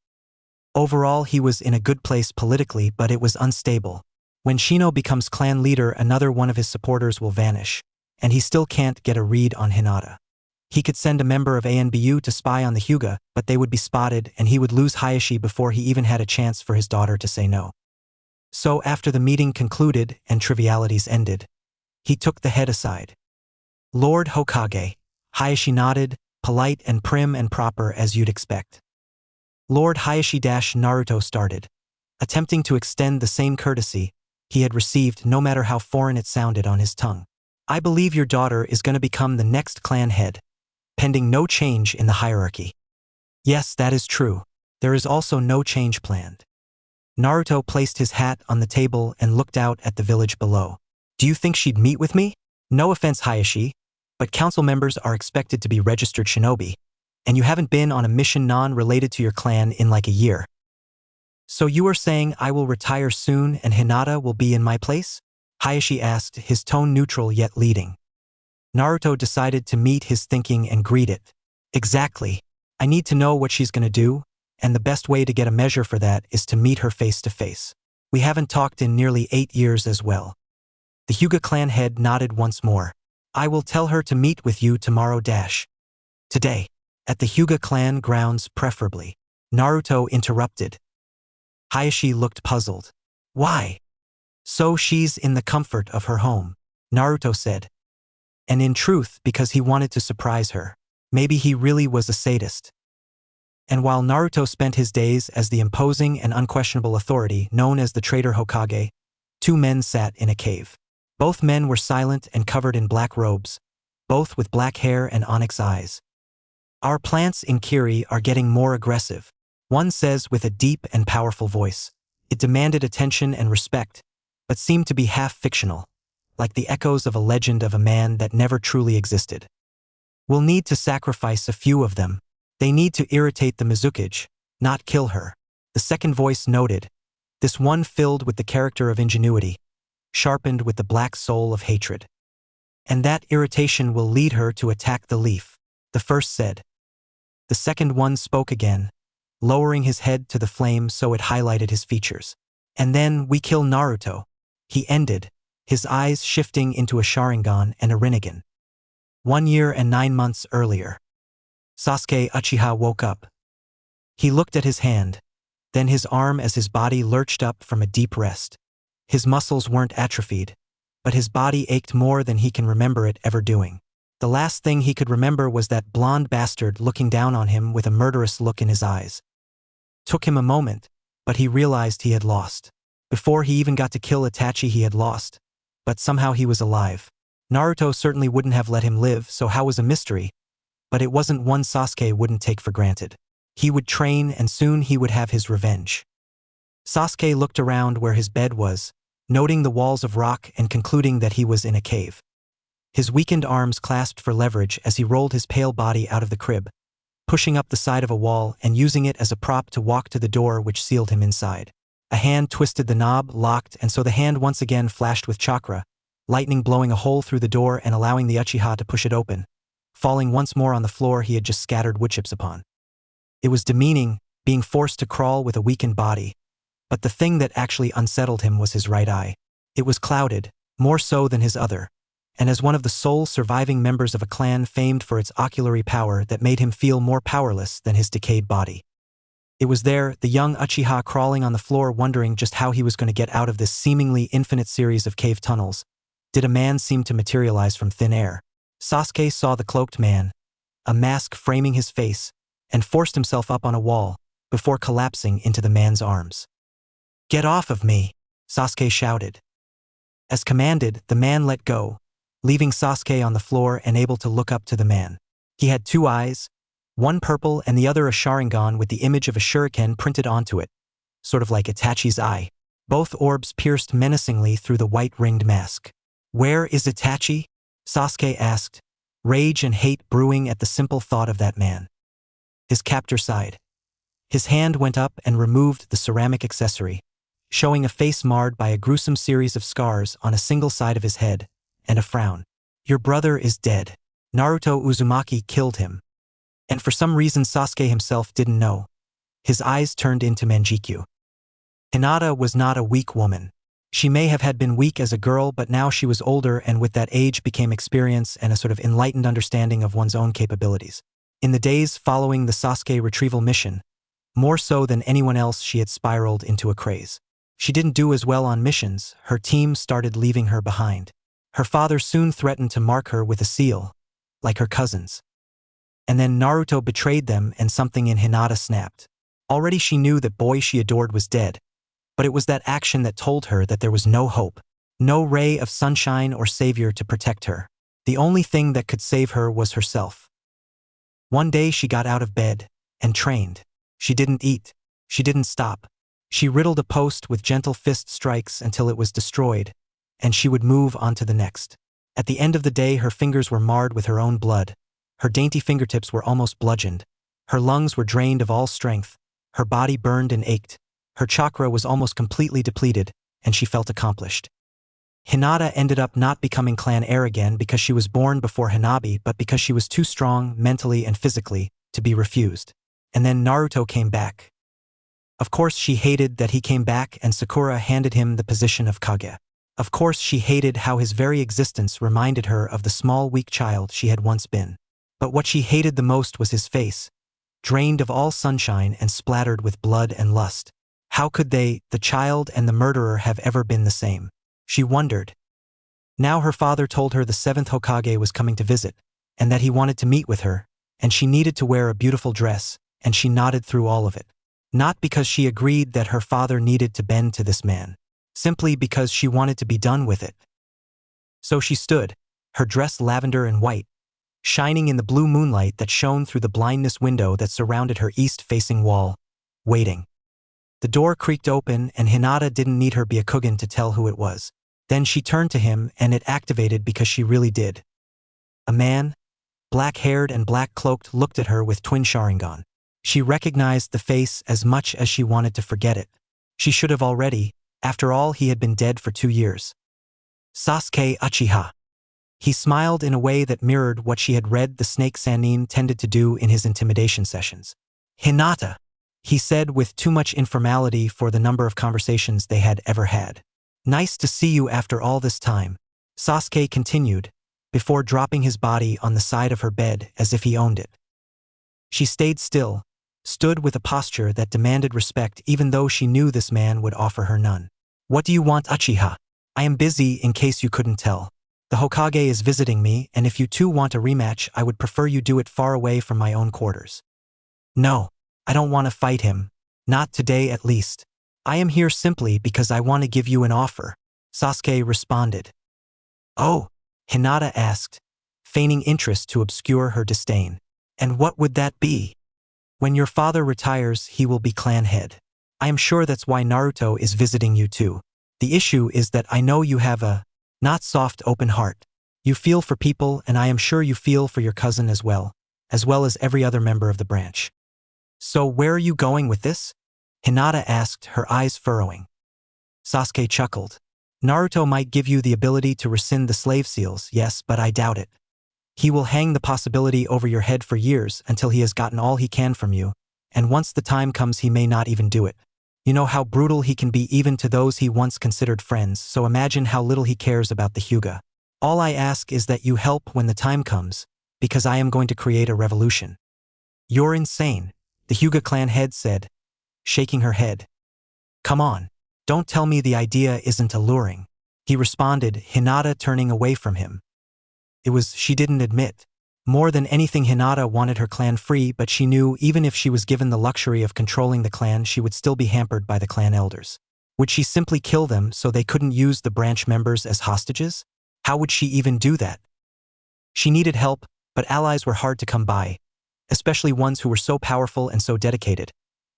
Overall, he was in a good place politically, but it was unstable. When Shino becomes clan leader, another one of his supporters will vanish, and he still can't get a read on Hinata. He could send a member of ANBU to spy on the Hyuga, but they would be spotted and he would lose Hayashi before he even had a chance for his daughter to say no. So after the meeting concluded and trivialities ended, he took the head aside. Lord Hokage, Hayashi nodded, polite and prim and proper as you'd expect. Lord Hayashi-Naruto started, attempting to extend the same courtesy he had received no matter how foreign it sounded on his tongue. I believe your daughter is going to become the next clan head, pending no change in the hierarchy. Yes, that is true. There is also no change planned. Naruto placed his hat on the table and looked out at the village below. Do you think she'd meet with me? No offense, Hayashi, but council members are expected to be registered shinobi, and you haven't been on a mission non-related to your clan in like a year. So you are saying I will retire soon and Hinata will be in my place? Hayashi asked, his tone neutral yet leading. Naruto decided to meet his thinking and greet it. Exactly. I need to know what she's gonna do, and the best way to get a measure for that is to meet her face to face. We haven't talked in nearly 8 years as well. The Hyuga clan head nodded once more. I will tell her to meet with you tomorrow. Today. At the Hyuga clan grounds preferably. Naruto interrupted. Hayashi looked puzzled. Why? So she's in the comfort of her home, Naruto said. And in truth, because he wanted to surprise her. Maybe he really was a sadist. And while Naruto spent his days as the imposing and unquestionable authority known as the traitor Hokage, 2 men sat in a cave. Both men were silent and covered in black robes, both with black hair and onyx eyes. Our plants in Kiri are getting more aggressive, one says with a deep and powerful voice. It demanded attention and respect, but seemed to be half-fictional, like the echoes of a legend of a man that never truly existed. We'll need to sacrifice a few of them. They need to irritate the Mizukage, not kill her. The second voice noted, this one filled with the character of ingenuity, sharpened with the black soul of hatred. And that irritation will lead her to attack the leaf, the first said. The second one spoke again, lowering his head to the flame so it highlighted his features. And then we kill Naruto, he ended, his eyes shifting into a Sharingan and a Rinnegan. 1 year and 9 months earlier. Sasuke Uchiha woke up. He looked at his hand, then his arm as his body lurched up from a deep rest. His muscles weren't atrophied, but his body ached more than he can remember it ever doing. The last thing he could remember was that blonde bastard looking down on him with a murderous look in his eyes. Took him a moment, but he realized he had lost. Before he even got to kill Itachi, he had lost. But somehow he was alive. Naruto certainly wouldn't have let him live, so how was a mystery, but it wasn't one Sasuke wouldn't take for granted. He would train and soon he would have his revenge. Sasuke looked around where his bed was, noting the walls of rock and concluding that he was in a cave. His weakened arms clasped for leverage as he rolled his pale body out of the crib, pushing up the side of a wall and using it as a prop to walk to the door which sealed him inside. A hand twisted the knob, locked, and so the hand once again flashed with chakra, lightning blowing a hole through the door and allowing the Uchiha to push it open, falling once more on the floor he had just scattered wood chips upon. It was demeaning, being forced to crawl with a weakened body, but the thing that actually unsettled him was his right eye. It was clouded, more so than his other, and as one of the sole surviving members of a clan famed for its oculary power that made him feel more powerless than his decayed body. It was there, the young Uchiha crawling on the floor wondering just how he was going to get out of this seemingly infinite series of cave tunnels. Did a man seem to materialize from thin air? Sasuke saw the cloaked man, a mask framing his face, and forced himself up on a wall, before collapsing into the man's arms. "Get off of me!" Sasuke shouted. As commanded, the man let go, leaving Sasuke on the floor and able to look up to the man. He had two eyes, one purple and the other a Sharingan with the image of a shuriken printed onto it, sort of like Itachi's eye. Both orbs pierced menacingly through the white-ringed mask. "Where is Itachi?" Sasuke asked, rage and hate brewing at the simple thought of that man. His captor sighed. His hand went up and removed the ceramic accessory, showing a face marred by a gruesome series of scars on a single side of his head, and a frown. "Your brother is dead. Naruto Uzumaki killed him." And for some reason Sasuke himself didn't know. His eyes turned into Manjikyu. Hinata was not a weak woman. She may have had been weak as a girl, but now she was older and with that age became experience and a sort of enlightened understanding of one's own capabilities. In the days following the Sasuke retrieval mission, more so than anyone else she had spiraled into a craze. She didn't do as well on missions, her team started leaving her behind. Her father soon threatened to mark her with a seal, like her cousins. And then Naruto betrayed them and something in Hinata snapped. Already she knew that boy she adored was dead, but it was that action that told her that there was no hope, no ray of sunshine or savior to protect her. The only thing that could save her was herself. One day she got out of bed and trained. She didn't eat. She didn't stop. She riddled a post with gentle fist strikes until it was destroyed, and she would move on to the next. At the end of the day her fingers were marred with her own blood. Her dainty fingertips were almost bludgeoned. Her lungs were drained of all strength. Her body burned and ached. Her chakra was almost completely depleted, and she felt accomplished. Hinata ended up not becoming clan heir again because she was born before Hanabi, but because she was too strong, mentally and physically, to be refused. And then Naruto came back. Of course she hated that he came back and Sakura handed him the position of Kage. Of course she hated how his very existence reminded her of the small weak child she had once been. But what she hated the most was his face, drained of all sunshine and splattered with blood and lust. How could they, the child and the murderer, have ever been the same? She wondered. Now her father told her the 7th Hokage was coming to visit, and that he wanted to meet with her, and she needed to wear a beautiful dress, and she nodded through all of it. Not because she agreed that her father needed to bend to this man, simply because she wanted to be done with it. So she stood, her dress lavender and white, shining in the blue moonlight that shone through the blindness window that surrounded her east-facing wall, waiting. The door creaked open and Hinata didn't need her Byakugan to tell who it was. Then she turned to him and it activated because she really did. A man, black-haired and black-cloaked, looked at her with twin Sharingan. She recognized the face as much as she wanted to forget it. She should have already. After all, he had been dead for 2 years. Sasuke Uchiha. He smiled in a way that mirrored what she had read the snake Sannin tended to do in his intimidation sessions. Hinata, he said with too much informality for the number of conversations they had ever had. Nice to see you after all this time, Sasuke continued, before dropping his body on the side of her bed as if he owned it. She stayed still, stood with a posture that demanded respect even though she knew this man would offer her none. What do you want, Uchiha? I am busy, in case you couldn't tell. The Hokage is visiting me, and if you two want a rematch, I would prefer you do it far away from my own quarters. No, I don't want to fight him. Not today at least. I am here simply because I want to give you an offer, Sasuke responded. Oh, Hinata asked, feigning interest to obscure her disdain. And what would that be? When your father retires, he will be clan head. I am sure that's why Naruto is visiting you too. The issue is that I know you have a not soft open heart. You feel for people, and I am sure you feel for your cousin as well. as well as every other member of the branch. So where are you going with this? Hinata asked, her eyes furrowing. Sasuke chuckled. Naruto might give you the ability to rescind the slave seals, yes, but I doubt it. He will hang the possibility over your head for years until he has gotten all he can from you, and once the time comes he may not even do it. You know how brutal he can be even to those he once considered friends, so imagine how little he cares about the Hyuga. All I ask is that you help when the time comes, because I am going to create a revolution. You're insane, the Hyuga clan head said, shaking her head. Come on, don't tell me the idea isn't alluring, he responded, Hinata turning away from him. She didn't admit. More than anything, Hinata wanted her clan free, but she knew even if she was given the luxury of controlling the clan, she would still be hampered by the clan elders. Would she simply kill them so they couldn't use the branch members as hostages? How would she even do that? She needed help, but allies were hard to come by, especially ones who were so powerful and so dedicated.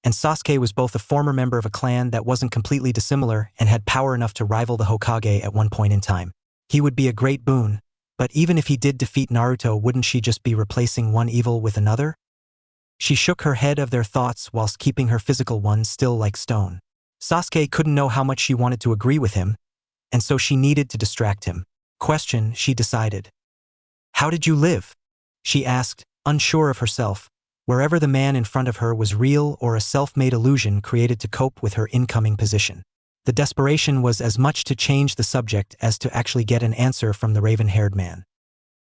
And Sasuke was both a former member of a clan that wasn't completely dissimilar and had power enough to rival the Hokage at one point in time. He would be a great boon. But even if he did defeat Naruto, wouldn't she just be replacing one evil with another? She shook her head of their thoughts whilst keeping her physical one still like stone. Sasuke couldn't know how much she wanted to agree with him, and so she needed to distract him. Question, she decided. How did you live? She asked, unsure of herself, wherever the man in front of her was real or a self-made illusion created to cope with her incoming position. The desperation was as much to change the subject as to actually get an answer from the raven-haired man.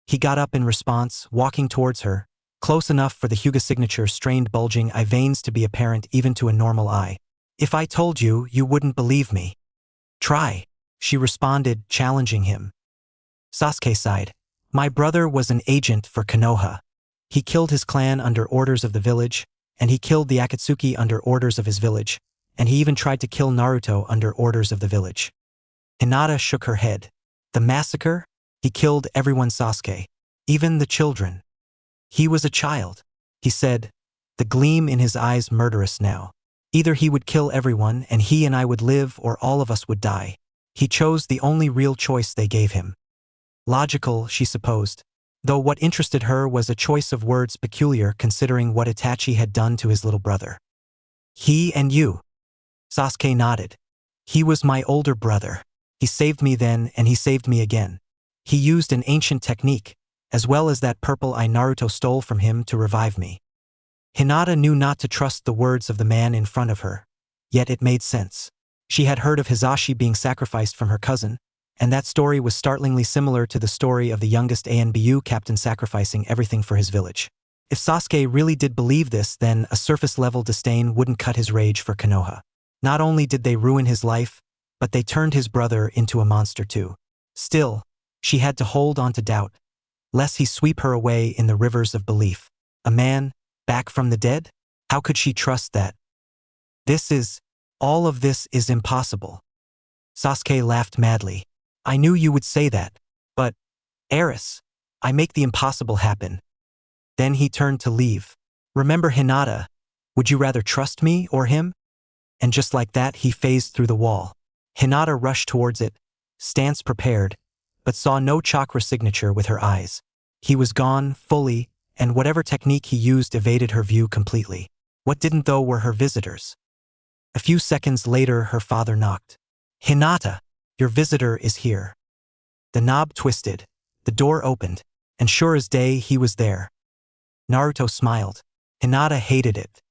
He got up in response, walking towards her, close enough for the Hyuga signature strained bulging eye veins to be apparent even to a normal eye. If I told you, you wouldn't believe me. Try, she responded, challenging him. Sasuke sighed. My brother was an agent for Konoha. He killed his clan under orders of the village, and he killed the Akatsuki under orders of his village, and he even tried to kill Naruto under orders of the village. Hinata shook her head. The massacre? He killed everyone, Sasuke. Even the children. He was a child, he said, the gleam in his eyes murderous now. Either he would kill everyone and he and I would live, or all of us would die. He chose the only real choice they gave him. Logical, she supposed, though what interested her was a choice of words peculiar considering what Itachi had done to his little brother. He and you. Sasuke nodded. He was my older brother. He saved me then and he saved me again. He used an ancient technique, as well as that purple eye Naruto stole from him to revive me. Hinata knew not to trust the words of the man in front of her, yet it made sense. She had heard of Hizashi being sacrificed from her cousin, and that story was startlingly similar to the story of the youngest ANBU captain sacrificing everything for his village. If Sasuke really did believe this, then a surface-level disdain wouldn't cut his rage for Konoha. Not only did they ruin his life, but they turned his brother into a monster too. Still, she had to hold on to doubt, lest he sweep her away in the rivers of belief. A man, back from the dead? How could she trust that? All of this is impossible. Sasuke laughed madly. I knew you would say that, but, Eris, I make the impossible happen. Then he turned to leave. Remember, Hinata, would you rather trust me or him? And just like that, he phased through the wall. Hinata rushed towards it, stance prepared, but saw no chakra signature with her eyes. He was gone, fully, and whatever technique he used evaded her view completely. What didn't, though, were her visitors. A few seconds later, her father knocked. Hinata, your visitor is here. The knob twisted, the door opened, and sure as day, he was there. Naruto smiled. Hinata hated it.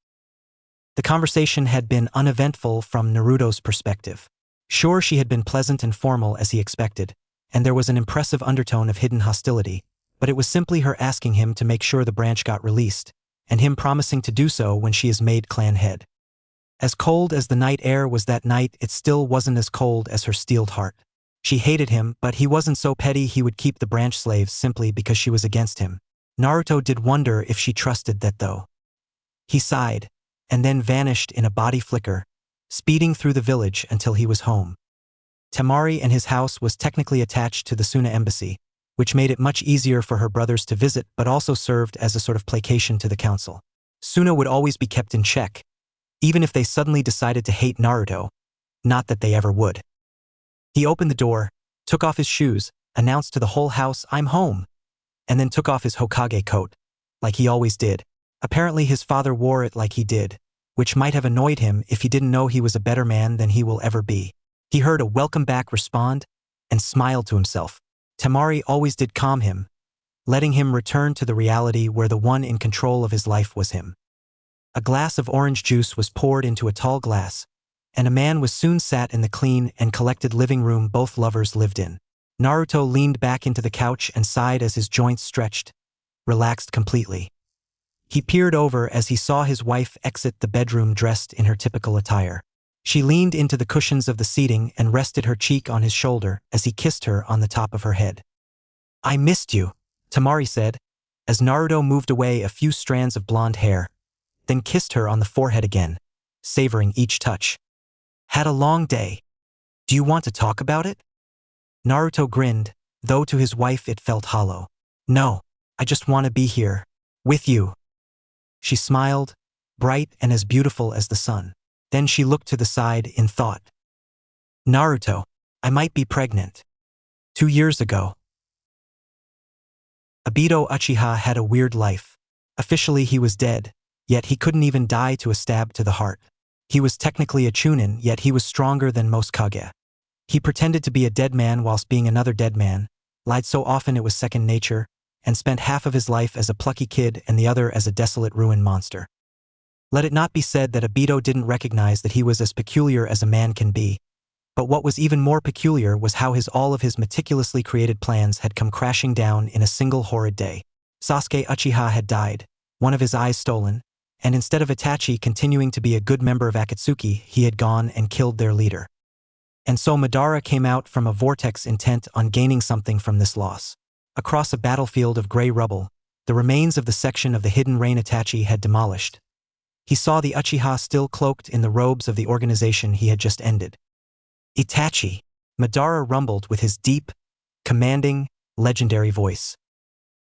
The conversation had been uneventful from Naruto's perspective. Sure, she had been pleasant and formal as he expected, and there was an impressive undertone of hidden hostility, but it was simply her asking him to make sure the branch got released, and him promising to do so when she is made clan head. As cold as the night air was that night, it still wasn't as cold as her steeled heart. She hated him, but he wasn't so petty he would keep the branch slaves simply because she was against him. Naruto did wonder if she trusted that, though. He sighed, and then vanished in a body flicker, speeding through the village until he was home. Temari and his house was technically attached to the Suna embassy, which made it much easier for her brothers to visit but also served as a sort of placation to the council. Suna would always be kept in check, even if they suddenly decided to hate Naruto, not that they ever would. He opened the door, took off his shoes, announced to the whole house, "I'm home," and then took off his Hokage coat. like he always did. Apparently his father wore it like he did, which might have annoyed him if he didn't know he was a better man than he will ever be. He heard a welcome back respond and smiled to himself. Temari always did calm him, letting him return to the reality where the one in control of his life was him. A glass of orange juice was poured into a tall glass, and a man was soon sat in the clean and collected living room both lovers lived in. Naruto leaned back into the couch and sighed as his joints stretched, relaxed completely. He peered over as he saw his wife exit the bedroom dressed in her typical attire. She leaned into the cushions of the seating and rested her cheek on his shoulder as he kissed her on the top of her head. "I missed you," Temari said, as Naruto moved away a few strands of blonde hair, then kissed her on the forehead again, savoring each touch. "Had a long day. Do you want to talk about it?" Naruto grinned, though to his wife it felt hollow. "No, I just want to be here, with you." She smiled, bright and as beautiful as the sun. Then she looked to the side in thought. "Naruto, I might be pregnant. 2 years ago." Obito Uchiha had a weird life. Officially he was dead, yet he couldn't even die to a stab to the heart. He was technically a Chunin, yet he was stronger than most Kage. He pretended to be a dead man whilst being another dead man, lied so often it was second nature, and spent half of his life as a plucky kid and the other as a desolate ruin monster. Let it not be said that Obito didn't recognize that he was as peculiar as a man can be, but what was even more peculiar was how all of his meticulously created plans had come crashing down in a single horrid day. Sasuke Uchiha had died, one of his eyes stolen, and instead of Itachi continuing to be a good member of Akatsuki, he had gone and killed their leader. And so Madara came out from a vortex intent on gaining something from this loss. Across a battlefield of gray rubble, the remains of the section of the hidden rain Itachi had demolished. He saw the Uchiha still cloaked in the robes of the organization he had just ended. "Itachi," Madara rumbled with his deep, commanding, legendary voice.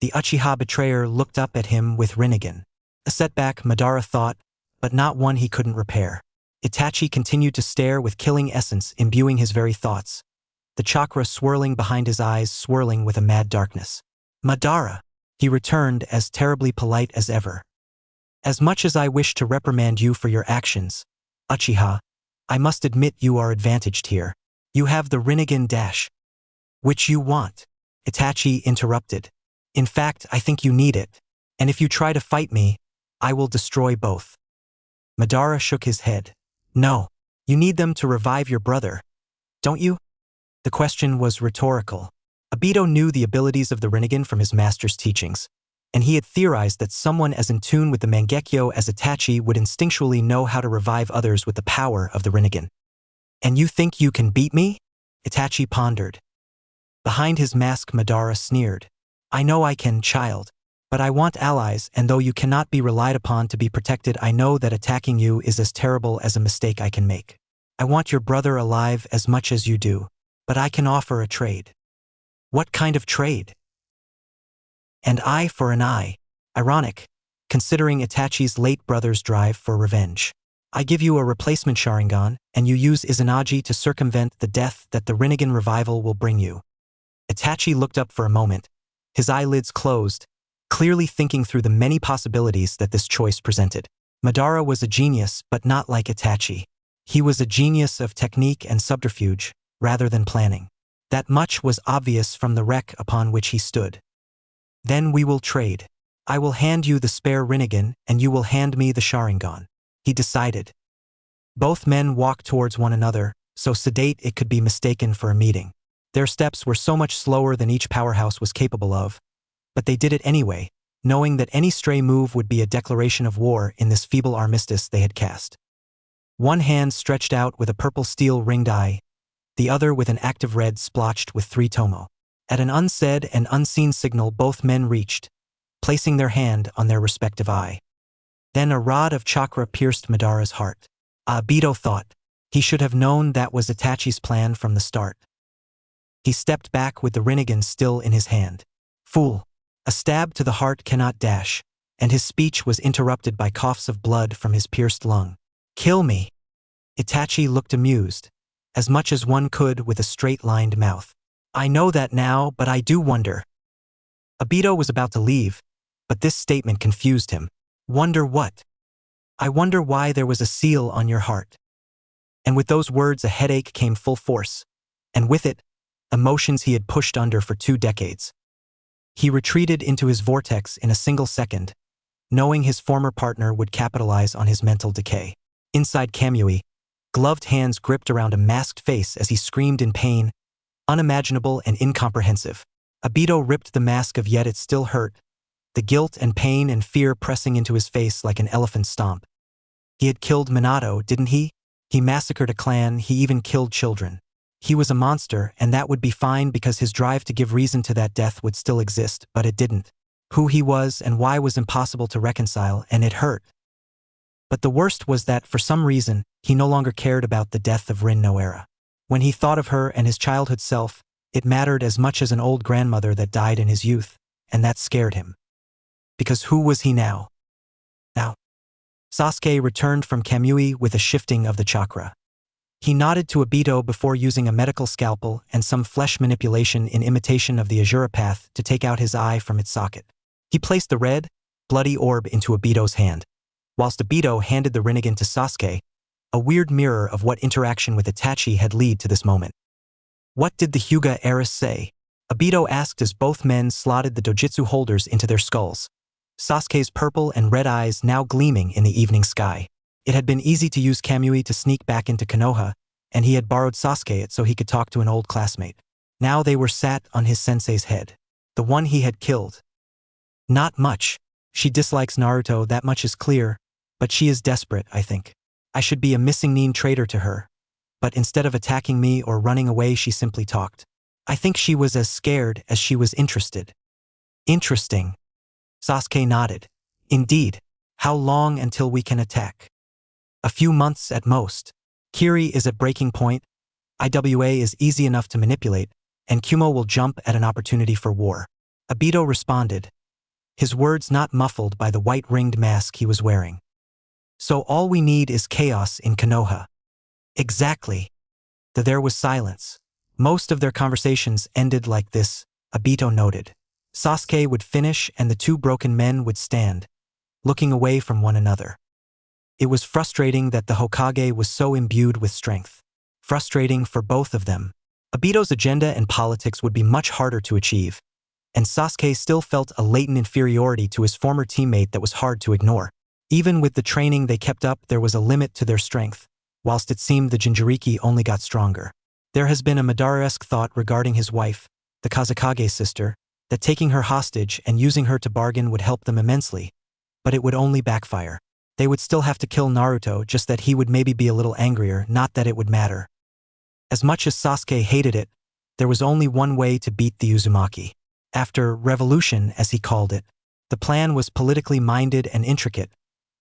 The Uchiha betrayer looked up at him with Rinnegan. A setback, Madara thought, but not one he couldn't repair. Itachi continued to stare with killing essence imbuing his very thoughts, the chakra swirling behind his eyes swirling with a mad darkness. "Madara," he returned as terribly polite as ever. "As much as I wish to reprimand you for your actions, Uchiha, I must admit you are advantaged here. You have the Rinnegan dash." "Which you want," Itachi interrupted. "In fact, I think you need it, and if you try to fight me, I will destroy both." Madara shook his head. "No, you need them to revive your brother, don't you?" The question was rhetorical. Obito knew the abilities of the Rinnegan from his master's teachings, and he had theorized that someone as in tune with the Mangekyo as Itachi would instinctually know how to revive others with the power of the Rinnegan. "And you think you can beat me?" Itachi pondered. Behind his mask Madara sneered. "I know I can, child. But I want allies, and though you cannot be relied upon to be protected, I know that attacking you is as terrible as a mistake I can make. I want your brother alive as much as you do, but I can offer a trade." "What kind of trade?" "An eye for an eye." Ironic, considering Itachi's late brother's drive for revenge. "I give you a replacement Sharingan, and you use Izanagi to circumvent the death that the Rinnegan revival will bring you." Itachi looked up for a moment, his eyelids closed, clearly thinking through the many possibilities that this choice presented. Madara was a genius, but not like Itachi. He was a genius of technique and subterfuge, rather than planning. That much was obvious from the wreck upon which he stood. "Then we will trade. I will hand you the spare Rinnegan, and you will hand me the Sharingan," he decided. Both men walked towards one another, so sedate it could be mistaken for a meeting. Their steps were so much slower than each powerhouse was capable of, but they did it anyway, knowing that any stray move would be a declaration of war in this feeble armistice they had cast. One hand stretched out with a purple steel ringed eye, the other with an active red splotched with 3 tomo. At an unsaid and unseen signal both men reached, placing their hand on their respective eye. Then a rod of chakra pierced Madara's heart. Obito thought. He should have known that was Itachi's plan from the start. He stepped back with the Rinnegan still in his hand. "Fool! A stab to the heart cannot dash," and his speech was interrupted by coughs of blood from his pierced lung. "Kill me!" Itachi looked amused, as much as one could with a straight-lined mouth. "I know that now, but I do wonder." Obito was about to leave, But this statement confused him. Wonder what? I wonder why there was a seal on your heart. And with those words a headache came full force, and with it, emotions he had pushed under for 2 decades. He retreated into his vortex in a single second, knowing his former partner would capitalize on his mental decay. Inside Kamui, gloved hands gripped around a masked face as he screamed in pain, unimaginable and incomprehensive. Obito ripped the mask of yet it still hurt, the guilt and pain and fear pressing into his face like an elephant stomp. He had killed Minato, didn't he? He massacred a clan, he even killed children. He was a monster, and that would be fine because his drive to give reason to that death would still exist, but it didn't. Who he was and why was impossible to reconcile, and it hurt. But the worst was that, for some reason, he no longer cared about the death of Rin Noera. When he thought of her and his childhood self, it mattered as much as an old grandmother that died in his youth, and that scared him. Because who was he now? Sasuke returned from Kamui with a shifting of the chakra. He nodded to Obito before using a medical scalpel and some flesh manipulation in imitation of the Azura path to take out his eye from its socket. He placed the red, bloody orb into Obito's hand, whilst Obito handed the Rinnegan to Sasuke, a weird mirror of what interaction with Itachi had led to this moment. What did the Hyuga heiress say? Obito asked as both men slotted the dojutsu holders into their skulls, Sasuke's purple and red eyes now gleaming in the evening sky. It had been easy to use Kamui to sneak back into Konoha, and he had borrowed Sasuke it so he could talk to an old classmate. Now they were sat on his sensei's head, the one he had killed. Not much. She dislikes Naruto, that much is clear, but she is desperate, I think. I should be a missing nin traitor to her. But instead of attacking me or running away, she simply talked. I think she was as scared as she was interested. Interesting. Sasuke nodded. Indeed. How long until we can attack? A few months at most. Kiri is at breaking point, IWA is easy enough to manipulate, and Kumo will jump at an opportunity for war. Obito responded, his words not muffled by the white-ringed mask he was wearing. So all we need is chaos in Konoha. Exactly. There was silence. Most of their conversations ended like this, Obito noted. Sasuke would finish and the 2 broken men would stand, looking away from one another. It was frustrating that the Hokage was so imbued with strength. Frustrating for both of them. Obito's agenda and politics would be much harder to achieve, and Sasuke still felt a latent inferiority to his former teammate that was hard to ignore. Even with the training they kept up, there was a limit to their strength, whilst it seemed the Jinchuriki only got stronger. There has been a Madara-esque thought regarding his wife, the Kazekage sister, that taking her hostage and using her to bargain would help them immensely, but it would only backfire. They would still have to kill Naruto, just that he would maybe be a little angrier, not that it would matter. As much as Sasuke hated it, there was only one way to beat the Uzumaki. After revolution, as he called it, the plan was politically minded and intricate,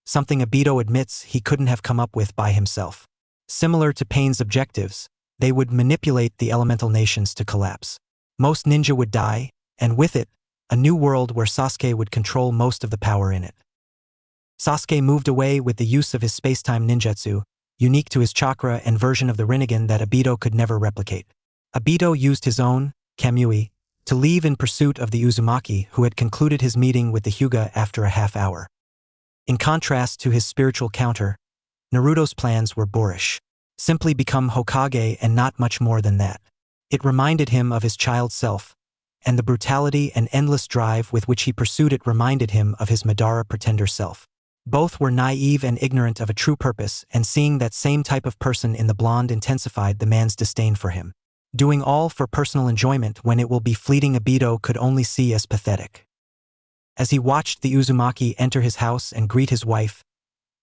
something Obito admits he couldn't have come up with by himself. Similar to Pain's objectives, they would manipulate the elemental nations to collapse. Most ninja would die, and with it, a new world where Sasuke would control most of the power in it. Sasuke moved away with the use of his space-time ninjutsu, unique to his chakra and version of the Rinnegan that Obito could never replicate. Obito used his own, Kamui, to leave in pursuit of the Uzumaki who had concluded his meeting with the Hyuga after a half hour. In contrast to his spiritual counter, Naruto's plans were boorish. Simply become Hokage and not much more than that. It reminded him of his child self, and the brutality and endless drive with which he pursued it reminded him of his Madara pretender self. Both were naive and ignorant of a true purpose, and seeing that same type of person in the blonde intensified the man's disdain for him. Doing all for personal enjoyment when it will be fleeting, Obito could only see as pathetic. As he watched the Uzumaki enter his house and greet his wife,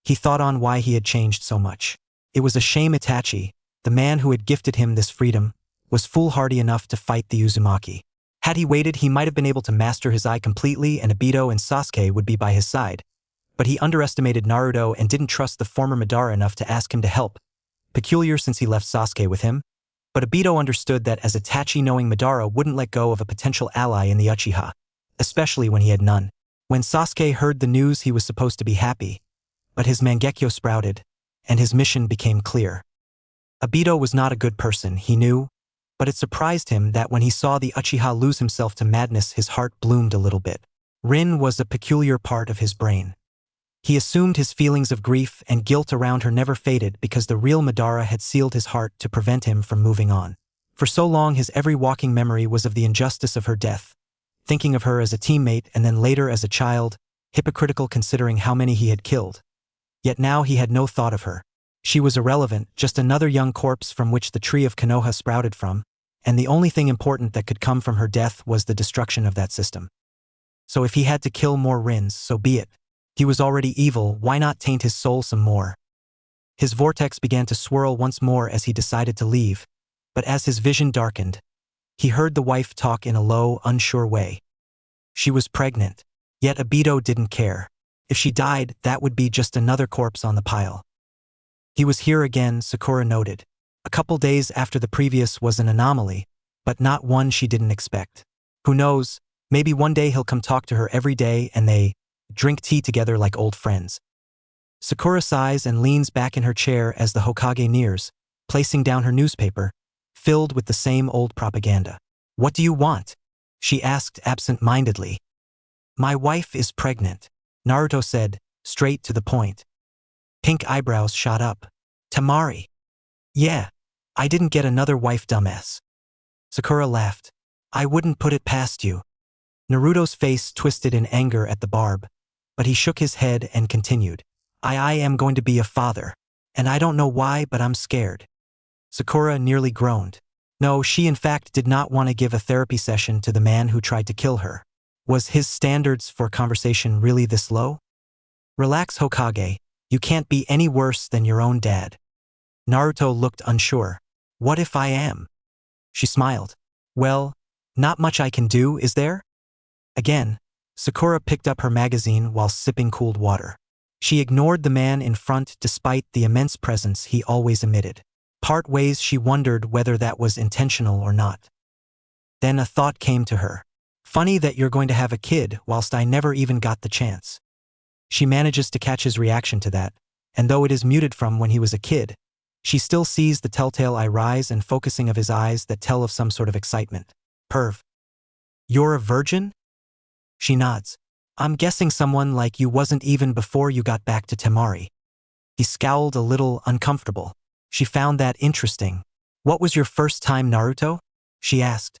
he thought on why he had changed so much. It was a shame Itachi, the man who had gifted him this freedom, was foolhardy enough to fight the Uzumaki. Had he waited, he might have been able to master his eye completely and Obito and Sasuke would be by his side. But he underestimated Naruto and didn't trust the former Madara enough to ask him to help. Peculiar since he left Sasuke with him. But Obito understood that as Itachi, knowing Madara wouldn't let go of a potential ally in the Uchiha, especially when he had none. When Sasuke heard the news, he was supposed to be happy, but his Mangekyo sprouted, and his mission became clear. Obito was not a good person, he knew, but it surprised him that when he saw the Uchiha lose himself to madness, his heart bloomed a little bit. Rin was a peculiar part of his brain. He assumed his feelings of grief and guilt around her never faded because the real Madara had sealed his heart to prevent him from moving on. For so long his every walking memory was of the injustice of her death, thinking of her as a teammate and then later as a child, hypocritical considering how many he had killed. Yet now he had no thought of her. She was irrelevant, just another young corpse from which the tree of Konoha sprouted from, and the only thing important that could come from her death was the destruction of that system. So if he had to kill more Rins, so be it. He was already evil, why not taint his soul some more? His vortex began to swirl once more as he decided to leave, but as his vision darkened, he heard the wife talk in a low, unsure way. She was pregnant, yet Obito didn't care. If she died, that would be just another corpse on the pile. He was here again, Sakura noted. A couple days after the previous was an anomaly, but not one she didn't expect. Who knows, maybe one day he'll come talk to her every day and they drink tea together like old friends. Sakura sighs and leans back in her chair as the Hokage nears, placing down her newspaper, filled with the same old propaganda. "What do you want?" she asked absent-mindedly. "My wife is pregnant," Naruto said, straight to the point. Pink eyebrows shot up. "Temari." "Yeah, I didn't get another wife, dumbass." Sakura laughed. "I wouldn't put it past you." Naruto's face twisted in anger at the barb, but he shook his head and continued. I am going to be a father, and I don't know why, but I'm scared." Sakura nearly groaned. No, she in fact did not want to give a therapy session to the man who tried to kill her. Was his standards for conversation really this low? "Relax, Hokage. You can't be any worse than your own dad." Naruto looked unsure. "What if I am?" She smiled. "Well, not much I can do, is there?" Again, Sakura picked up her magazine while sipping cooled water. She ignored the man in front despite the immense presence he always emitted. Part ways she wondered whether that was intentional or not. Then a thought came to her. Funny that you're going to have a kid whilst I never even got the chance. She manages to catch his reaction to that, and though it is muted from when he was a kid, she still sees the telltale eye rise and focusing of his eyes that tell of some sort of excitement. "Perv. You're a virgin?" She nods. "I'm guessing someone like you wasn't even before you got back to Temari." He scowled a little uncomfortable. She found that interesting. "What was your first time, Naruto?" she asked.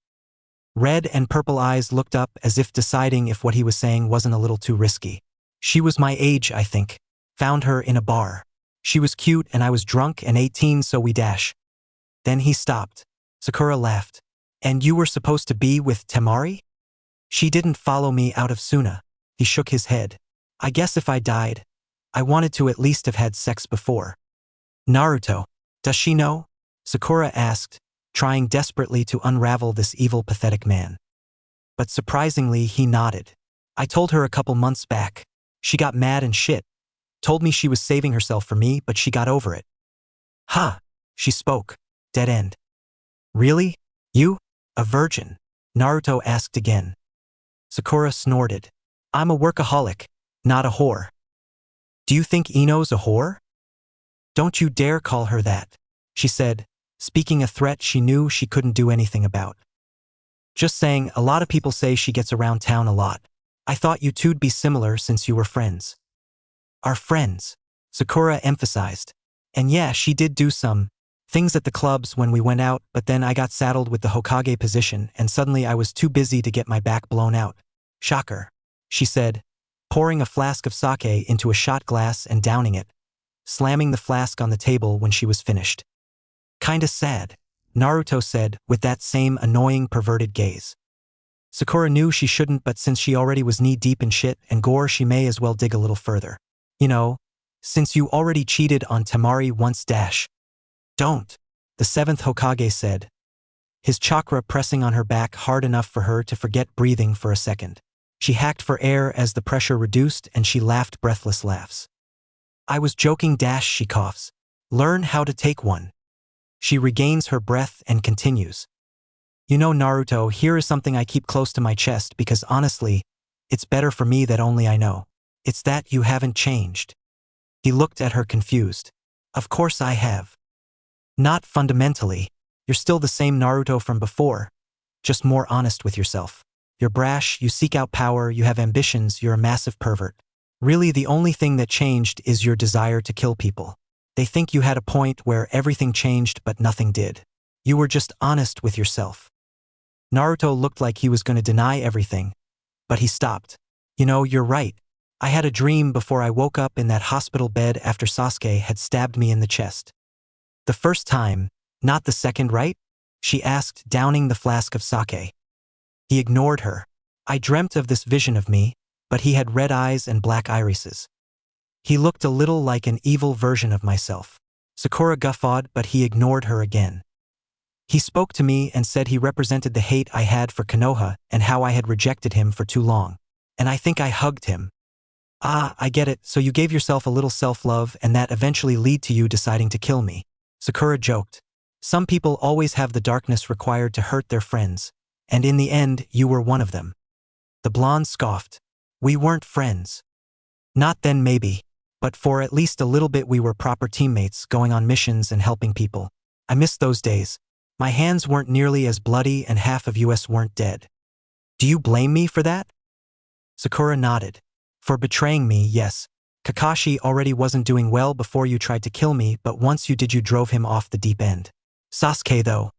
Red and purple eyes looked up as if deciding if what he was saying wasn't a little too risky. "She was my age, I think. Found her in a bar. She was cute and I was drunk and 18, so we dash." Then he stopped. Sakura laughed. "And you were supposed to be with Temari?" "She didn't follow me out of Suna." He shook his head. "I guess if I died, I wanted to at least have had sex before." "Naruto, does she know?" Sakura asked, trying desperately to unravel this evil, pathetic man. But surprisingly, he nodded. "I told her a couple months back. She got mad and shit. Told me she was saving herself for me, but she got over it." "Huh," she spoke. Dead end. "Really? You? A virgin?" Naruto asked again. Sakura snorted. "I'm a workaholic, not a whore." "Do you think Ino's a whore?" "Don't you dare call her that," she said, speaking a threat she knew she couldn't do anything about. "Just saying, a lot of people say she gets around town a lot. I thought you two'd be similar since you were friends." "Are friends," Sakura emphasized. "And yeah, she did do some things at the clubs when we went out, but then I got saddled with the Hokage position and suddenly I was too busy to get my back blown out." "Shocker," she said, pouring a flask of sake into a shot glass and downing it, slamming the flask on the table when she was finished. "Kinda sad," Naruto said with that same annoying perverted gaze. Sakura knew she shouldn't, but since she already was knee-deep in shit and gore, she may as well dig a little further. "You know, since you already cheated on Temari once dash." "Don't," the 7th Hokage said, his chakra pressing on her back hard enough for her to forget breathing for a second. She hacked for air as the pressure reduced and she laughed breathless laughs. "I was joking dash," she coughs. "Learn how to take one." She regains her breath and continues. "You know, Naruto, here is something I keep close to my chest because honestly, it's better for me that only I know. It's that you haven't changed." He looked at her confused. "Of course I have." "Not fundamentally. You're still the same Naruto from before, just more honest with yourself." You're brash, you seek out power, you have ambitions, you're a massive pervert. Really, the only thing that changed is your desire to kill people. They think you had a point where everything changed but nothing did. You were just honest with yourself. Naruto looked like he was going to deny everything, but he stopped. You know, you're right. I had a dream before I woke up in that hospital bed after Sasuke had stabbed me in the chest. The first time, not the second, right? She asked, downing the flask of sake. He ignored her. I dreamt of this vision of me, but he had red eyes and black irises. He looked a little like an evil version of myself. Sakura guffawed, but he ignored her again. He spoke to me and said he represented the hate I had for Konoha and how I had rejected him for too long. And I think I hugged him. Ah, I get it, so you gave yourself a little self-love and that eventually led to you deciding to kill me. Sakura joked. Some people always have the darkness required to hurt their friends, and in the end, you were one of them. The blonde scoffed. We weren't friends. Not then maybe, but for at least a little bit we were proper teammates going on missions and helping people. I missed those days. My hands weren't nearly as bloody and half of us weren't dead. Do you blame me for that? Sakura nodded. For betraying me, yes. Kakashi already wasn't doing well before you tried to kill me, but once you did, you drove him off the deep end. Sasuke, though.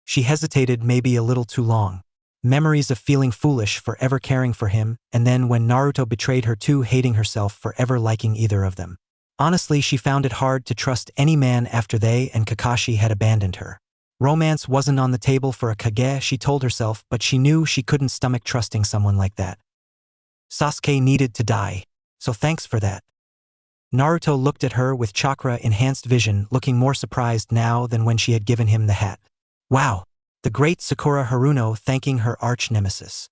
She hesitated maybe a little too long. Memories of feeling foolish for ever caring for him, and then when Naruto betrayed her too, hating herself for ever liking either of them. Honestly, she found it hard to trust any man after they and Kakashi had abandoned her. Romance wasn't on the table for a Kage, she told herself, but she knew she couldn't stomach trusting someone like that. Sasuke needed to die, so thanks for that. Naruto looked at her with chakra-enhanced vision, looking more surprised now than when she had given him the hat. Wow, the great Sakura Haruno thanking her arch-nemesis.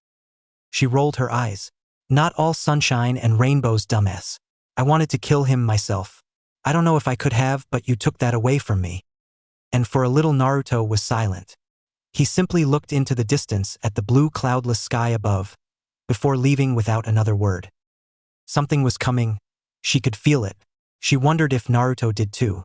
She rolled her eyes. Not all sunshine and rainbows, dumbass. I wanted to kill him myself. I don't know if I could have, but you took that away from me. And for a little Naruto was silent. He simply looked into the distance at the blue cloudless sky above, before leaving without another word. Something was coming. She could feel it. She wondered if Naruto did too.